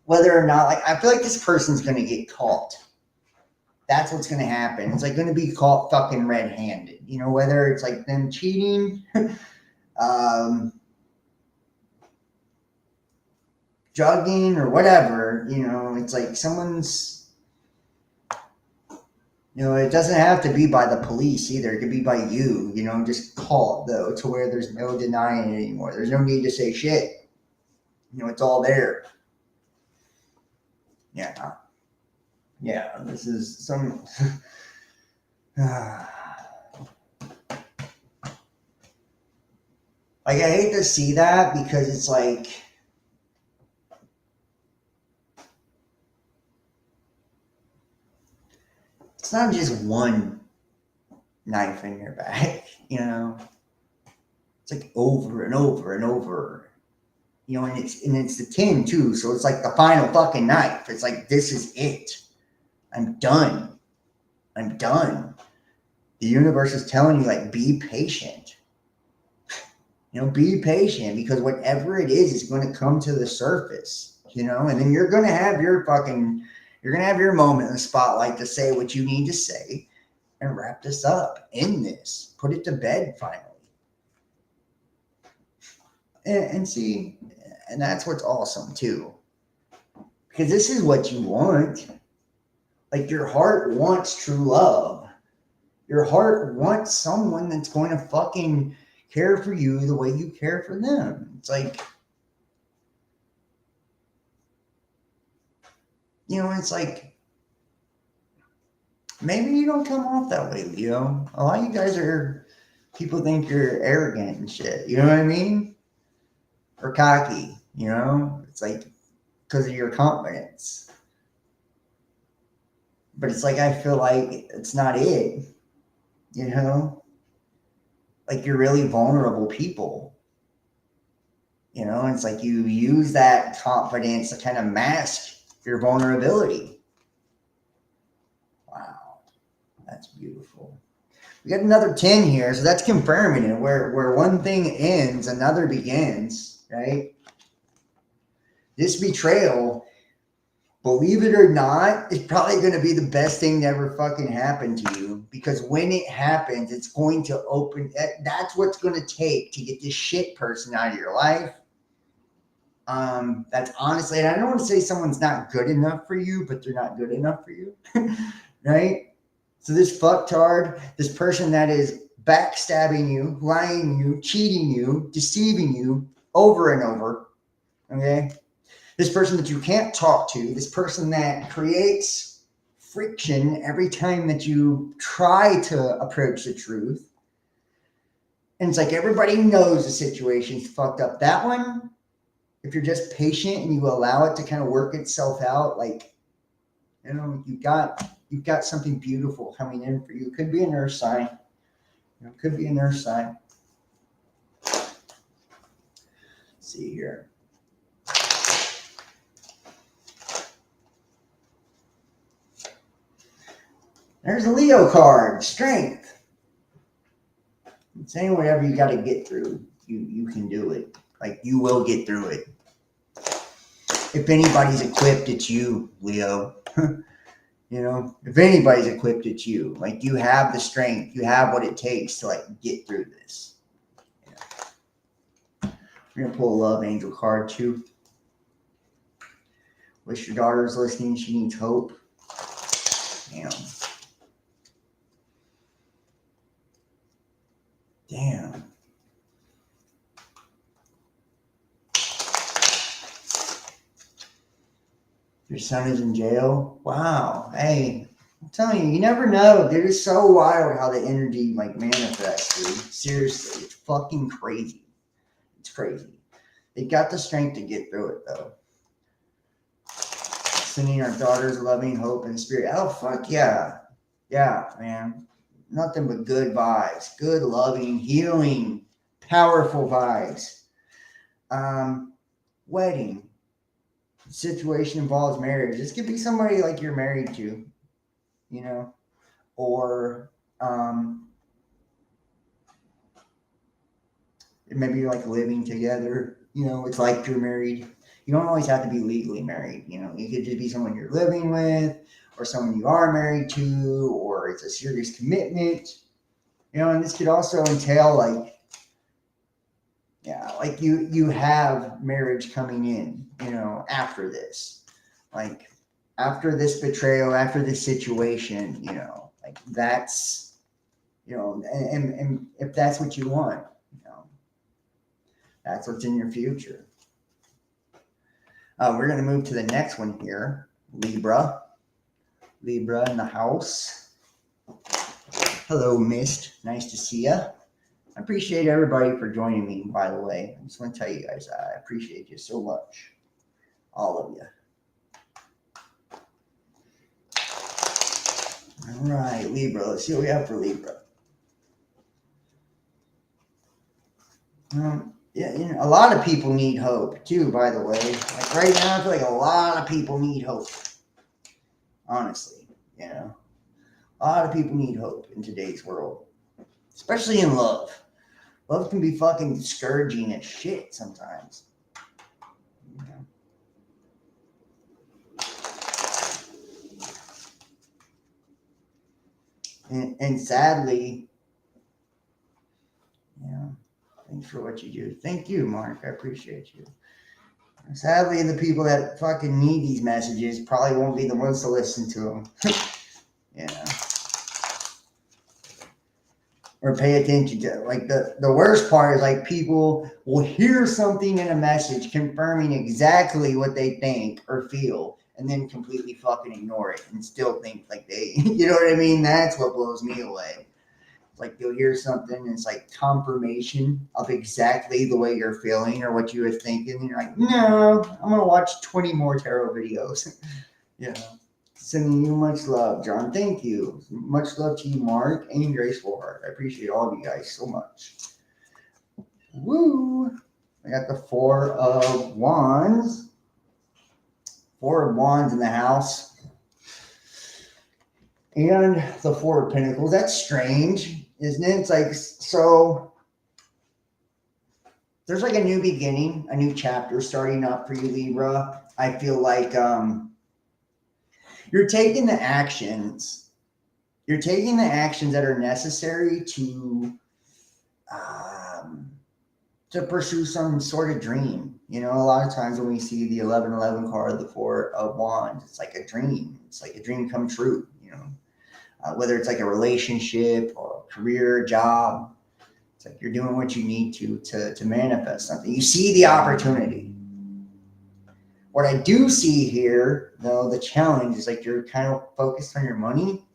whether or not, like I feel like this person's going to get caught. That's what's going to happen. It's like going to be caught fucking red-handed. Whether it's like them cheating, drugging or whatever, it's like someone's, it doesn't have to be by the police either. It could be by you, just caught though, to where there's no denying it anymore. There's no need to say shit. It's all there. Yeah. Yeah, this is some... Like, I hate to see that because it's like... It's not just one knife in your back, It's like over and over and over. And it's the 10 too, so it's like the final fucking knife. It's like, this is it. I'm done. The universe is telling you, like, be patient. Be patient because whatever it is going to come to the surface, and then you're going to have your moment in the spotlight to say what you need to say and wrap this up, end this, put it to bed finally. And see, and that's what's awesome too. Because this is what you want. Like your heart wants true love. Your heart wants someone that's going to fucking care for you the way you care for them. It's like, it's like, maybe you don't come off that way, Leo. A lot of you guys people think you're arrogant and shit. You know what I mean? Or cocky, It's like, because of your confidence. But it's like, I feel like it's not it, Like you're really vulnerable people. It's like you use that confidence to kind of mask your vulnerability. Wow, that's beautiful. We got another 10 here, so that's confirming it. Where one thing ends, another begins, right? This betrayal, believe it or not, is probably going to be the best thing to ever fucking happen to you. Because when it happens, it's going to open... That's what's going to take to get this shit person out of your life. That's honestly... And I don't want to say someone's not good enough for you, but they're not good enough for you. Right? So this fucktard, this person that is backstabbing you, lying you, cheating you, deceiving you over and over, okay? This person that you can't talk to, this person that creates friction every time that you try to approach the truth. And it's like everybody knows the situation's fucked up. That one, if you're just patient and you allow it to kind of work itself out, like, you've got something beautiful coming in for you. It could be a nurse sign. Could be a nurse sign. Let's see here. There's a Leo card, strength. It's saying whatever you got to get through, you can do it. Like you will get through it. If anybody's equipped, it's you, Leo. If anybody's equipped, it's you. Like you have the strength, you have what it takes to like get through this. We're gonna pull a love angel card too. Wish your daughter's listening. She needs hope. Damn. Your son is in jail? Wow. Hey, I'm telling you, you never know. Dude, it's so wild how the energy like manifests, dude. Seriously, it's fucking crazy. It's crazy. They got the strength to get through it though. Sending our daughters loving hope and spirit. Oh fuck yeah. Yeah, man. Nothing but good vibes. Good, loving, healing, powerful vibes. Wedding. Situation involves marriage. This could be somebody like you're married to, you know, or maybe you're like living together. You know, it's like you're married. You don't always have to be legally married. You know, you could just be someone you're living with, or someone you are married to, or it's a serious commitment. You know, and this could also entail like, yeah, like you have marriage coming in. You know, after this, like after this betrayal, after this situation. You know, like that's, you know, and if that's what you want, you know, that's what's in your future. We're going to move to the next one here. Libra. Libra in the house. Hello, Mist. Nice to see you. I appreciate everybody for joining me, by the way. I just want to tell you guys, I appreciate you so much. All of you. All right, Libra. Let's see what we have for Libra. Yeah, you know, a lot of people need hope too, by the way. Like right now, I feel like a lot of people need hope. Honestly, you know, a lot of people need hope in today's world, especially in love. Love can be fucking discouraging as shit sometimes. You know? And sadly, you know, thanks for what you do. Thank you, Mark. I appreciate you. Sadly, the people that fucking need these messages probably won't be the ones to listen to them. You know. Or pay attention to. Like the worst part is like people will hear something in a message confirming exactly what they think or feel and then completely fucking ignore it and still think like they, you know what I mean? That's what blows me away. Like you'll hear something and it's like confirmation of exactly the way you're feeling or what you were thinking. And you're like, no, I'm going to watch 20 more tarot videos. You know. Sending you much love, John. Thank you. Much love to you, Mark, and Graceful Heart. I appreciate all of you guys so much. Woo! I got the Four of Wands. Four of Wands in the house. And the Four of Pentacles. That's strange, isn't it? It's like, so there's like a new beginning, a new chapter starting up for you, Libra. I feel like you're taking the actions. You're taking the actions that are necessary to pursue some sort of dream. You know, a lot of times when we see the 1111 card, the Four of Wands, it's like a dream. It's like a dream come true, you know, whether it's like a relationship or a career, job. It's like you're doing what you need to manifest something. You see the opportunity. What I do see here, though, the challenge is like you're kind of focused on your money,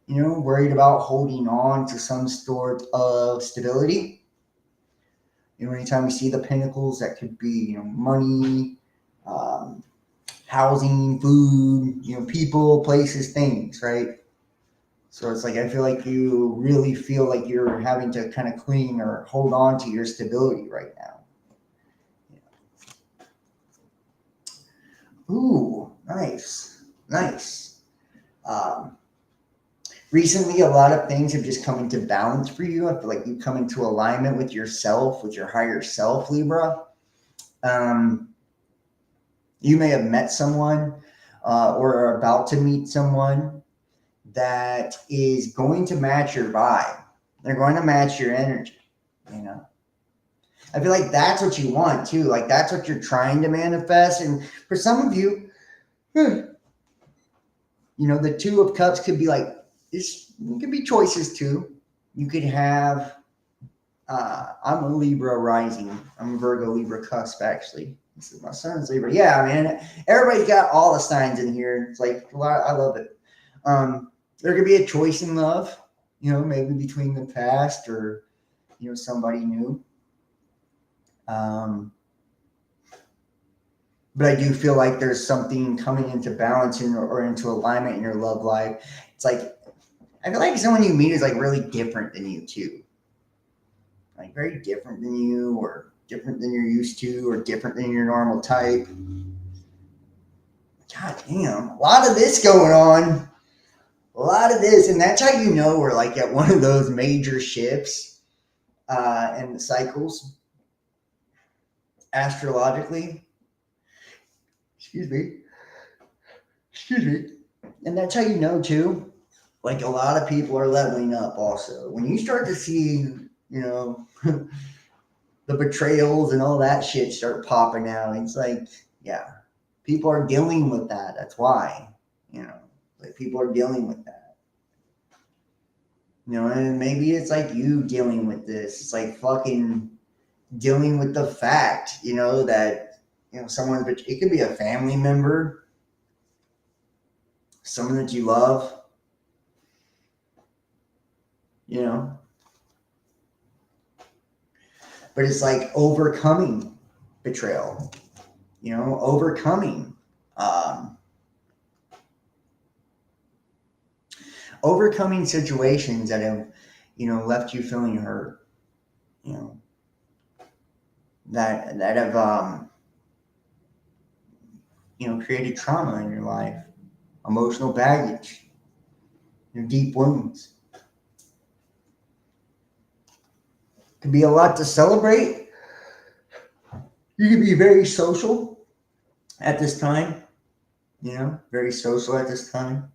you know, worried about holding on to some sort of stability. You know, anytime we see the pentacles, that could be, you know, money, housing, food, you know, people, places, things, right? So it's like I feel like you really feel like you're having to kind of cling or hold on to your stability right now. Yeah. Ooh, nice, nice. Recently, a lot of things have just come into balance for you. I feel like you come into alignment with yourself, with your higher self, Libra. You may have met someone or are about to meet someone that is going to match your vibe. They're going to match your energy, you know. I feel like that's what you want too. Like that's what you're trying to manifest. And for some of you, you know, the Two of Cups could be like, it could be choices too. You could have, I'm a Libra rising. I'm a Virgo Libra cusp actually. This is my son's Libra. Yeah, man. Everybody's got all the signs in here. It's like a lot. I love it. There could be a choice in love, maybe between the past or somebody new. But I do feel like there's something coming into balance or into alignment in your love life. It's like I feel like someone you meet is like really different than you too, like very different than you, or different than you're used to, or different than your normal type. God damn, a lot of this going on. A lot of this, and that's how you know we're like at one of those major shifts in the cycles astrologically. Excuse me. And that's how you know too. Like a lot of people are leveling up. Also, when you start to see, the betrayals and all that shit start popping out, it's like, yeah, people are dealing with that. That's why, like people are dealing with that. And maybe it's like you dealing with this. It's like fucking dealing with the fact, that, someone, it could be a family member, someone that you love, but it's like overcoming betrayal, um, overcoming situations that have, left you feeling hurt, that have, created trauma in your life, emotional baggage, deep wounds. Could be a lot to celebrate. You could be very social at this time, very social at this time.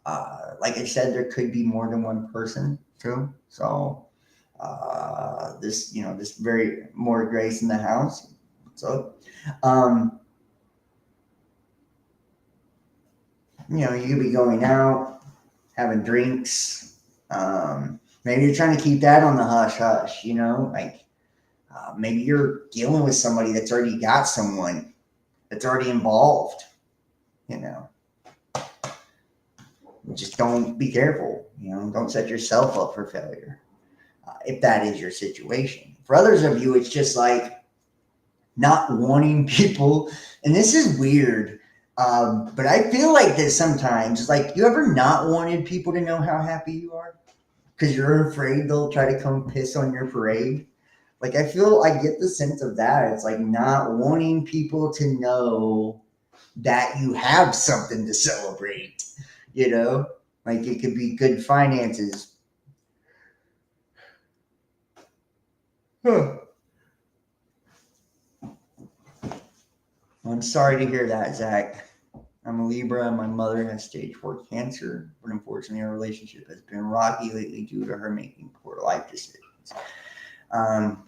Like I said, there could be more than one person too. So this very more grace in the house. So, you could be going out, having drinks. Maybe you're trying to keep that on the hush hush, like maybe you're dealing with somebody that's already got someone that's already involved, just don't be careful, don't set yourself up for failure if that is your situation. For others of you, it's just like not wanting people, and this is weird, but I feel like this sometimes. Like, you ever not wanted people to know how happy you are because you're afraid they'll try to come piss on your parade? Like, I get the sense of that. It's like not wanting people to know that you have something to celebrate, like it could be good finances. Huh. I'm sorry to hear that, Zach. I'm a Libra and my mother has stage 4 cancer, but unfortunately our relationship has been rocky lately due to her making poor life decisions. And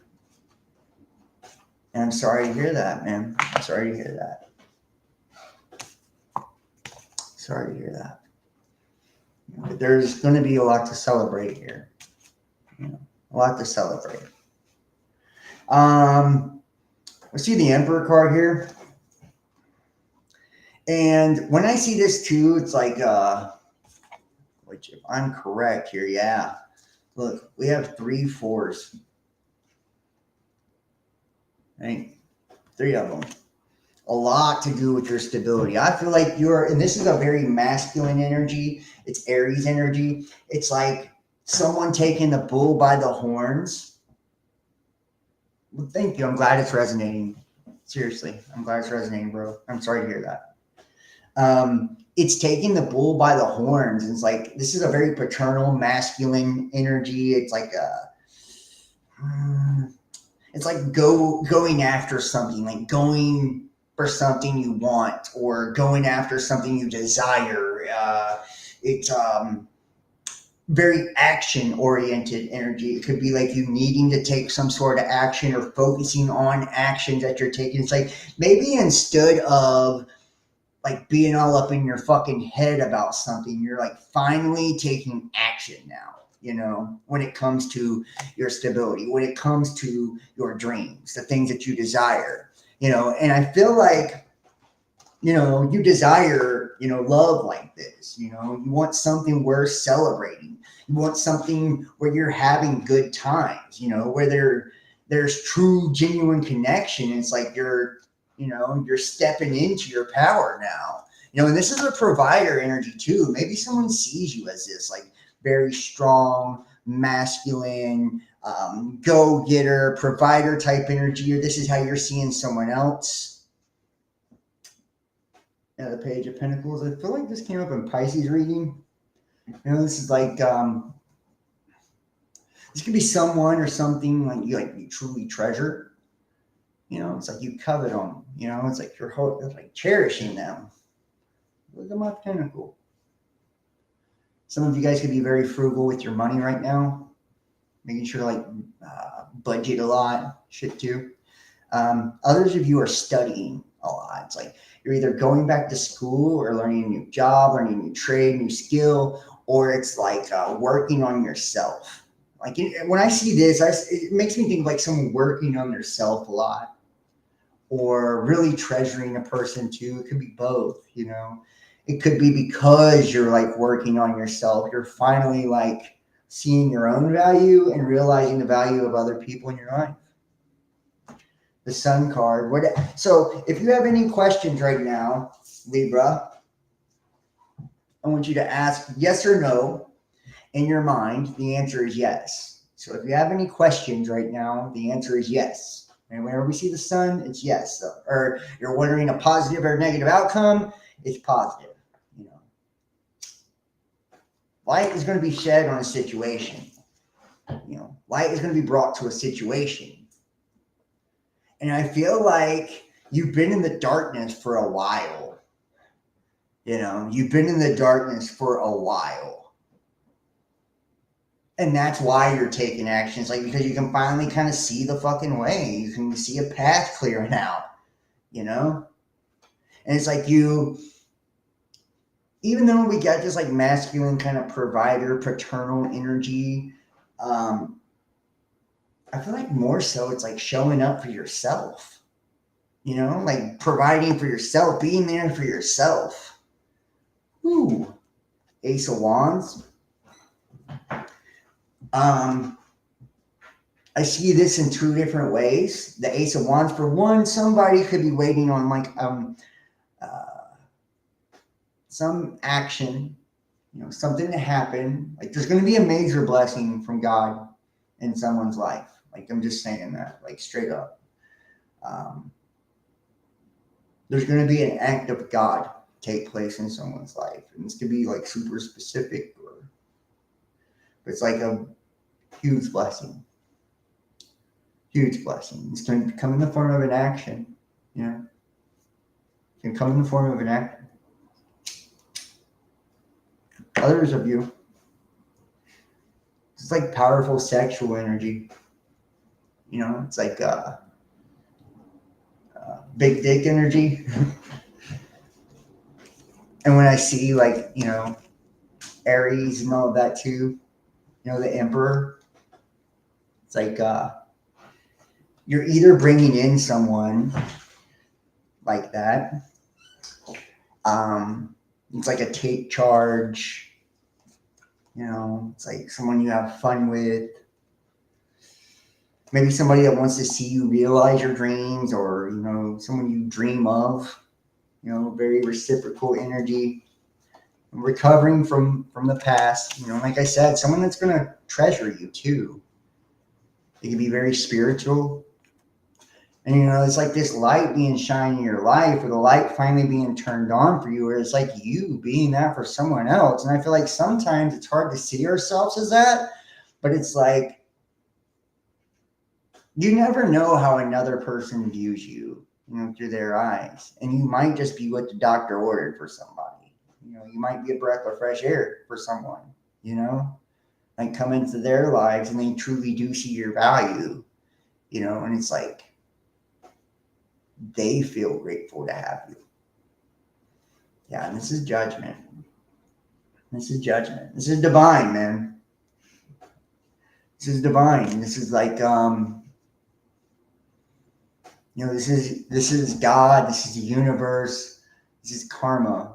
I'm sorry to hear that, man. I'm sorry to hear that. Sorry to hear that. But there's going to be a lot to celebrate here. A lot to celebrate. We see the Emperor card here. And when I see this too, it's like, which if I'm correct here, yeah. Look, we have 3 4s. Right? 3 of them. A lot to do with your stability. I feel like and this is a very masculine energy. It's Aries energy. It's like someone taking the bull by the horns. Well, thank you. I'm glad it's resonating. Seriously, I'm glad it's resonating, bro. I'm sorry to hear that. It's taking the bull by the horns. And it's like, this is a very paternal, masculine energy. It's like going after something, like going for something you want or going after something you desire. It's very action oriented energy. It could be like you needing to take some sort of action or focusing on actions that you're taking. It's like maybe instead of like being all up in your fucking head about something, you're like finally taking action now, when it comes to your stability, when it comes to your dreams, the things that you desire. And I feel like, you desire, love like this. You want something worth celebrating. You want something where you're having good times, where there's true, genuine connection. It's like you're stepping into your power now. And this is a provider energy too. Maybe someone sees you as this like very strong, masculine, go-getter, provider type energy, or this is how you're seeing someone else. The Page of Pentacles. I feel like this came up in Pisces reading. This is like this could be someone or something like you truly treasure. It's like you covet them. It's like you're like cherishing them. Look at my pentacle. Some of you guys could be very frugal with your money right now, making sure to like budget a lot, shit too. Others of you are studying a lot. It's like you're either going back to school or learning a new job, learning a new trade, new skill, or it's like working on yourself. Like when I see this, it makes me think of like someone working on themselves a lot, or really treasuring a person too. It could be both, It could be because you're like working on yourself. You're finally like seeing your own value and realizing the value of other people in your life. The Sun card. So if you have any questions right now, Libra, I want you to ask yes or no in your mind. The answer is yes. So if you have any questions right now, the answer is yes. And whenever we see the Sun, it's yes. Or you're wondering a positive or negative outcome, it's positive. Light is going to be shed on a situation. Light is going to be brought to a situation. And I feel like you've been in the darkness for a while. You've been in the darkness for a while. And that's why you're taking action. It's like because you can finally kind of see the fucking way. You can see a path clearing out, And it's like even though we got this like masculine kind of provider, paternal energy, I feel like more so it's like showing up for yourself, like providing for yourself, being there for yourself. Ooh, Ace of Wands. I see this in two different ways. The Ace of Wands, for one, somebody could be waiting on like some action, something to happen. Like there's going to be a major blessing from God in someone's life. Like I'm just saying that, like straight up. There's going to be an act of God take place in someone's life, and this could be like super specific, but it's like a huge blessing. Huge blessing. It's going to come in the form of an action. It can come in the form of an action. Others of you, it's like powerful sexual energy. It's like big dick energy. And when I see like, Aries and all of that too, the Emperor, it's like you're either bringing in someone like that. It's like a take charge. It's like someone you have fun with. Maybe somebody that wants to see you realize your dreams, or, someone you dream of, very reciprocal energy. Recovering from the past, like I said, someone that's going to treasure you too. It can be very spiritual. And, it's like this light being shined in your life, or the light finally being turned on for you, or it's like you being that for someone else. And I feel like sometimes it's hard to see ourselves as that, but it's like, you never know how another person views you, through their eyes. And you might just be what the doctor ordered for somebody. You might be a breath of fresh air for someone, like come into their lives and they truly do see your value, and it's like, they feel grateful to have you. Yeah, and this is judgment. This is judgment. This is divine, man. This is divine. This is like, This is God, this is the universe, this is karma.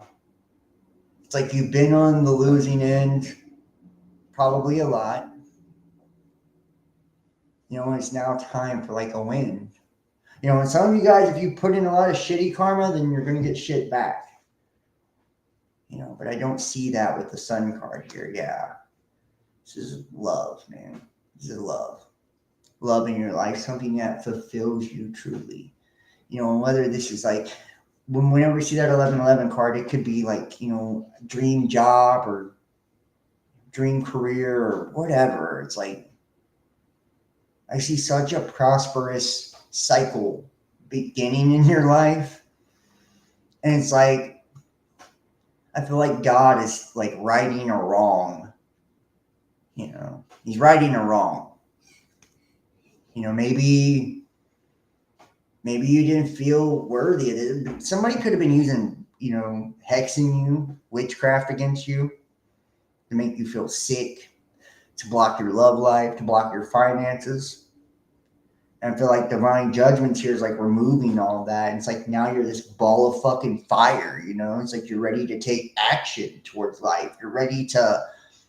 It's like you've been on the losing end probably a lot. It's now time for like a win. And some of you guys, if you put in a lot of shitty karma, then you're going to get shit back. But I don't see that with the Sun card here. Yeah. This is love, man. This is love. Love in your life, something that fulfills you truly. Whether this is like, whenever we see that 1111 card, it could be like, dream job or dream career or whatever. It's like, I see such a prosperous cycle beginning in your life. And it's like, I feel like God is like righting a wrong. He's righting a wrong. Maybe you didn't feel worthy of it. Somebody could have been using, hexing you, witchcraft against you to make you feel sick, to block your love life, to block your finances. And I feel like divine judgments here is like removing all of that. And it's like now you're this ball of fucking fire, It's like you're ready to take action towards life. You're ready to,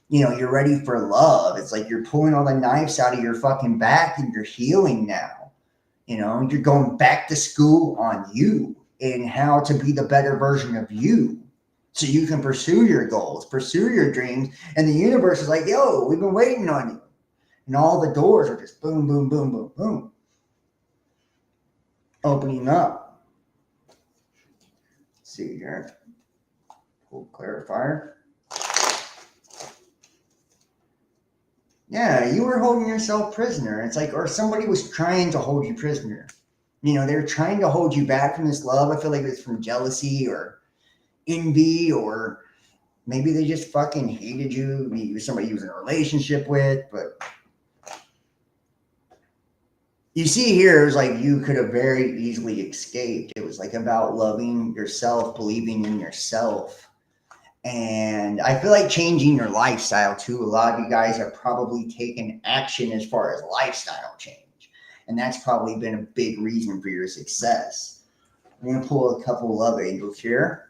you're ready for love. It's like you're pulling all the knives out of your fucking back and you're healing now. You're going back to school on you and how to be the better version of you so you can pursue your goals, pursue your dreams. And the universe is like, yo, we've been waiting on you. And all the doors are just boom, boom, boom, boom, boom. Opening up. Let's see here. Pull clarifier. Yeah, you were holding yourself prisoner. It's like, or somebody was trying to hold you prisoner. They're trying to hold you back from this love. I feel like it's from jealousy or envy, or maybe they just fucking hated you. Maybe it was somebody you was in a relationship with, but you see here, it was like you could have very easily escaped. It was like about loving yourself, believing in yourself. And I feel like changing your lifestyle too. A lot of you guys have probably taken action as far as lifestyle change. And that's probably been a big reason for your success. I'm going to pull a couple love angels here.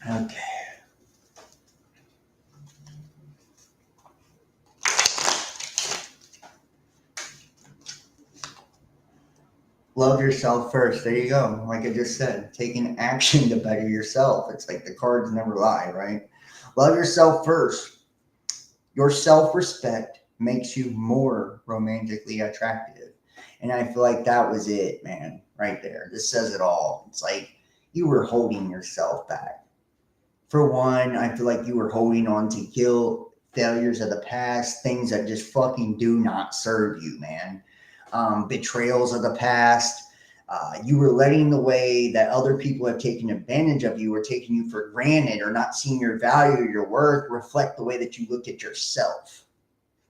Okay. Love yourself first. There you go. Like I just said, taking action to better yourself. It's like the cards never lie, right? Love yourself first. Your self-respect makes you more romantically attractive. And I feel like that was it, man, right there. This says it all. It's like you were holding yourself back. For one, I feel like you were holding on to guilt, failures of the past, things that just fucking do not serve you, man. Betrayals of the past. You were letting the way that other people have taken advantage of you or taking you for granted or not seeing your value or your worth reflect the way that you look at yourself.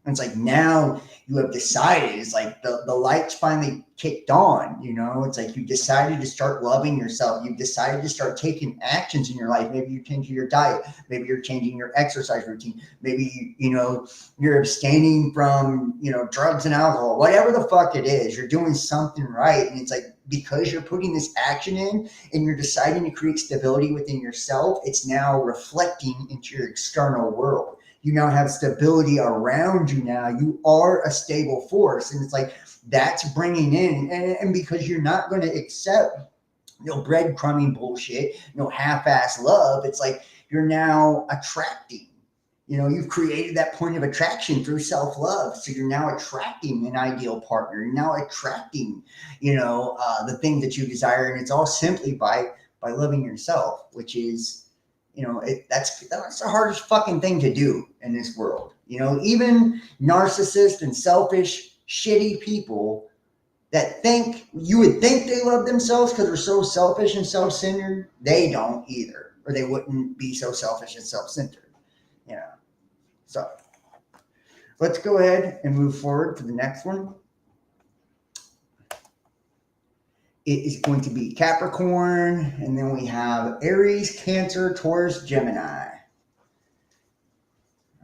And it's like now you have decided, it's like the lights finally kicked on, it's like you decided to start loving yourself. You've decided to start taking actions in your life. Maybe you're changing your diet. Maybe you're changing your exercise routine. Maybe, you're abstaining from, drugs and alcohol, whatever the fuck it is, you're doing something right. And it's like, because you're putting this action in and you're deciding to create stability within yourself, it's now reflecting into your external world. You now have stability around you now. You are a stable force. And it's like, that's bringing in, and because you're not going to accept no breadcrumbing bullshit, no half-ass love, it's like you're now attracting. You've created that point of attraction through self-love. So you're now attracting an ideal partner. You're now attracting, the thing that you desire. And it's all simply by loving yourself, which is, that's the hardest fucking thing to do in this world. Even narcissists and selfish, shitty people, that think you would think they love themselves because they're so selfish and self-centered, they don't either, or they wouldn't be so selfish and self-centered. You know. So let's go ahead and move forward to the next one. It is going to be Capricorn, and then we have Aries, Cancer, Taurus, Gemini.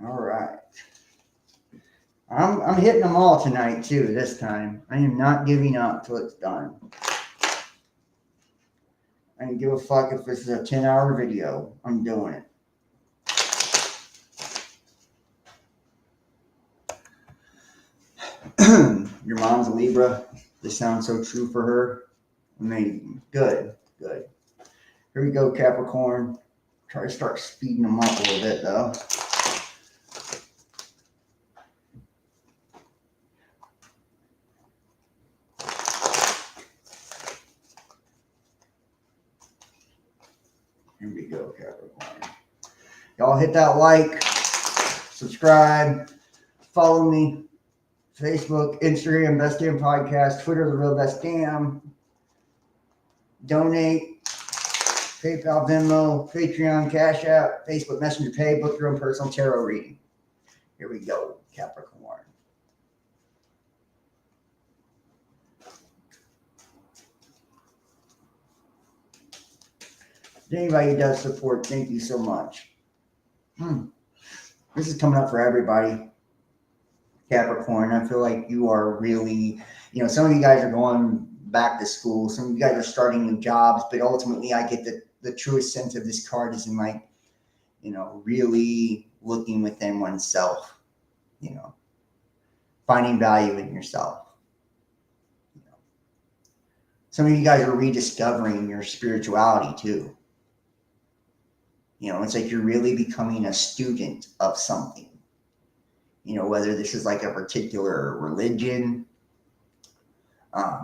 All right. I'm hitting them all tonight too. This time, I am not giving up till it's done. I don't give a fuck if this is a 10-hour video. I'm doing it. Your mom's a Libra. This sounds so true for her. Amazing. Good. Good. Here we go, Capricorn. Try to start speeding them up a little bit, though. Here we go, Capricorn. Y'all hit that like, subscribe, follow me. Facebook, Instagram, Best Damn Podcast, Twitter, The Real Best Damn. Donate, PayPal, Venmo, Patreon, Cash App, Facebook Messenger Pay, book your own personal tarot reading. Here we go, Capricorn. Anybody who does support, thank you so much. This is coming up for everybody. Capricorn, I feel like you are really, some of you guys are going back to school. Some of you guys are starting new jobs, but ultimately I get the truest sense of this card is in like, really looking within oneself, finding value in yourself. Some of you guys are rediscovering your spirituality too. It's like you're really becoming a student of something. Whether this is like a particular religion.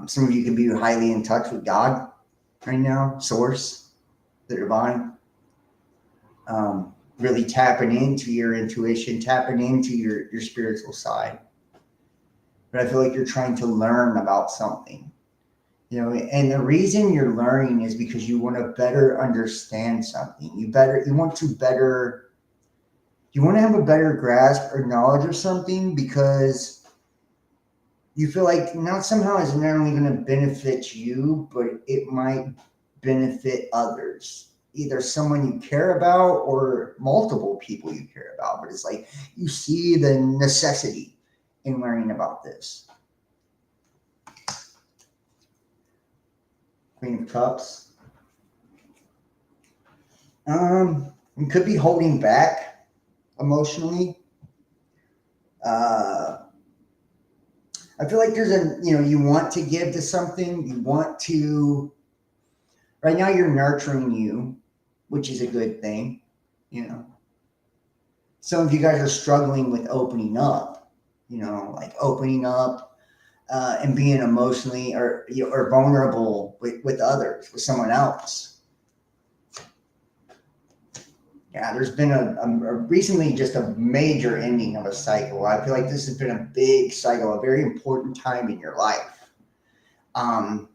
Some of you can be highly in touch with God right now, source, the divine. Really tapping into your intuition, tapping into your spiritual side. But I feel like you're trying to learn about something. And the reason you're learning is because you want to better understand something. You want to have a better grasp or knowledge of something because you feel like now somehow it's not only going to benefit you, but it might benefit others. Either someone you care about or multiple people you care about. But it's like you see the necessity in learning about this. Queen of Cups. You could be holding back emotionally. I feel like there's you want to give to something. You want to, right now you're nurturing you, which is a good thing. Some of you guys are struggling with opening up, like opening up and being emotionally or vulnerable with others, with someone else. Yeah, there's been a recently just a major ending of a cycle. I feel like this has been a big cycle, a very important time in your life. Some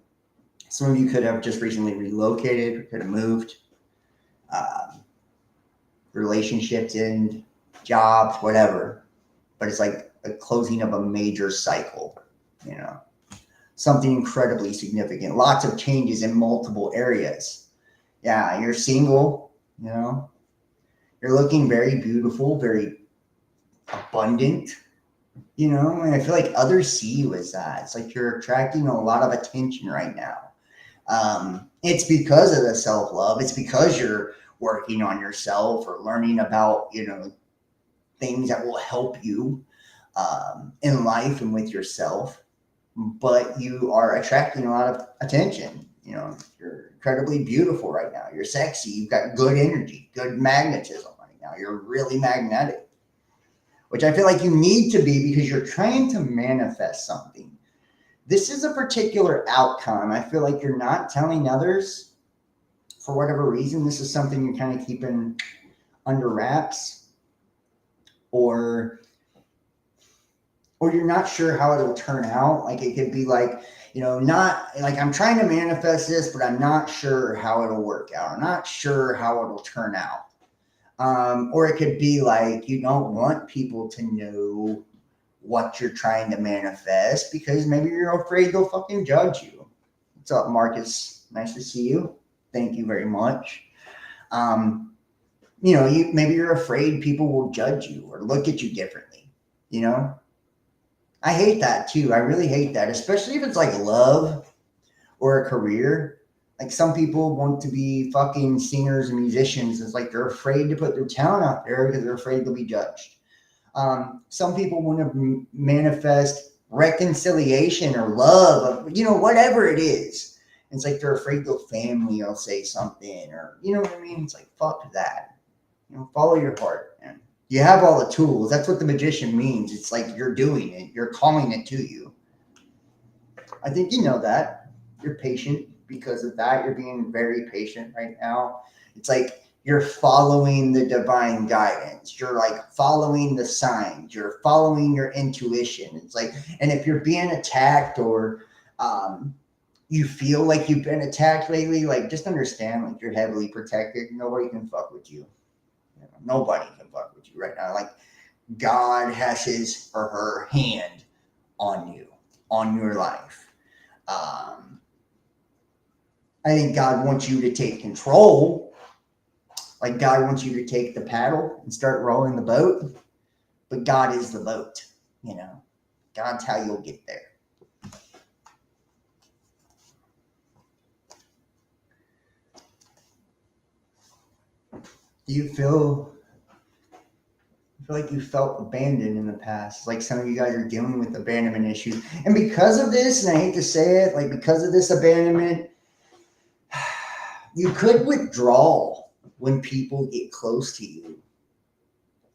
of you could have just recently relocated, could have moved. Relationships end, jobs, whatever. But it's like a closing of a major cycle, something incredibly significant. Lots of changes in multiple areas. Yeah, you're single, You're looking very beautiful, very abundant, and I feel like others see you as that. It's like you're attracting a lot of attention right now. It's because of the self-love. It's because you're working on yourself or learning about, things that will help you in life and with yourself. But you are attracting a lot of attention. You're incredibly beautiful right now. You're sexy. You've got good energy, good magnetism right now. You're really magnetic, which I feel like you need to be because you're trying to manifest something. This is a particular outcome. I feel like you're not telling others for whatever reason. This is something you're kind of keeping under wraps, or or you're not sure how it'll turn out. Like it could be like, not like I'm trying to manifest this, but I'm not sure how it'll work out. I'm not sure how it'll turn out. Or it could be like you don't want people to know what you're trying to manifest because maybe you're afraid they'll fucking judge you. What's up, Marcus? Nice to see you. Thank you very much. Maybe you're afraid people will judge you or look at you differently. I hate that too. I really hate that, especially if it's like love or a career. Like some people want to be fucking singers and musicians. It's like they're afraid to put their talent out there because they're afraid they'll be judged. Some people want to manifest reconciliation or love, whatever it is. It's like they're afraid their family will say something, or you know what I mean. It's like fuck that. Follow your heart, man. You have all the tools. That's what the magician means. It's like you're doing it. You're calling it to you. I think you know that. You're patient because of that. You're being very patient right now. It's like you're following the divine guidance. You're like following the signs. You're following your intuition. It's like, and if you're being attacked or you feel like you've been attacked lately, like just understand, like you're heavily protected. Nobody can fuck with you. Nobody can fuck with you right now. Like God has his or her hand on you, on your life. I think God wants you to take control. Like God wants you to take the paddle and start rowing the boat. But God is the boat, God's how you'll get there. Do you feel like you felt abandoned in the past? Like some of you guys are dealing with abandonment issues. And because of this, and I hate to say it, like because of this abandonment, you could withdraw when people get close to you.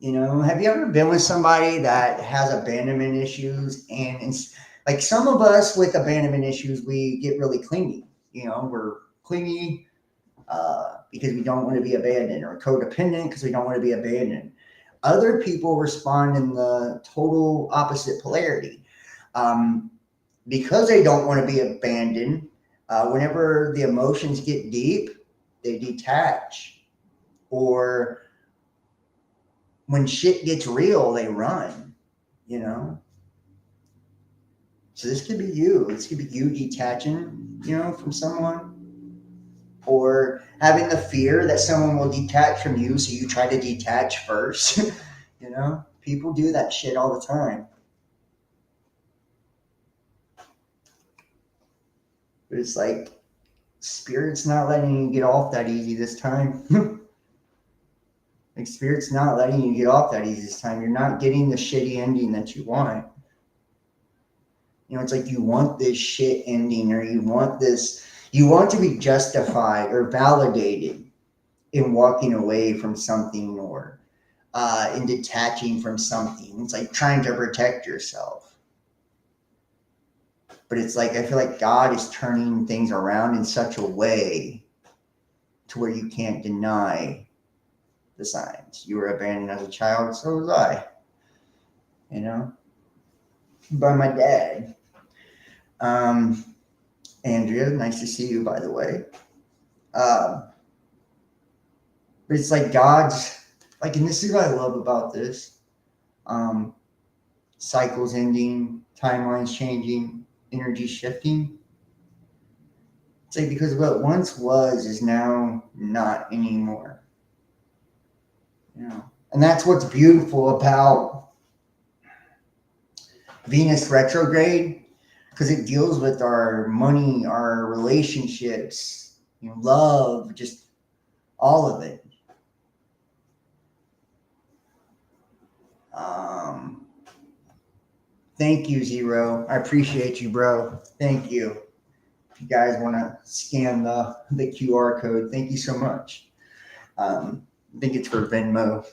Have you ever been with somebody that has abandonment issues? And it's like some of us with abandonment issues, we get really clingy. We're clingy because we don't want to be abandoned, or codependent because we don't want to be abandoned. Other people respond in the total opposite polarity. Because they don't want to be abandoned, whenever the emotions get deep, they detach. Or when shit gets real, they run, So this could be you. This could be you detaching, from someone. Or having the fear that someone will detach from you, so you try to detach first. People do that shit all the time. But it's like Spirit's not letting you get off that easy this time. Like Spirit's not letting you get off that easy this time. You're not getting the shitty ending that you want. It's like you want this shit ending, or you want to be justified or validated in walking away from something, or in detaching from something. It's like trying to protect yourself. But it's like, I feel like God is turning things around in such a way to where you can't deny the signs. You were abandoned as a child, so was I. By my dad. Andrea, nice to see you, by the way. But it's like God's, like, and this is what I love about this. Cycles ending, timelines changing, energy shifting. It's like because what once was is now not anymore. And that's what's beautiful about Venus retrograde, because it deals with our money, our relationships, love, just all of it. Thank you, Zero. I appreciate you, bro. Thank you. If you guys want to scan the QR code, thank you so much. I think it's for Venmo.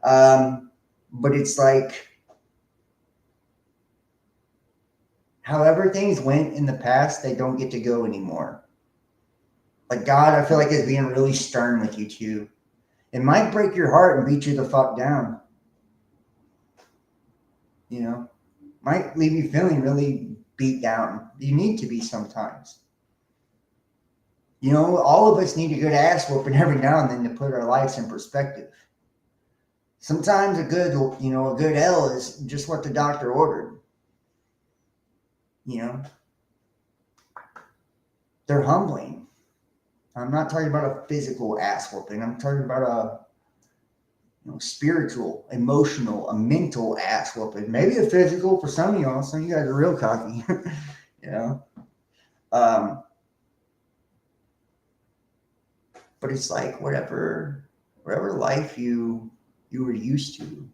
But it's like, however things went in the past, they don't get to go anymore. Like God, I feel like is being really stern with you too. It might break your heart and beat you the fuck down. might leave you feeling really beat down. You need to be sometimes. All of us need a good ass whooping every now and then to put our lives in perspective. Sometimes a good L is just what the doctor ordered. They're humbling. I'm not talking about a physical ass whooping. I'm talking about a spiritual, emotional, a mental ass whooping. Maybe a physical for some of y'all. Some of you guys are real cocky. Um, but it's like whatever life you were used to,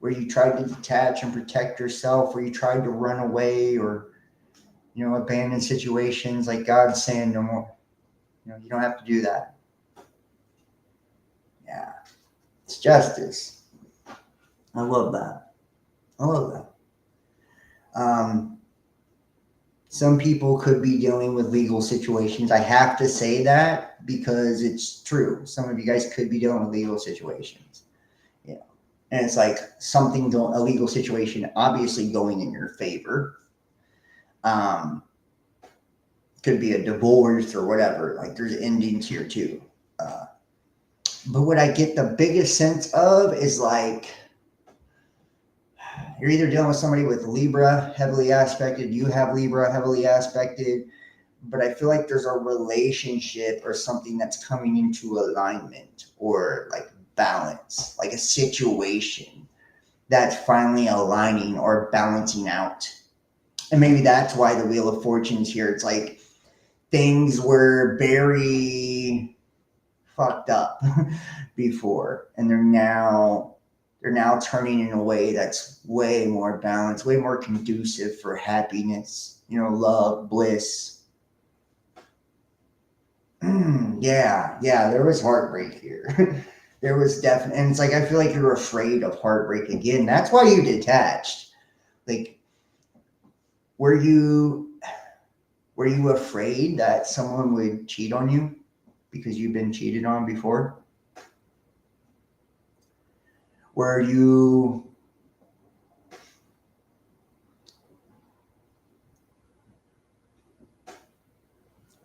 where you tried to detach and protect yourself, where you tried to run away or abandon situations, like God's saying no more. You don't have to do that. Yeah. It's justice. I love that. Some people could be dealing with legal situations. I have to say that because it's true. Some of you guys could be dealing with legal situations. And it's like a legal situation obviously going in your favor. Could be a divorce or whatever. Like there's endings here too. But what I get the biggest sense of is like you're either dealing with somebody with Libra heavily aspected, you have Libra heavily aspected, but I feel like there's a relationship or something that's coming into alignment or like balance, like a situation that's finally aligning or balancing out. And maybe that's why the Wheel of Fortune's here. It's like things were very fucked up before, and they're now turning in a way that's way more balanced, way more conducive for happiness, love, bliss. Yeah, there was heartbreak here. There was definitely, and it's like I feel like you're afraid of heartbreak again. That's why you detached. Like, were you afraid that someone would cheat on you because you've been cheated on before? Were you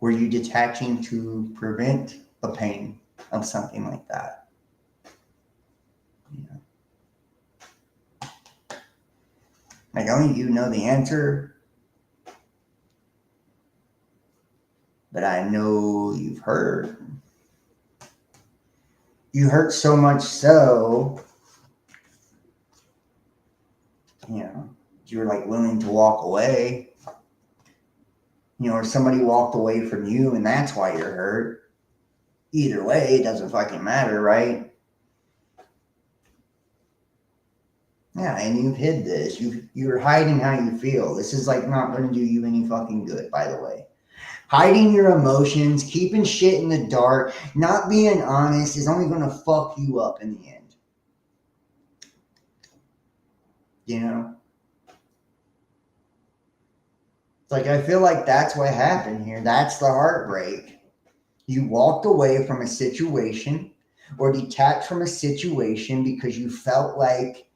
detaching to prevent the pain of something like that? Like only you know the answer, but I know you've hurt. You hurt so much so, you're like willing to walk away. Or somebody walked away from you and that's why you're hurt. Either way, it doesn't fucking matter, right? Yeah, and you've hid this. You're hiding how you feel. This is like not going to do you any fucking good, by the way. Hiding your emotions, keeping shit in the dark, not being honest is only going to fuck you up in the end. It's like I feel like that's what happened here. That's the heartbreak. You walked away from a situation or detached from a situation because you felt like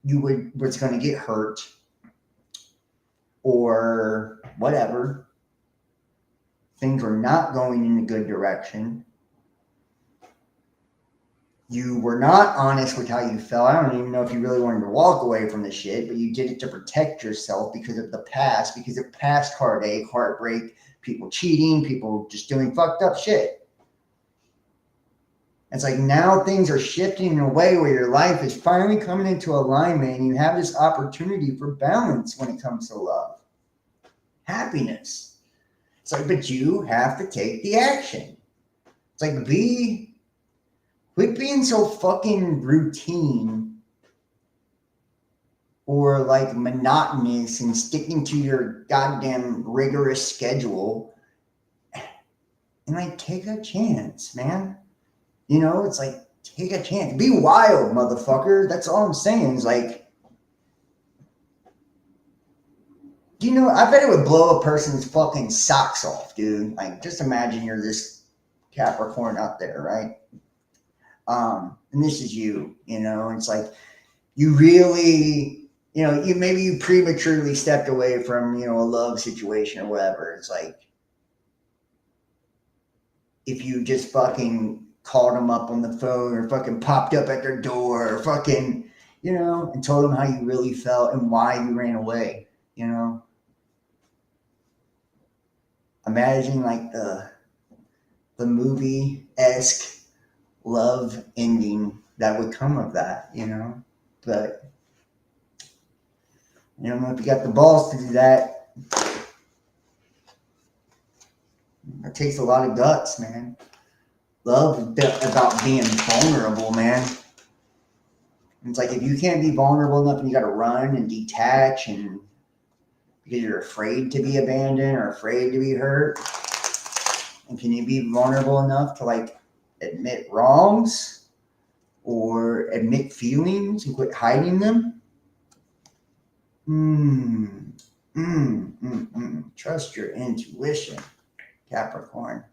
you was going to get hurt or whatever. Things were not going in a good direction. You were not honest with how you felt. I don't even know if you really wanted to walk away from the shit, but you did it to protect yourself because of the past, because of past heartache, heartbreak, people cheating, people just doing fucked up shit. It's like now things are shifting in a way where your life is finally coming into alignment and you have this opportunity for balance when it comes to love, happiness. It's like, but you have to take the action. It's like, quit being so fucking routine or like monotonous and sticking to your goddamn rigorous schedule and like take a chance, man. It's like take a chance. Be wild, motherfucker. That's all I'm saying. Is like, I bet it would blow a person's fucking socks off, dude. Like, just imagine you're this Capricorn out there, right? And this is you, it's like you really you prematurely stepped away from, a love situation or whatever. It's like, if you just fucking called them up on the phone or fucking popped up at their door or fucking, and told them how you really felt and why you ran away, Imagine like the movie-esque love ending that would come of that, But I don't know if you got the balls to do that. It takes a lot of guts, man. Love is about being vulnerable, man. It's like, if you can't be vulnerable enough and you got to run and detach and because you're afraid to be abandoned or afraid to be hurt, and can you be vulnerable enough to like admit wrongs or admit feelings and quit hiding them? Trust your intuition, Capricorn.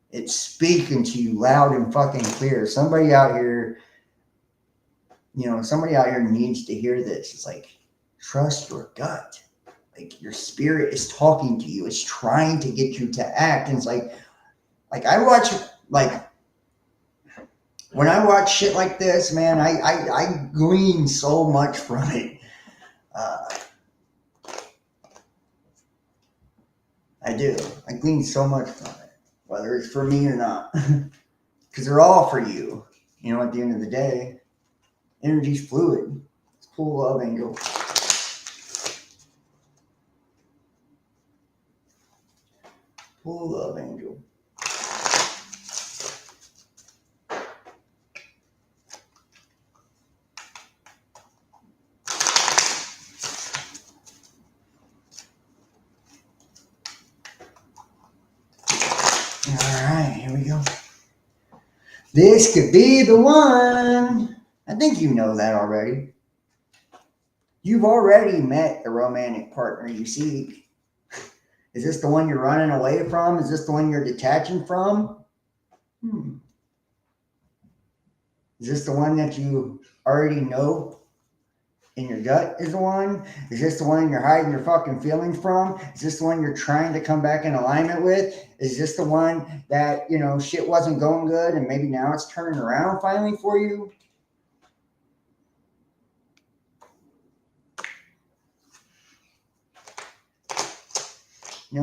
It's speaking to you loud and fucking clear. Somebody out here needs to hear this. It's like, trust your gut. Like, your spirit is talking to you. It's trying to get you to act. And it's like I watch, like, when I watch shit like this, man, I glean so much from it. I do. I glean so much from it, whether it's for me or not. Because they're all for you. At the end of the day, energy's fluid. It's cool, love angel. Cool, love angel. Alright, here we go. This could be the one. I think you know that already. You've already met the romantic partner you seek. Is this the one you're running away from? Is this the one you're detaching from? Is this the one that you already know in your gut is the one? Is this the one you're hiding your fucking feelings from? Is this the one you're trying to come back in alignment with? Is this the one that, shit wasn't going good and maybe now it's turning around finally for you?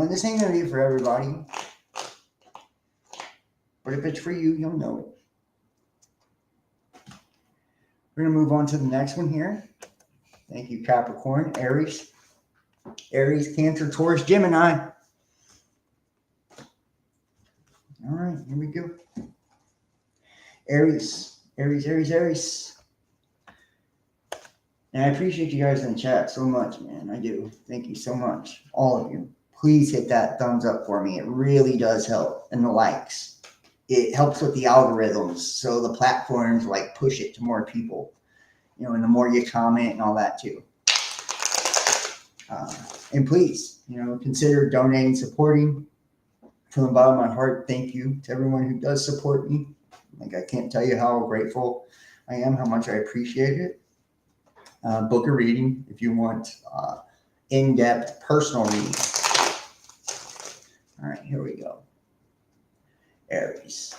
This ain't going to be for everybody. But if it's for you, you'll know it. We're going to move on to the next one here. Thank you, Capricorn, Aries, Cancer, Taurus, Gemini. All right, here we go. Aries. And I appreciate you guys in the chat so much, man. I do. Thank you so much, all of you. Please hit that thumbs up for me. It really does help. And the likes. It helps with the algorithms. So the platforms like push it to more people. And the more you comment and all that too. And please, consider donating, supporting. From the bottom of my heart, thank you to everyone who does support me. Like, I can't tell you how grateful I am, how much I appreciate it. Book a reading if you want in-depth personal reading. All right, here we go. Aries.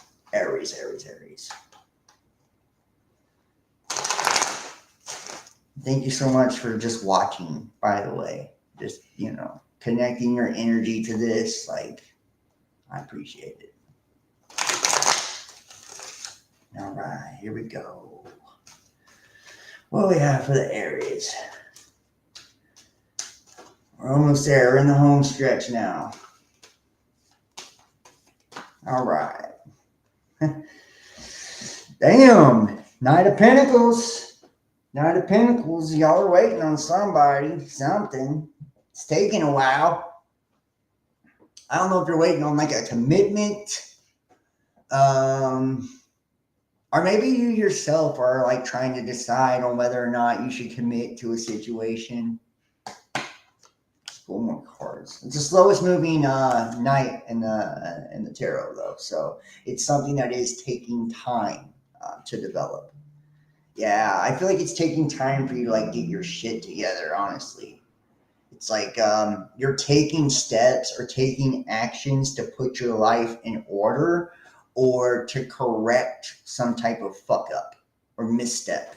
Thank you so much for just watching, by the way. Just, connecting your energy to this. Like, I appreciate it. All right, here we go. What do we have for the Aries? We're almost there. We're in the home stretch now. All right. Damn. Knight of Pentacles. Y'all are waiting on somebody, something. It's taking a while. I don't know if you're waiting on like a commitment. Or maybe you yourself are like trying to decide on whether or not you should commit to a situation. Let's pull more cards. It's the slowest moving night in the tarot, though. So it's something that is taking time to develop. Yeah, I feel like it's taking time for you to like get your shit together, honestly. It's like you're taking steps or taking actions to put your life in order or to correct some type of fuck up or misstep.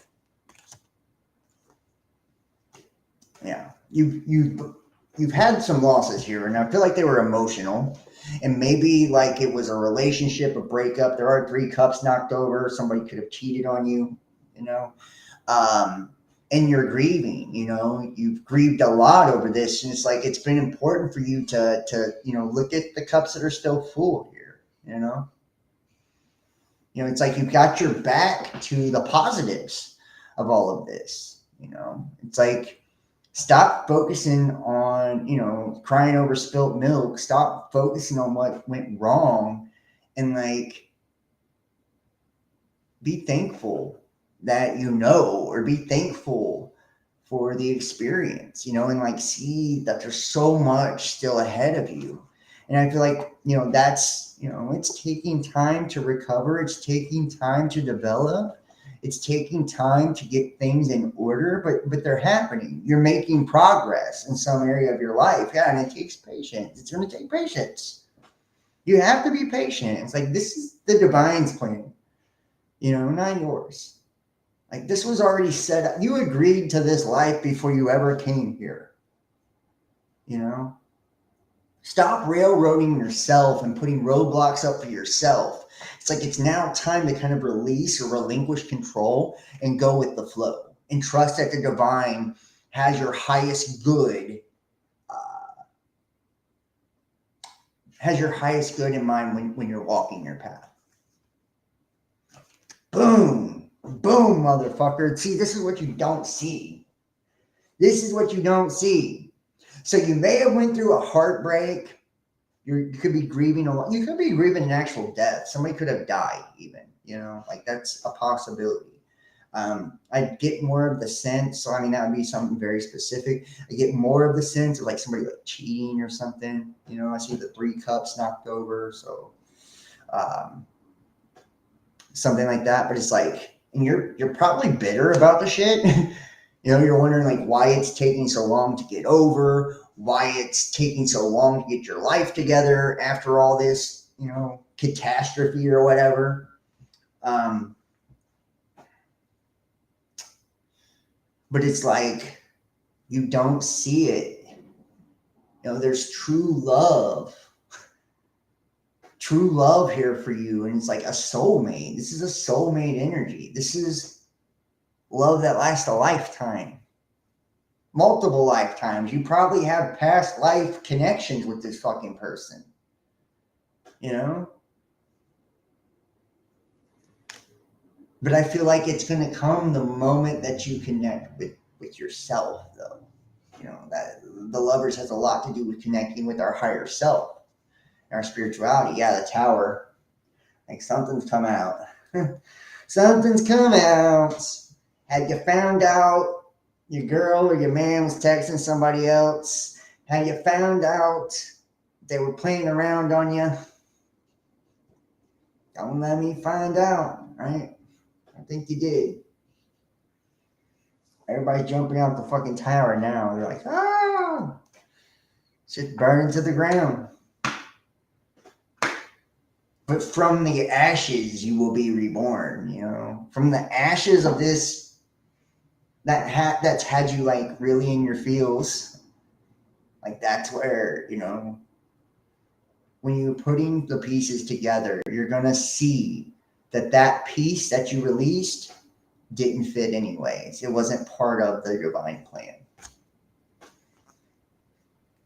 Yeah. You've had some losses here, and I feel like they were emotional. And maybe like it was a relationship, a breakup. There are 3 cups knocked over. Somebody could have cheated on you, you know. Um, and you're grieving, you've grieved a lot over this, and it's like it's been important for you to look at the cups that are still full here, it's like you've got your back to the positives of all of this. It's like stop focusing on crying over spilt milk, stop focusing on what went wrong, and like be thankful that or be thankful for the experience, and like see that there's so much still ahead of you. And I feel like, that's, it's taking time to recover, it's taking time to develop, it's taking time to get things in order, but they're happening. You're making progress in some area of your life. Yeah, and it takes patience. It's going to take patience. You have to be patient. It's like this is the divine's plan, not yours. Like this was already set up. You agreed to this life before you ever came here. You know? Stop railroading yourself and putting roadblocks up for yourself. It's like it's now time to kind of release or relinquish control and go with the flow and trust that the divine has your highest good, in mind when you're walking your path. Boom, boom, motherfucker. See, this is what you don't see. This is what you don't see. So you may have went through a heartbreak. You could be grieving a lot. You could be grieving an actual death. Somebody could have died even, like that's a possibility. I get more of the sense. So, I mean, that would be something very specific. I get more of the sense of like somebody like cheating or something, I see the 3 cups knocked over. So, something like that, but it's like, and you're probably bitter about the shit. You're wondering like why it's taking so long to get over, why it's taking so long to get your life together after all this, catastrophe or whatever. But it's like you don't see it. There's true love here for you, and it's like a soulmate. This is a soulmate energy. This is love that lasts a lifetime, multiple lifetimes. You probably have past life connections with this fucking person, but I feel like it's going to come the moment that you connect with yourself, though. That the lovers has a lot to do with connecting with our higher self, our spirituality. Yeah, the tower, like something's come out. Something's come out. Have you found out your girl or your man was texting somebody else? Have you found out they were playing around on you? Don't let me find out, right? I think you did. Everybody's jumping out the fucking tower now. They're like, ah! Shit's burning to the ground. But from the ashes, you will be reborn, From the ashes of this, that's had you like really in your feels. Like that's where, when you're putting the pieces together, you're going to see that piece that you released didn't fit anyways. It wasn't part of the divine plan.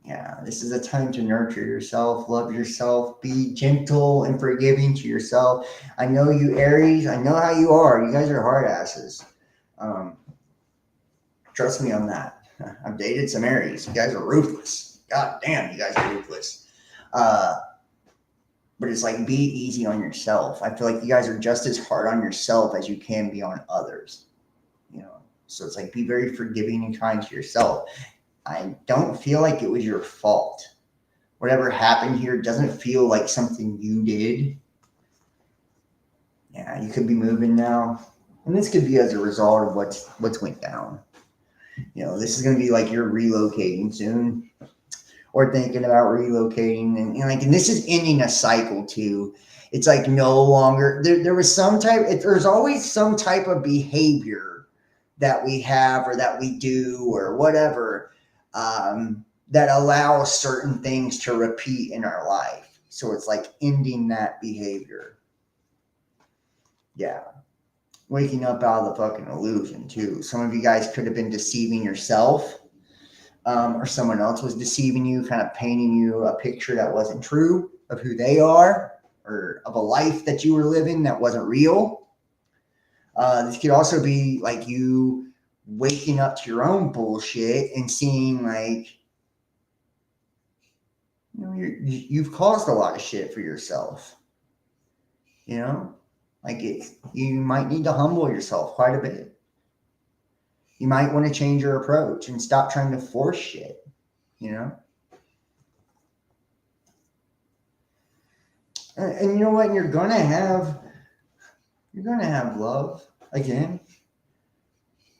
Yeah, this is a time to nurture yourself, love yourself, be gentle and forgiving to yourself. I know you Aries, I know how you are. You guys are hard asses. Trust me on that. I've dated some Aries. You guys are ruthless. God damn, you guys are ruthless. But it's like, be easy on yourself. I feel like you guys are just as hard on yourself as you can be on others. So it's like, be very forgiving and kind to yourself. I don't feel like it was your fault. Whatever happened here doesn't feel like something you did. Yeah, you could be moving now. And this could be as a result of what's went down. This is going to be like you're relocating soon or thinking about relocating. And this is ending a cycle too. It's like no longer, there was there's always some type of behavior that we have or that we do or whatever that allows certain things to repeat in our life. So it's like ending that behavior. Yeah. Waking up out of the fucking illusion too. Some of you guys could have been deceiving yourself, or someone else was deceiving you, kind of painting you a picture that wasn't true of who they are or of a life that you were living that wasn't real. This could also be like you waking up to your own bullshit and seeing like, you've caused a lot of shit for yourself. Like you might need to humble yourself quite a bit. You might want to change your approach and stop trying to force shit, And you know what? You're gonna have love again.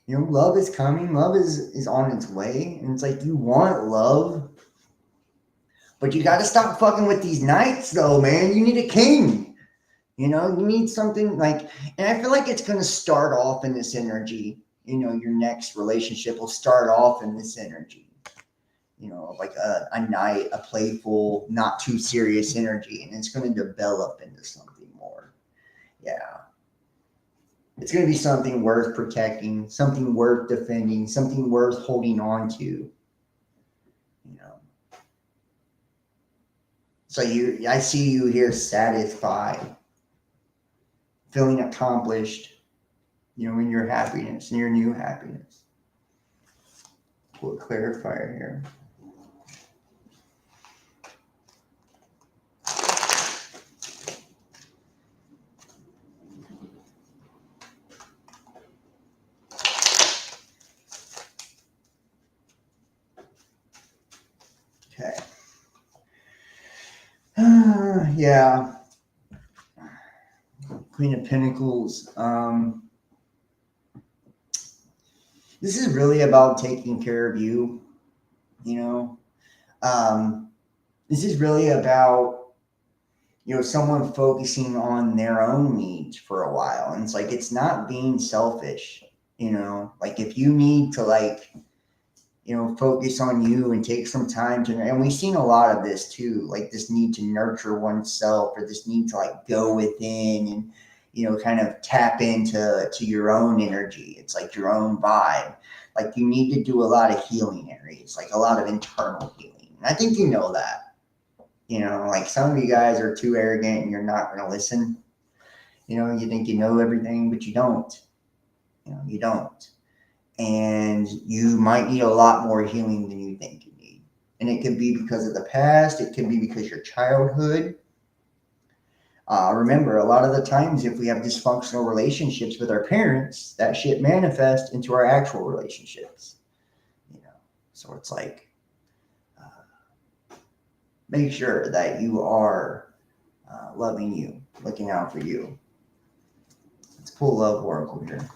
Love is coming. Love is on its way. And it's like you want love. But you gotta stop fucking with these knights though, man. You need a king. You need something like, and I feel like it's going to start off in this energy. Your next relationship will start off in this energy, like a knight, a playful, not too serious energy. And it's going to develop into something more. Yeah. It's going to be something worth protecting, something worth defending, something worth holding on to, So I see you here satisfied, feeling accomplished, in your happiness, in your new happiness. We'll clarify here. Okay. Yeah. Queen of Pentacles. This is really about taking care of you. This is really about someone focusing on their own needs for a while, and it's like it's not being selfish. Like if you need to focus on you and take some time to, and we've seen a lot of this too, like this need to nurture oneself or this need to go within and, kind of tap into your own energy. It's like your own vibe. Like you need to do a lot of healing areas, like a lot of internal healing. And I think you know that, like some of you guys are too arrogant and you're not going to listen. You think you know everything, but you don't, you don't. And you might need a lot more healing than you think you need. And it could be because of the past. It could be because your childhood. Remember, a lot of the times, if we have dysfunctional relationships with our parents, that shit manifests into our actual relationships. So it's like, make sure that you are loving you, looking out for you. Let's pull Love Oracle here.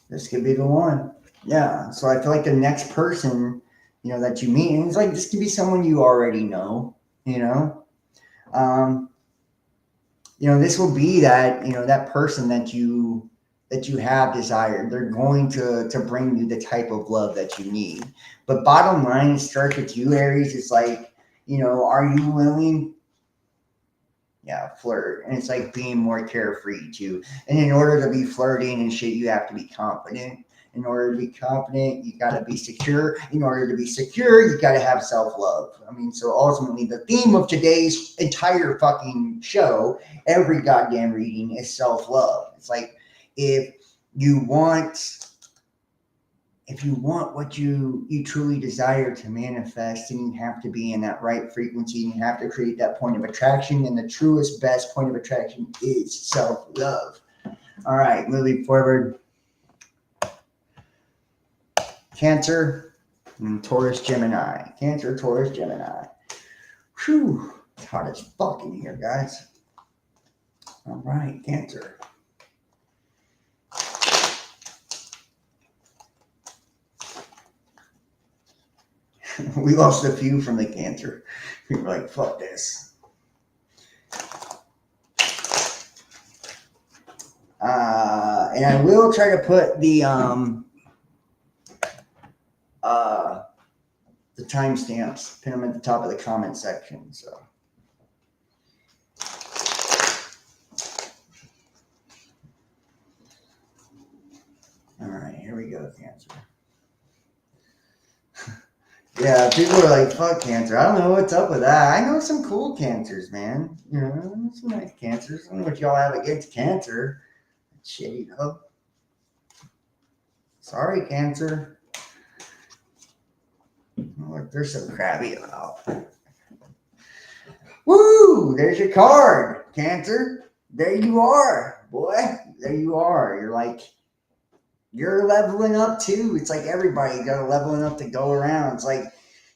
This could be the one. Yeah. So I feel like the next person, that you meet, and it's like this could be someone you already know, this will be that, that person that you have desired. They're going to bring you the type of love that you need. But bottom line, it starts with you, Aries. It's like, are you willing? Yeah, flirt. And it's like being more carefree too. And in order to be flirting and shit, you have to be confident. In order to be confident, you got to be secure. In order to be secure, you got to have self-love. I mean, so ultimately the theme of today's entire fucking show, every goddamn reading, is self-love. It's like, if you want if you want what you truly desire to manifest, then you have to be in that right frequency and you have to create that point of attraction. And the truest, best point of attraction is self-love. All right, moving forward. Cancer and Taurus, Gemini. Cancer, Taurus, Gemini. Whew, it's hot as fuck in here, guys. All right, Cancer. We lost a few from the Cancer. We were like, fuck this. And I will try to put the timestamps, pin them at the top of the comment section. So. All right, here we go, Cancer. Yeah, people are like, fuck Cancer. I don't know what's up with that. I know some cool Cancers, man. You know, some nice Cancers. I don't know what y'all have against Cancer. Shitty, though. Sorry, Cancer. Look, there's some crabby about. Woo! There's your card, Cancer. There you are, boy. There you are. You're like, you're leveling up too. It's like everybody got a leveling up to go around. It's like,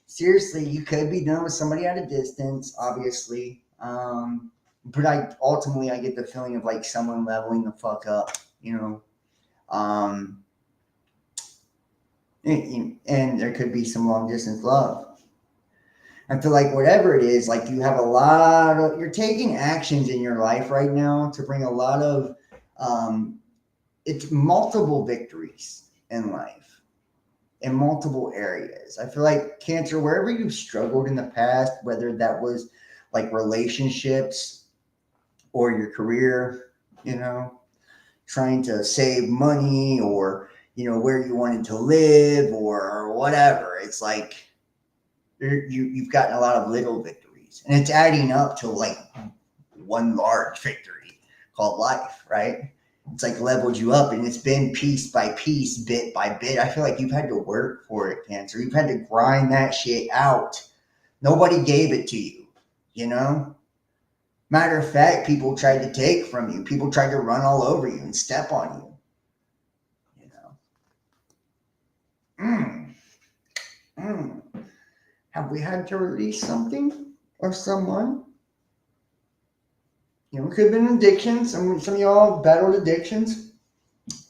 seriously, you could be done with somebody at a distance, obviously. But I get the feeling of like someone leveling the fuck up, you know. And there could be some long distance love. I feel like whatever it is, like you have you're taking actions in your life right now to bring a lot of, it's multiple victories in life in multiple areas. I feel like Cancer, wherever you've struggled in the past, whether that was like relationships or your career, you know, trying to save money or, you know, where you wanted to live or whatever. It's like you've gotten a lot of little victories and it's adding up to like one large victory called life, right? It's like leveled you up and it's been piece by piece, bit by bit. I feel like you've had to work for it, Cancer. You've had to grind that shit out. Nobody gave it to you, you know? Matter of fact, people tried to take from you. People tried to run all over you and step on you, you know? Have we had to release something or someone? You know, it could have been addiction. Some of y'all battled addictions,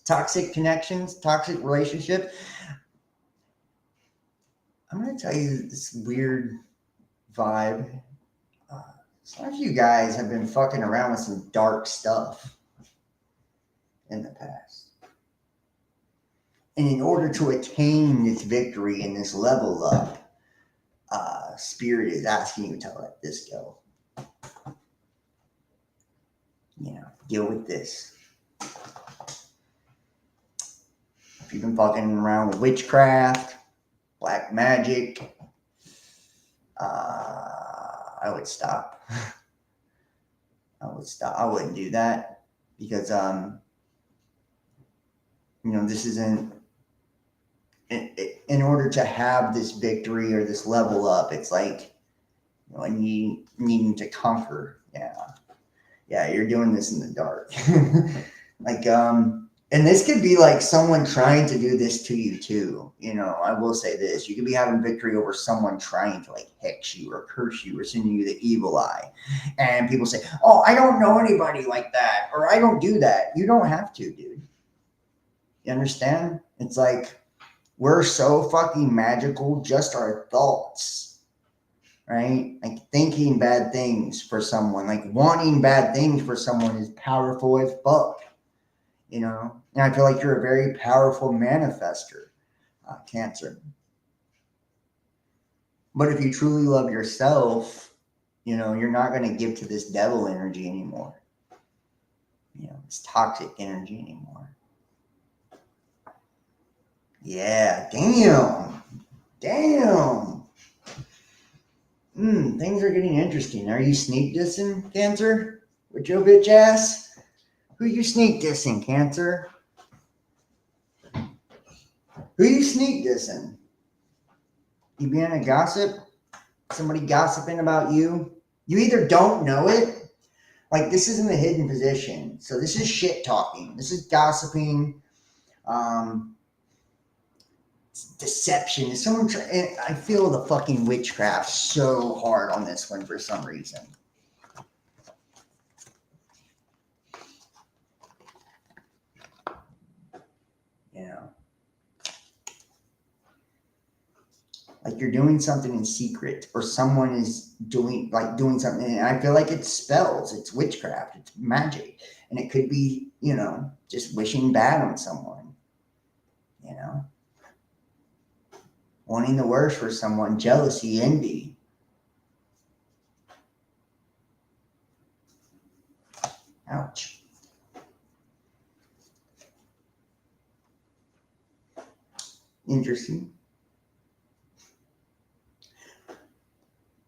toxic connections, toxic relationships. I'm going to tell you this weird vibe. Some of you guys have been fucking around with some dark stuff in the past. And in order to attain this victory and this level up, Spirit is asking you to let this go. You know, deal with this. If you've been fucking around with witchcraft, black magic, I would stop. I wouldn't do that because, you know, this isn't, in order to have this victory or this level up, it's like, you know, needing to conquer. Yeah, you're doing this in the dark. Like, and this could be like someone trying to do this to you too. You know, I will say this. You could be having victory over someone trying to like hex you or curse you or send you the evil eye. And people say, oh, I don't know anybody like that. Or I don't do that. You don't have to, dude. You understand? It's like, we're so fucking magical, just our thoughts, right? Like thinking bad things for someone, like wanting bad things for someone is powerful as fuck, you know? And I feel like you're a very powerful manifester, Cancer. But if you truly love yourself, you know, you're not going to give to this devil energy anymore. You know, this toxic energy anymore. Yeah, damn. Things are getting interesting. Are you sneak dissing, Cancer? With your bitch ass? Who you sneak dissing, Cancer? Who you sneak dissing? You being a gossip? Somebody gossiping about you? You either don't know it, like this isn't a hidden position. So this is shit talking. This is gossiping. Deception. Is someone? I feel the fucking witchcraft so hard on this one for some reason. You know, like you're doing something in secret, or someone is doing something. And I feel like it's spells. It's witchcraft. It's magic, and it could be just wishing bad on someone. Wanting the worst for someone, jealousy, envy. Ouch. Interesting.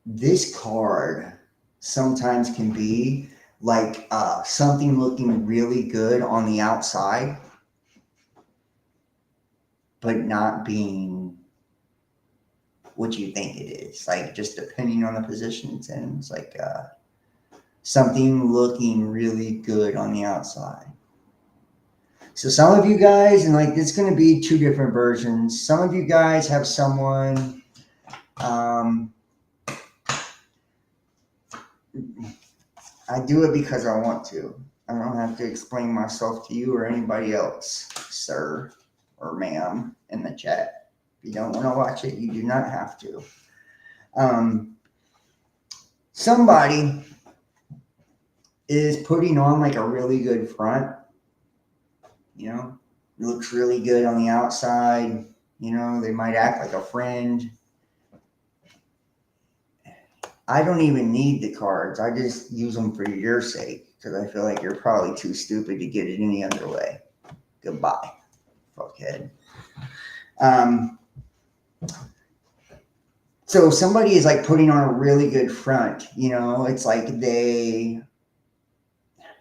This card sometimes can be like something looking really good on the outside, but not being what you think it is. Like just depending on the position it's in. It's like something looking really good on the outside. So some of you guys, and like it's going to be two different versions. Some of you guys have someone. I do it because I want to. I don't have to explain myself to you or anybody else, sir or ma'am, in the chat. If you don't want to watch it, you do not have to. Somebody is putting on like a really good front. It looks really good on the outside. They might act like a friend. I don't even need the cards. I just use them for your sake because I feel like you're probably too stupid to get it any other way. Goodbye, fuckhead. So somebody is like putting on a really good front. It's like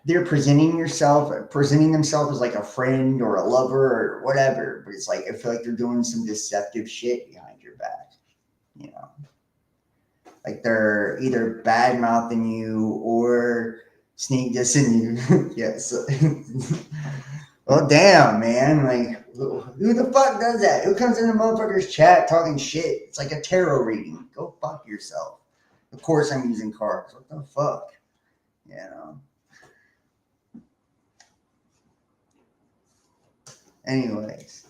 they're presenting themselves as like a friend or a lover or whatever. But it's like I feel like they're doing some deceptive shit behind your back. Like they're either bad mouthing you or sneak dissing you. Yes. Well, damn, man. Like, who the fuck does that? Who comes in the motherfucker's chat talking shit? It's like a tarot reading. Go fuck yourself. Of course I'm using cards. What the fuck? Anyways.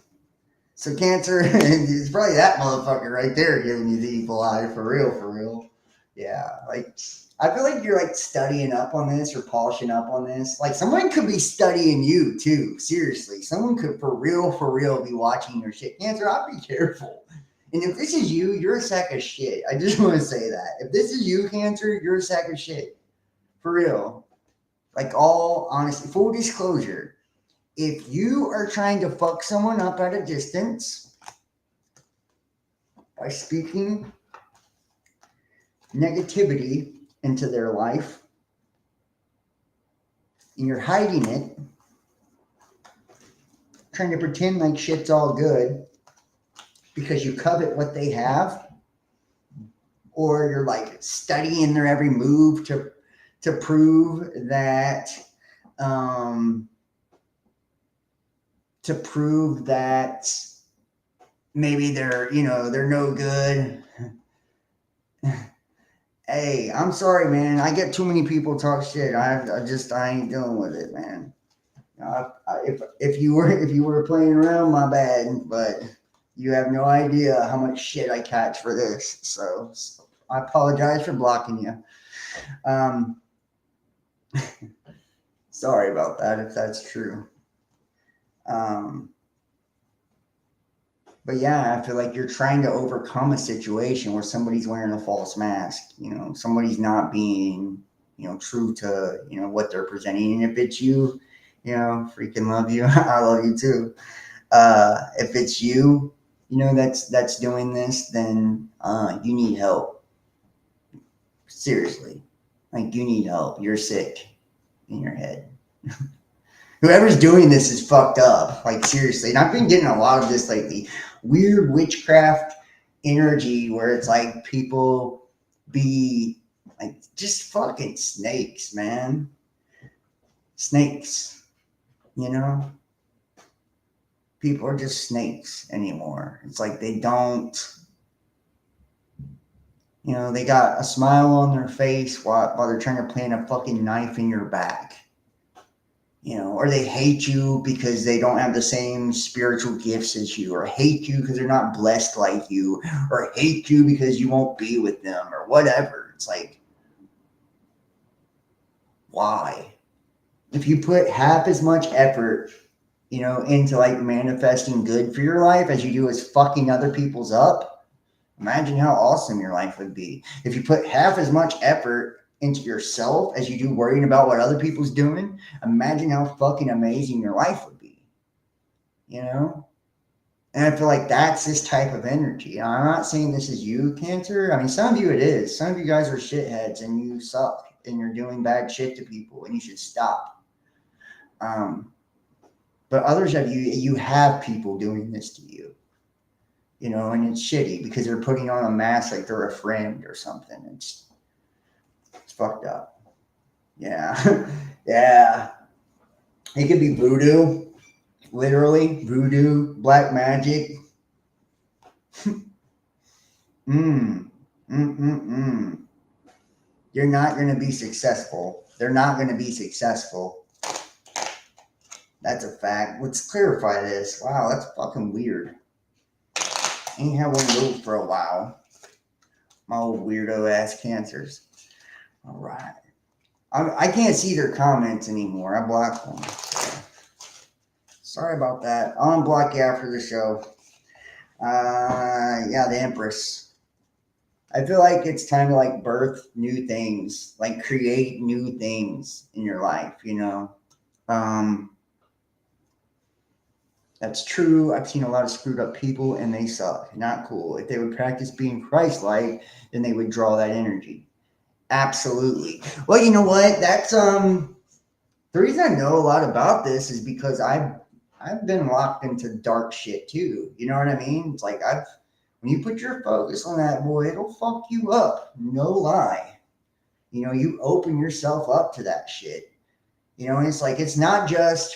So Cancer, it's probably that motherfucker right there giving you the evil eye for real. Yeah, like I feel like you're like studying up on this or polishing up on this. Like someone could be studying you too. Seriously, someone could for real be watching your shit. Cancer, I'll be careful. And if this is you, you're a sack of shit. I just want to say that. If this is you, Cancer, you're a sack of shit. For real. Like all honesty, full disclosure. If you are trying to fuck someone up at a distance by speaking negativity into their life and you're hiding it, trying to pretend like shit's all good because you covet what they have, or you're like studying their every move to prove that maybe they're no good. Hey, I'm sorry, man. I get too many people talk shit. I ain't dealing with it, man. If you were playing around, my bad. But you have no idea how much shit I catch for this. So I apologize for blocking you. Sorry about that if that's true. But yeah, I feel like you're trying to overcome a situation where somebody's wearing a false mask. Somebody's not being, true to, what they're presenting. And if it's you, freaking love you. I love you too. If it's you, that's doing this, then you need help. Seriously. Like you need help. You're sick in your head. Whoever's doing this is fucked up. Like seriously, and I've been getting a lot of this lately. Weird witchcraft energy where it's like people be like just fucking snakes, man. Snakes, you know? People are just snakes anymore. It's like they don't, they got a smile on their face while they're trying to plant a fucking knife in your back. Or they hate you because they don't have the same spiritual gifts as you, or hate you because they're not blessed like you, or hate you because you won't be with them, or whatever. It's like, why? If you put half as much effort, into like manifesting good for your life as you do as fucking other people's up, imagine how awesome your life would be. If you put half as much effort into yourself as you do worrying about what other people's doing, imagine how fucking amazing your life would be, you know? And I feel like that's this type of energy. And I'm not saying this is you, Cancer. I mean, some of you it is. Some of you guys are shitheads and you suck and you're doing bad shit to people and you should stop. But others of you have people doing this to you, and it's shitty because they're putting on a mask like they're a friend or something. It's fucked up. Yeah. Yeah. It could be voodoo, literally voodoo, black magic. Mm. Mm-mm-mm. You're not going to be successful. They're not going to be successful. That's a fact. Let's clarify this. Wow, that's fucking weird. Ain't had one of those for a while. My old weirdo ass Cancers. All right. I can't see their comments anymore. I blocked them. So. Sorry about that. I'll unblock you after the show. Yeah, the Empress. I feel like it's time to like birth new things, like create new things in your life, That's true. I've seen a lot of screwed up people and they suck. Not cool. If they would practice being Christ-like, then they would draw that energy. Absolutely. Well, you know what? That's the reason I know a lot about this is because I've been locked into dark shit too. You know what I mean? It's like when you put your focus on that, boy, it'll fuck you up. No lie. You open yourself up to that shit. And it's like it's not just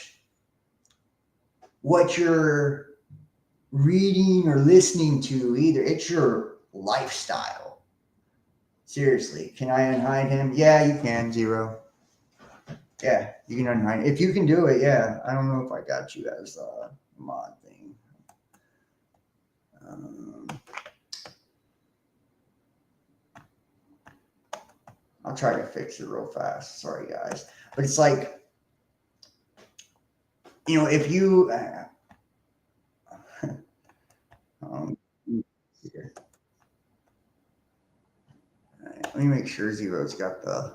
what you're reading or listening to either. It's your lifestyle. Seriously. Can I unhide him? Yeah, you can, Zero. Yeah, you can unhide. If you can do it, yeah. I don't know if I got you as a mod thing. I'll try to fix it real fast. Sorry, guys. But it's like, if you... here. Right, let me make sure Zero's got the...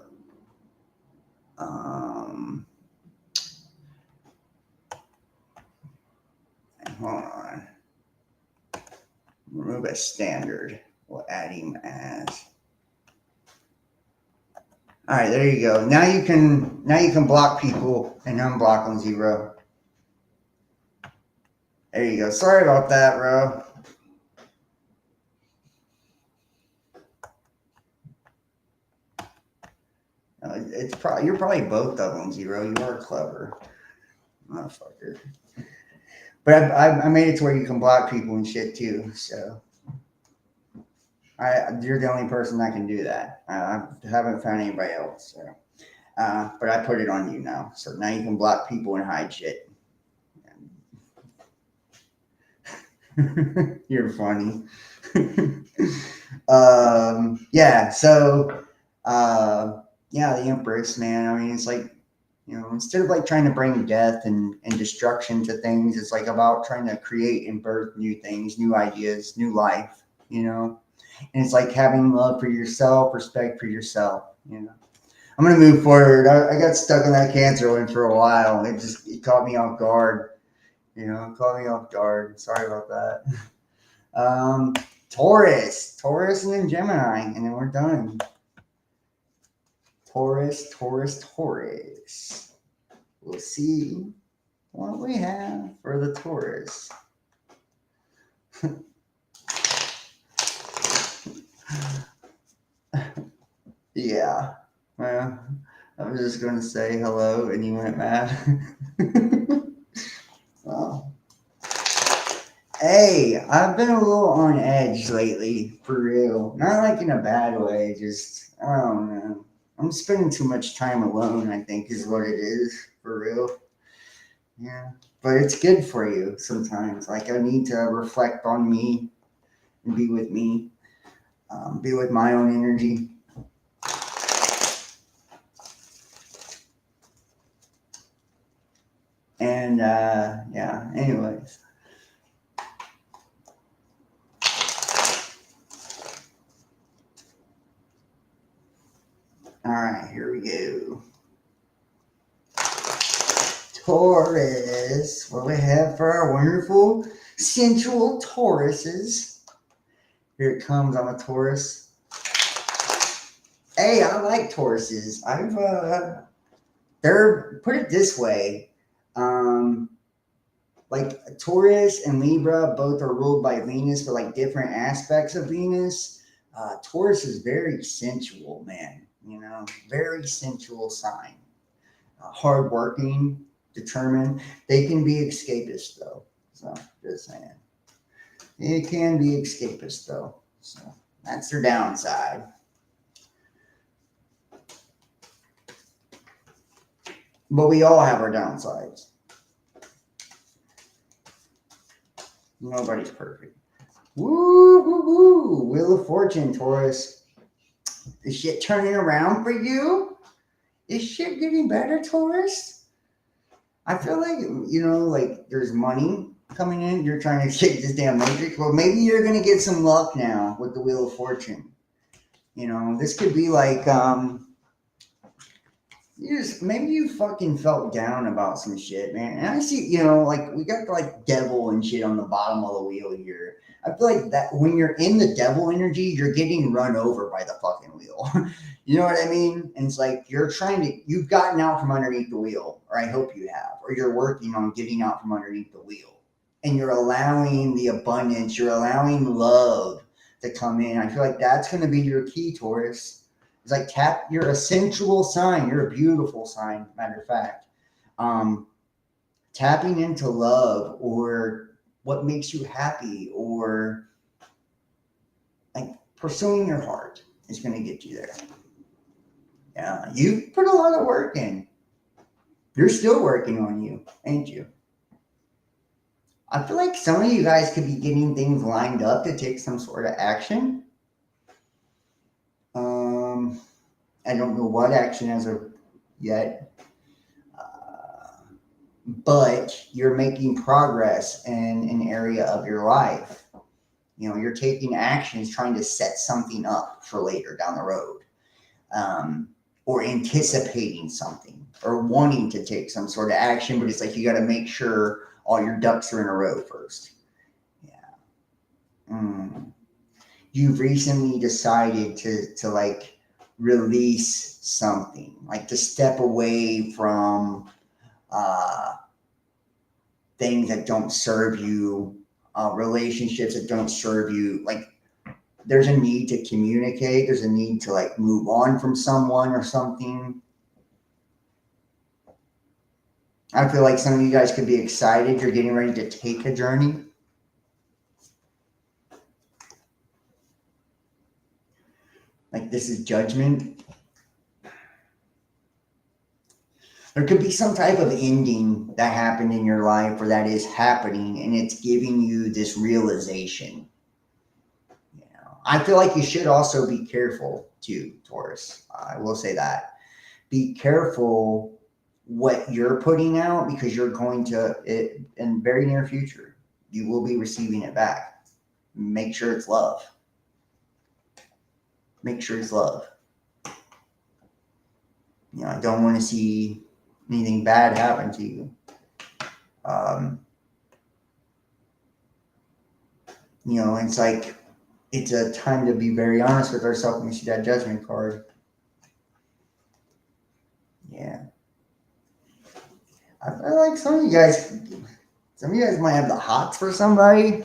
hold on. Remove a standard. We'll add him as... All right, there you go. Now you can block people and unblock them, Zero. There you go. Sorry about that, bro. You're probably both of them, Zero. You are clever, motherfucker. But I made it to where you can block people and shit too. So you're the only person that can do that. I haven't found anybody else. So, but I put it on you now. So now you can block people and hide shit. You're funny. Yeah. So, yeah, the Empress, man. I mean, it's like, instead of like trying to bring death and destruction to things, it's like about trying to create and birth new things, new ideas, new life, and it's like having love for yourself, respect for yourself, I'm going to move forward. I got stuck on that Cancer one for a while. It caught me off guard, caught me off guard. Sorry about that. Taurus and then Gemini, and then we're done. Taurus. we'll see what we have for the Taurus. Yeah. Well, I was just going to say hello and you went mad. Well, hey, I've been a little on edge lately, for real. Not like in a bad way, just, I don't know. I'm spending too much time alone, I think, is what it is, for real. Yeah. But it's good for you sometimes. Like, I need to reflect on me and be with me, be with my own energy. And, yeah, anyways. All right, here we go. Taurus. What we have for our wonderful, sensual Tauruses. Here it comes on a Taurus. Hey, I like Tauruses. They're, put it this way, like Taurus and Libra both are ruled by Venus, but like different aspects of Venus. Taurus is very sensual, man. You know, very sensual sign. Hardworking, determined. They can be escapist though. So just saying, it can be escapist though. So that's their downside. But we all have our downsides. Nobody's perfect. Woo, woo, woo. Wheel of Fortune, Taurus. Is shit turning around for you? Is shit getting better, Taurus? I feel like, like there's money coming in. You're trying to get this damn matrix. Well, maybe you're going to get some luck now with the Wheel of Fortune. This could be like, maybe you fucking felt down about some shit, man. And I see, like we got like devil and shit on the bottom of the wheel here. I feel like that when you're in the devil energy, you're getting run over by the fucking wheel. You know what I mean? And it's like you've gotten out from underneath the wheel, or I hope you have, or you're working on getting out from underneath the wheel. And you're allowing the abundance, you're allowing love to come in. I feel like that's going to be your key, Taurus. It's like you're a sensual sign. You're a beautiful sign, matter of fact. Tapping into love or what makes you happy or like pursuing your heart is going to get you there. Yeah, you put a lot of work in. You're still working on you, ain't you? I feel like some of you guys could be getting things lined up to take some sort of action. I don't know what action as of yet, but you're making progress in an area of your life. You're taking actions, trying to set something up for later down the road, or anticipating something, or wanting to take some sort of action. But it's like you got to make sure all your ducks are in a row first. Yeah. You've recently decided to like release something, like to step away from things that don't serve you, relationships that don't serve you. Like there's a need to communicate. There's a need to like move on from someone or something. I feel like some of you guys could be excited. You're getting ready to take a journey. Like this is judgment. There could be some type of ending that happened in your life or that is happening, and it's giving you this realization. I feel like you should also be careful too, Taurus. I will say that. Be careful what you're putting out because you're going to, in very near future, you will be receiving it back. Make sure it's love. Make sure it's love. I don't want to see anything bad happen to you. It's like, it's a time to be very honest with ourselves when we see that judgment card. Yeah. I feel like some of you guys might have the hots for somebody.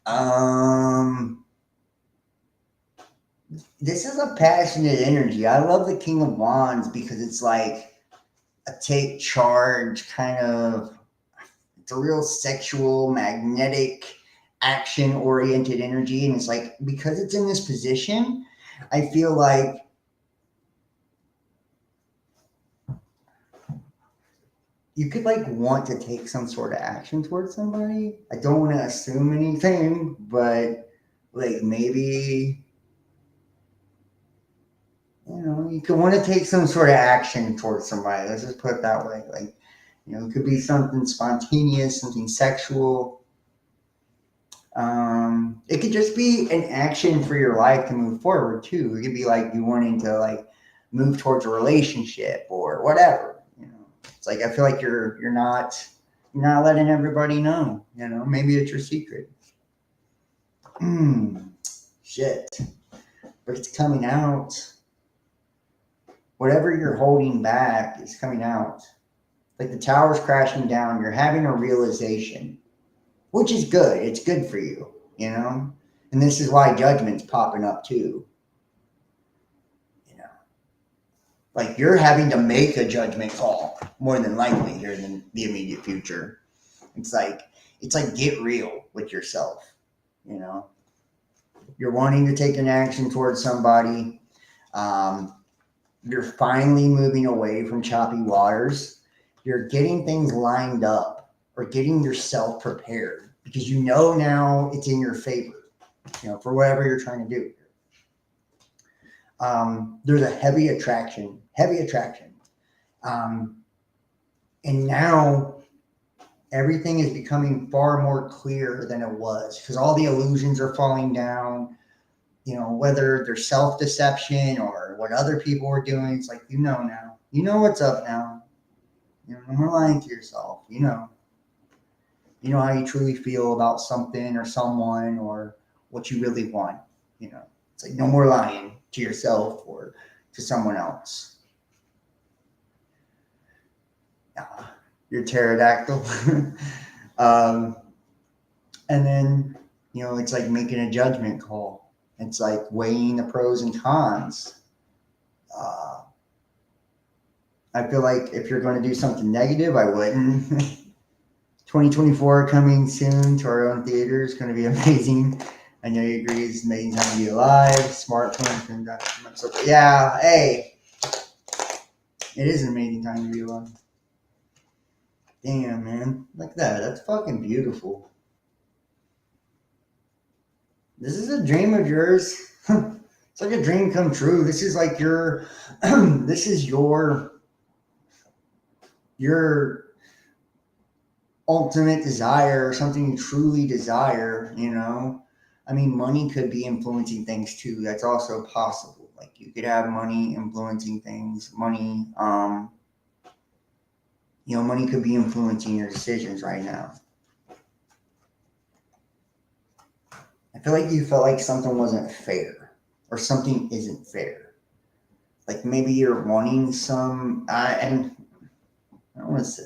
um, this is a passionate energy. I love the King of Wands because it's like a take charge kind of. It's a real sexual, magnetic, action oriented energy, and it's like because it's in this position, I feel like you could like want to take some sort of action towards somebody. I don't want to assume anything, but like maybe you could want to take some sort of action towards somebody. Let's just put it that way. Like, it could be something spontaneous, something sexual. It could just be an action for your life to move forward too. It could be like you wanting to like move towards a relationship or whatever. It's like I feel like you're not letting everybody know. Maybe it's your secret. Shit, but it's coming out. Whatever you're holding back is coming out. Like the tower's crashing down. You're having a realization, which is good. It's good for you, And this is why judgment's popping up too. Like you're having to make a judgment call more than likely here in the immediate future. It's like get real with yourself. You're wanting to take an action towards somebody. You're finally moving away from choppy waters. You're getting things lined up or getting yourself prepared because now it's in your favor, for whatever you're trying to do. There's a heavy attraction. And now everything is becoming far more clear than it was because all the illusions are falling down. Whether they're self-deception or what other people are doing, it's like, now. What's up now. No more lying to yourself. You know how you truly feel about something or someone or what you really want. It's like no more lying to yourself or to someone else. Your pterodactyl. And then, it's like making a judgment call. It's like weighing the pros and cons. I feel like if you're going to do something negative, I wouldn't. 2024 coming soon to our own theater is going to be amazing. I know you agree it's an amazing time to be alive. Smartphones. Yeah, hey. It is an amazing time to be alive. Damn, man. Like that. That's fucking beautiful. This is a dream of yours. It's like a dream come true. This is like your ultimate desire or something you truly desire, I mean, money could be influencing things too. That's also possible. Like you could have money influencing things. Money could be influencing your decisions right now. I feel like you felt like something wasn't fair or something isn't fair. Like maybe you're wanting some, and I don't want to say,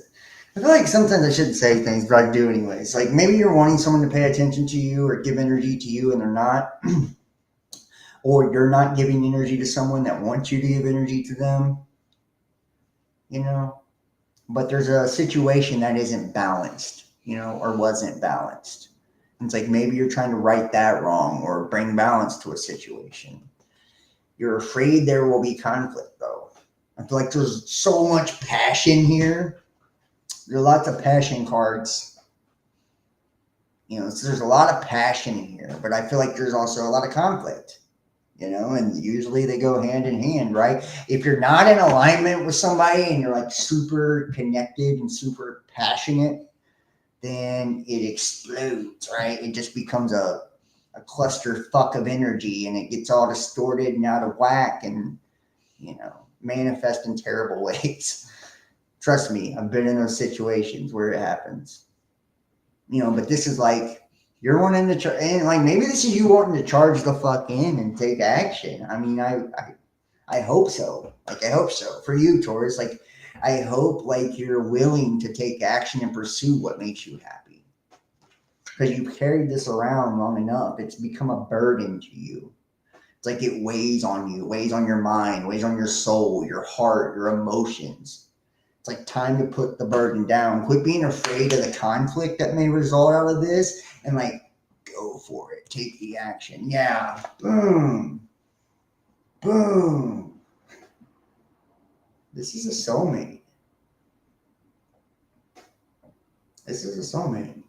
I feel like sometimes I shouldn't say things, but I do anyways. Like maybe you're wanting someone to pay attention to you or give energy to you and they're not. Or you're not giving energy to someone that wants you to give energy to them. But there's a situation that isn't balanced, or wasn't balanced. And it's like maybe you're trying to right that wrong or bring balance to a situation. You're afraid there will be conflict though. I feel like there's so much passion here. There are lots of passion cards. So there's a lot of passion in here, but I feel like there's also a lot of conflict, and usually they go hand in hand, right? If you're not in alignment with somebody and you're like super connected and super passionate, then it explodes, right? It just becomes a clusterfuck of energy and it gets all distorted and out of whack and, manifest in terrible ways. Trust me, I've been in those situations where it happens. But this is like you're wanting to and like maybe this is you wanting to charge the fuck in and take action. I mean, I hope so. Like I hope so for you, Taurus. Like I hope like you're willing to take action and pursue what makes you happy. Because you've carried this around long enough, it's become a burden to you. It's like it weighs on you, weighs on your mind, weighs on your soul, your heart, your emotions. It's like time to put the burden down. Quit being afraid of the conflict that may result out of this and like go for it. Take the action. Yeah. Boom. Boom. This is a soulmate. This is a soulmate.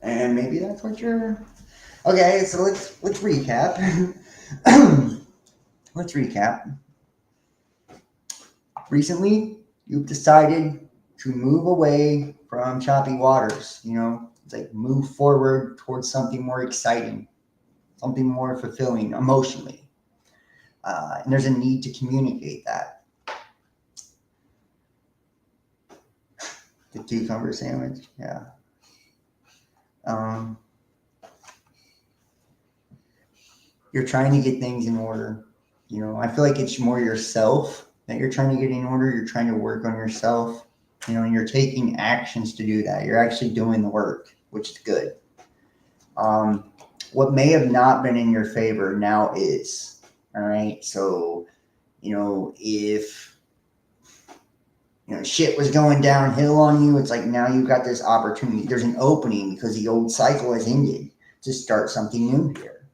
And maybe that's what you're. Okay, so let's recap. Let's recap. Recently, you've decided to move away from choppy waters. It's like move forward towards something more exciting, something more fulfilling emotionally. And there's a need to communicate that. The cucumber sandwich, yeah. Um, you're trying to get things in order. I feel like it's more yourself that you're trying to get in order. You're trying to work on yourself, and you're taking actions to do that. You're actually doing the work, which is good. What may have not been in your favor now is. All right. So, if shit was going downhill on you, it's like now you've got this opportunity. There's an opening because the old cycle has ended to start something new here,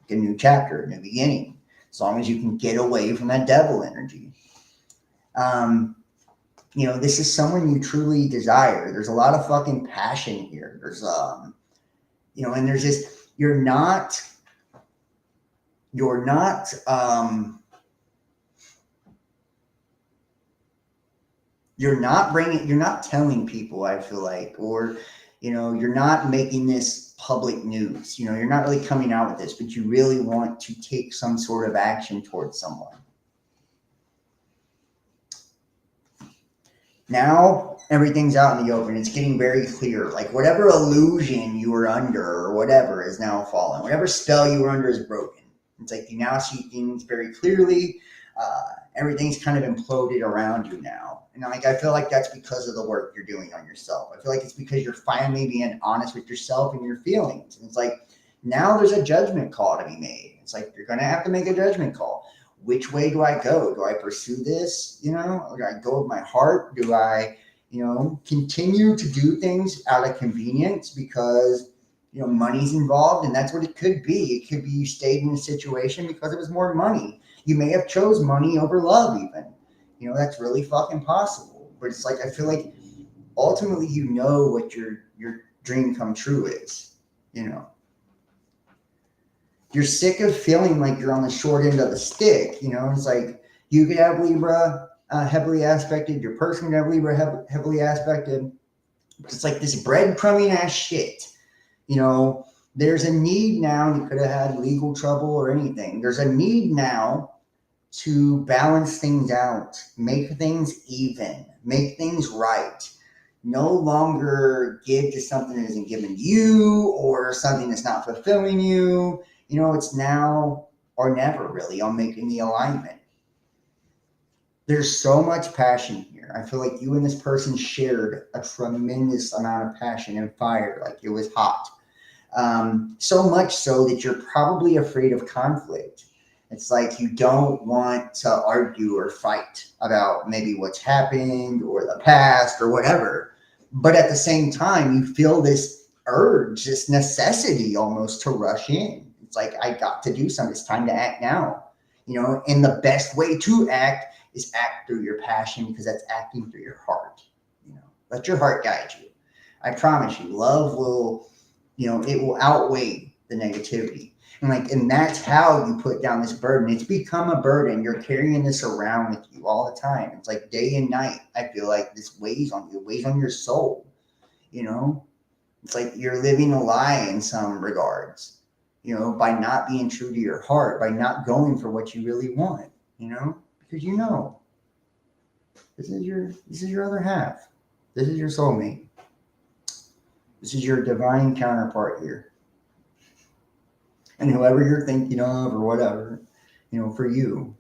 like a new chapter, a new beginning. As long as you can get away from that devil energy. This is someone you truly desire. There's a lot of fucking passion here. And there's this, you're not you're not telling people, I feel like, or you're not making this public news. You're not really coming out with this, but you really want to take some sort of action towards someone. Now everything's out in the open. It's getting very clear. Like whatever illusion you were under or whatever is now fallen. Whatever spell you were under is broken. It's like you now see things very clearly. Everything's kind of imploded around you now. And like I feel like that's because of the work you're doing on yourself. I feel like it's because you're finally being honest with yourself and your feelings. And it's like now there's a judgment call to be made. It's like you're gonna have to make a judgment call. Which way do I go? Do I pursue this? Or do I go with my heart? Do I, continue to do things out of convenience because money's involved? And that's what it could be. It could be you stayed in a situation because it was more money. You may have chose money over love even. That's really fucking possible. But it's like I feel like ultimately what your dream come true is. You're sick of feeling like you're on the short end of the stick. It's like you could have Libra heavily aspected, your person could have Libra heavily aspected. It's like this breadcrumbing ass shit. There's a need now. You could have had legal trouble or anything. There's a need now to balance things out, make things even, make things right. No longer give to something that isn't given to you or something that's not fulfilling you. It's now or never really on making the alignment. There's so much passion here. I feel like you and this person shared a tremendous amount of passion and fire. Like it was hot. So much so that you're probably afraid of conflict. It's like you don't want to argue or fight about maybe what's happened or the past or whatever. But at the same time, you feel this urge, this necessity almost to rush in. It's like, I got to do something. It's time to act now. And the best way to act is act through your passion because that's acting through your heart. Let your heart guide you. I promise you, love will, it will outweigh the negativity. And that's how you put down this burden. It's become a burden. You're carrying this around with you all the time. It's like day and night. I feel like this weighs on you, weighs on your soul. It's like you're living a lie in some regards, by not being true to your heart, by not going for what you really want, because this is your other half. This is your soulmate. This is your divine counterpart here. And whoever you're thinking of or whatever, for you,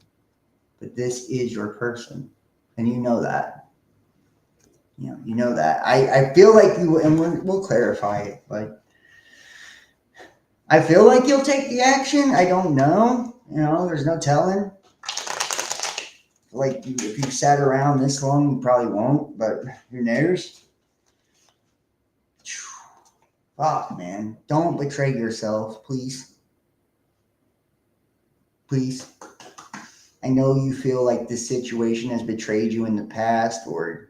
but this is your person, and you know that. You know that. I feel like you, and we'll clarify it, but I feel like you'll take the action. I don't know. There's no telling. Like if you sat around this long, you probably won't. But who knows? Fuck, man! Don't betray yourself, please. Please. I know you feel like this situation has betrayed you in the past, or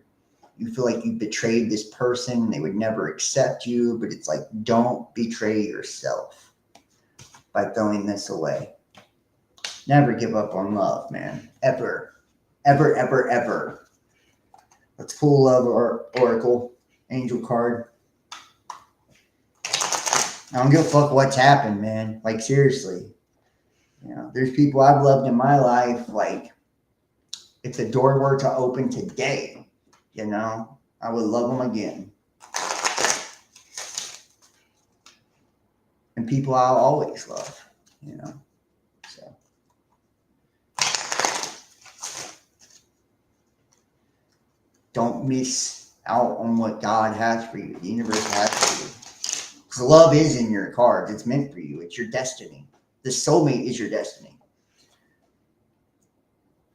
you feel like you betrayed this person and they would never accept you, but it's like, don't betray yourself by throwing this away. Never give up on love, man. Ever. Ever, ever, ever. Let's pull love or Oracle Angel card. I don't give a fuck what's happened, man. Like, seriously. There's people I've loved in my life, like, if the door were to open today, I would love them again. And people I'll always love, So. Don't miss out on what God has for you, the universe has for you. Because love is in your cards. It's meant for you. It's your destiny. The soulmate is your destiny.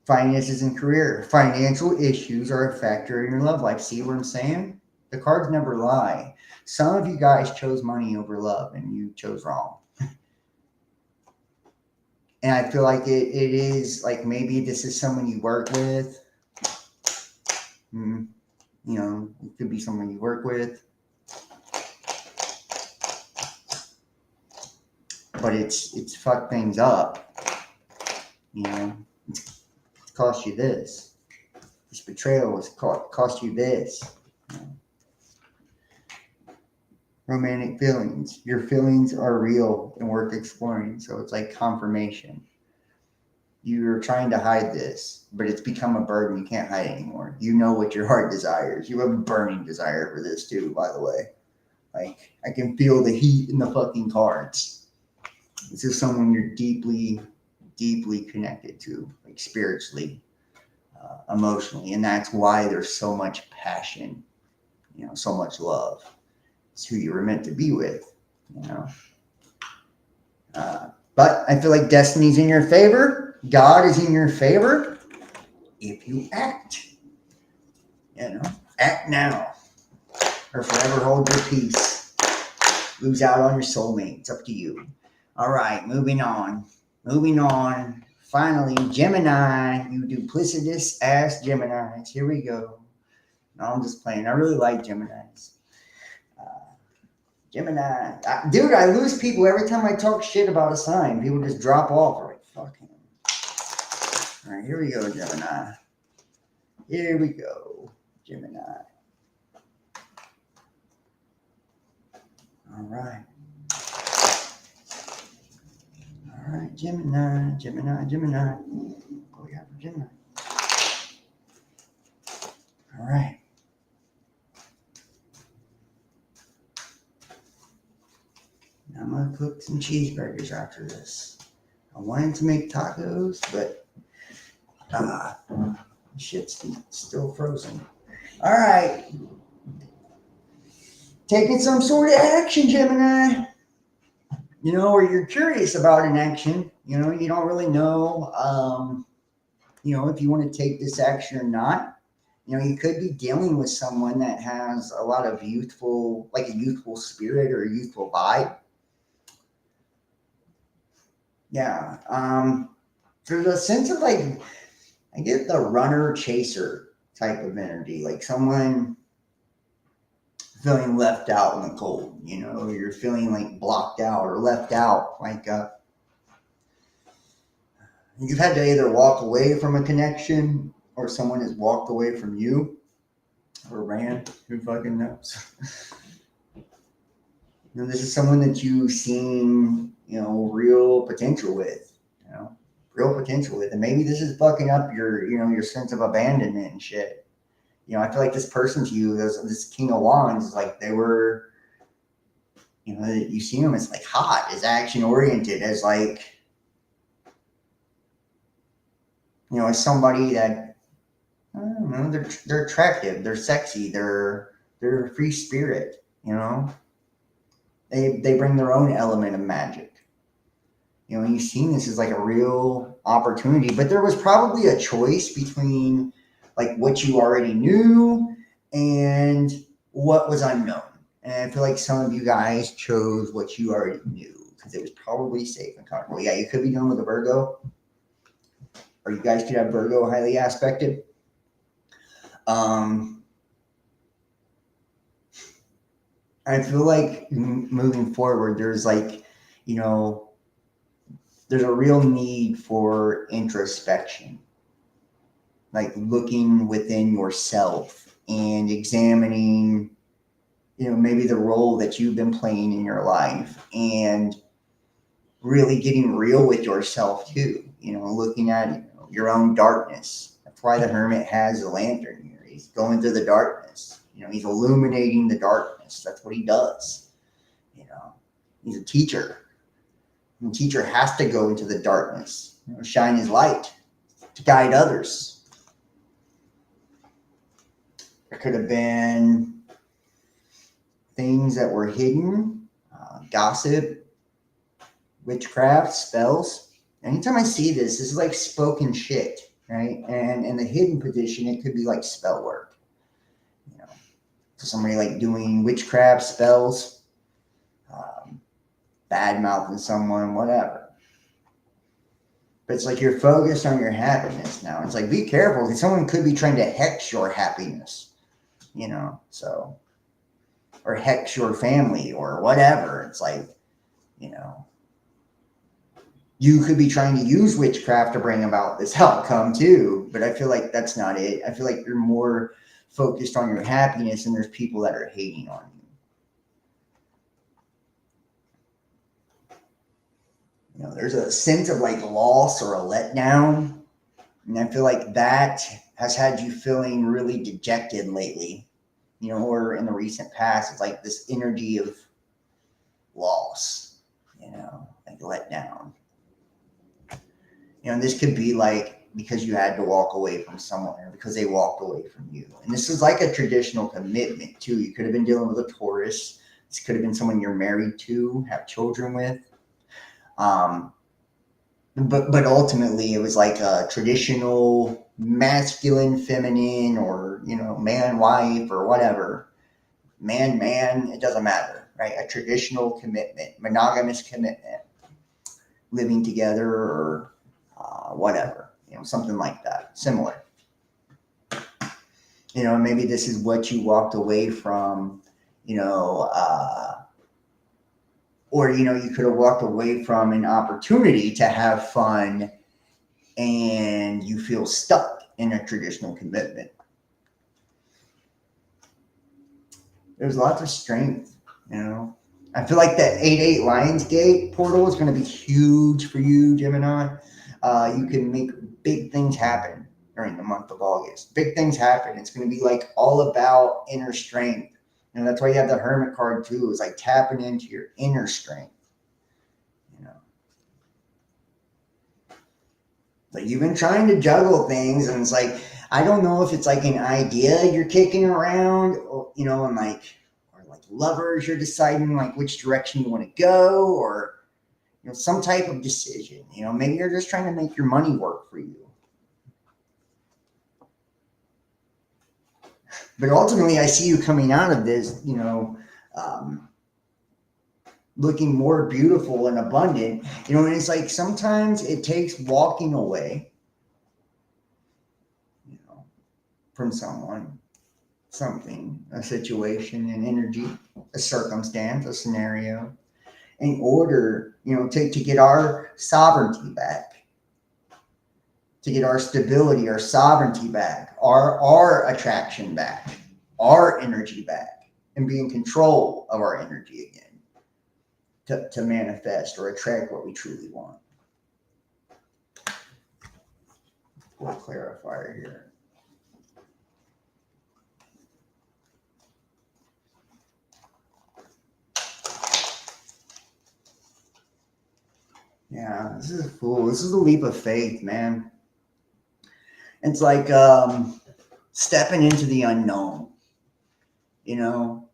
Finances and career. Financial issues are a factor in your love life. See what I'm saying? The cards never lie. Some of you guys chose money over love, and you chose wrong. And I feel like it is like maybe this is someone you work with. It could be someone you work with. But it's fucked things up. It's cost you this. This betrayal has cost you this. Romantic feelings. Your feelings are real and worth exploring. So it's like confirmation. You're trying to hide this, but it's become a burden you can't hide anymore. You know what your heart desires. You have a burning desire for this too, by the way. Like, I can feel the heat in the fucking cards. This is someone you're deeply, deeply connected to, like spiritually, emotionally. And that's why there's so much passion, so much love. It's who you were meant to be with, But I feel like destiny's in your favor. God is in your favor if you act. Act now or forever hold your peace. Lose out on your soulmate. It's up to you. All right, moving on. Finally, Gemini, you duplicitous ass Geminis. Here we go. No, I'm just playing. I really like Geminis. Gemini. Dude, I lose people every time I talk shit about a sign. People just drop off. Like, fuck him. All right, here we go, Gemini. Here we go, Gemini. All right. All right, Gemini. Oh, yeah, for Gemini. All right. Now I'm going to cook some cheeseburgers after this. I wanted to make tacos, but shit's still frozen. All right. Taking some sort of action, Gemini. Or you're curious about an action. You don't really know, if you want to take this action or not. You could be dealing with someone that has a lot of youthful spirit or a youthful vibe. Yeah. There's a sense of like, I get the runner chaser type of energy, like someone feeling left out in the cold, you're feeling like blocked out or left out. Like, you've had to either walk away from a connection or someone has walked away from you or ran. Who fucking knows? This is someone that you've seen, real potential with, and maybe this is fucking up your sense of abandonment and shit. I feel like this person to you, this King of Wands, is like they were, you see them as like hot, as action oriented, as like As somebody that, I don't know, they're attractive, they're sexy, they're a free spirit. They bring their own element of magic. And you've seen this as like a real opportunity, but there was probably a choice between like what you already knew and what was unknown. And I feel like some of you guys chose what you already knew because it was probably safe and comfortable. Yeah, you could be dealing with a Virgo, or you guys could have Virgo highly aspected. Um, I feel like moving forward, you know, there's a real need for introspection, like looking within yourself and examining, maybe the role that you've been playing in your life and really getting real with yourself too, looking at your own darkness. That's why the hermit has a lantern here. He's going through the darkness. He's illuminating the darkness. That's what he does. You know, he's a teacher. And the teacher has to go into the darkness, shine his light to guide others. There could have been things that were hidden, gossip, witchcraft, spells. Anytime I see this is like spoken shit, right? And in the hidden position, it could be like spell work. So somebody like doing witchcraft spells, bad mouthing someone, whatever. But it's like you're focused on your happiness now. It's like, be careful because someone could be trying to hex your happiness, so, or hex your family or whatever. It's like, you know, you could be trying to use witchcraft to bring about this outcome too. But I feel like that's not it. I feel like you're more focused on your happiness and there's people that are hating on you. There's a sense of like loss or a letdown. And I feel like that has had you feeling really dejected lately, or in the recent past. It's like this energy of loss, like letdown. This could be like because you had to walk away from someone or because they walked away from you. And this is like a traditional commitment too. You could have been dealing with a Taurus. This could have been someone you're married to, have children with. But ultimately it was like a traditional masculine, feminine, or, man, wife, or whatever. Man, it doesn't matter, right? A traditional commitment, monogamous commitment, living together or whatever, something like that, similar. Maybe this is what you walked away from, or, you could have walked away from an opportunity to have fun and you feel stuck in a traditional commitment. There's lots of strength, I feel like that 8-8 Lionsgate portal is going to be huge for you, Gemini. You can make big things happen during the month of August. Big things happen. It's going to be like all about inner strength. That's why you have the Hermit card too. It's like tapping into your inner strength. Like you've been trying to juggle things, and it's like, I don't know if it's like an idea you're kicking around, or, and like, or like lovers, you're deciding like which direction you want to go, or some type of decision. Maybe you're just trying to make your money work for you. But ultimately, I see you coming out of this, looking more beautiful and abundant. And it's like sometimes it takes walking away, from someone, something, a situation, an energy, a circumstance, a scenario, in order, to get our sovereignty back, to get our stability, our sovereignty back, our attraction back, our energy back, and be in control of our energy again, to manifest or attract what we truly want. We'll clarifier here. Yeah, this is a fool. This is a leap of faith, man. It's like stepping into the unknown, you know,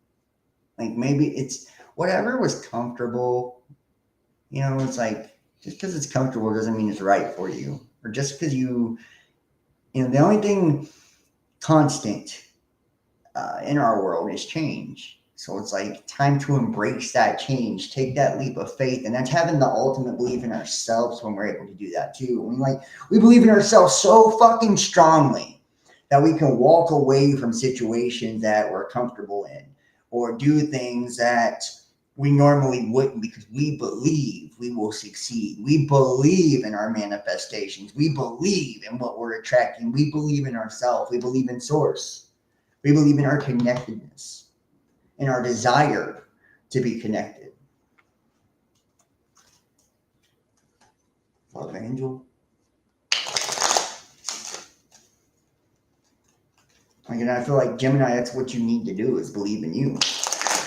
like maybe it's whatever was comfortable, it's like just because it's comfortable doesn't mean it's right for you. Or just because the only thing constant in our world is change. So it's like time to embrace that change, take that leap of faith, and that's having the ultimate belief in ourselves when we're able to do that too. We believe in ourselves so fucking strongly that we can walk away from situations that we're comfortable in or do things that we normally wouldn't because we believe we will succeed. We believe in our manifestations. We believe in what we're attracting. We believe in ourselves. We believe in source. We believe in our connectedness and our desire to be connected. Love Angel. And I feel like Gemini, that's what you need to do is believe in you.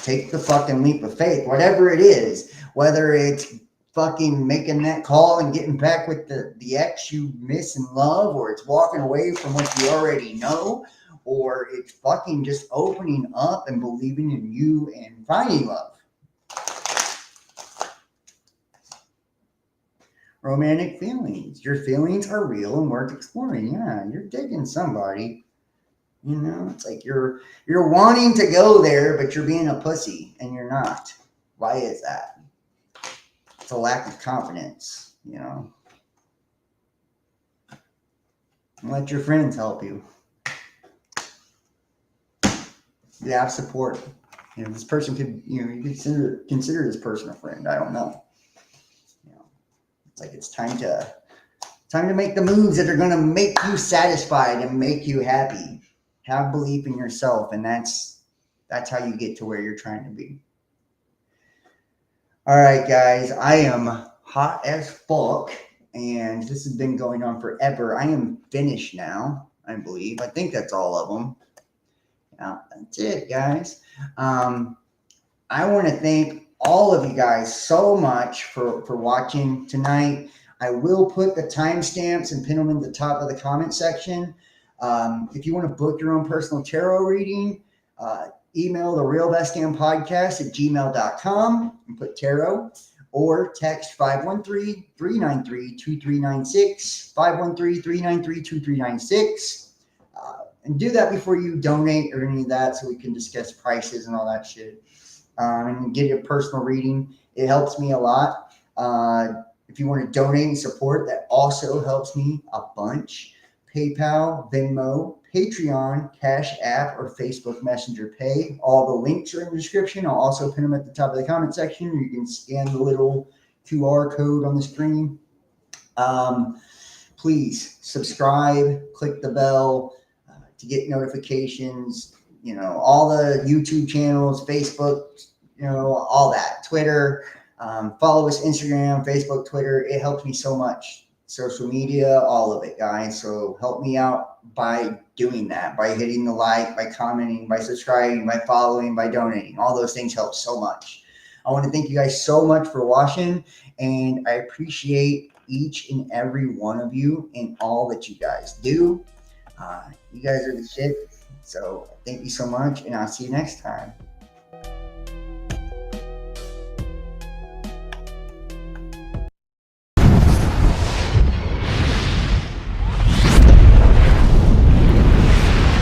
Take the fucking leap of faith, whatever it is, whether it's fucking making that call and getting back with the ex you miss and love, or it's walking away from what you already know, or it's fucking just opening up and believing in you and finding love. Romantic feelings. Your feelings are real and worth exploring. Yeah, you're digging somebody. It's like you're wanting to go there, but you're being a pussy and you're not. Why is that? It's a lack of confidence, Let your friends help you. You have support. This person could, you consider this person a friend. I don't know. It's like it's time to make the moves that are going to make you satisfied and make you happy. Have belief in yourself, and that's how you get to where you're trying to be. All right, guys, I am hot as fuck, and this has been going on forever. I am finished now, I believe. I think that's all of them. Yeah, that's it, guys. I want to thank all of you guys so much for watching tonight. I will put the timestamps and pin them in the top of the comment section. If you want to book your own personal tarot reading, email the realbestdampodcast@gmail.com and put tarot, or text 513-393-2396, 513-393-2396. And do that before you donate or any of that so we can discuss prices and all that shit. And get a personal reading. It helps me a lot. If you want to donate and support, that also helps me a bunch. PayPal, Venmo, Patreon, Cash App, or Facebook Messenger Pay. All the links are in the description. I'll also pin them at the top of the comment section. You can scan the little QR code on the screen. Please subscribe, click the bell to get notifications. All the YouTube channels, Facebook, all that, Twitter. Follow us, Instagram, Facebook, Twitter. It helps me so much. Social media, all of it, guys. So help me out by doing that, by hitting the like, by commenting, by subscribing, by following, by donating. All those things help so much. I want to thank you guys so much for watching, and I appreciate each and every one of you and all that you guys do. You guys are the shit. So thank you so much, and I'll see you next time.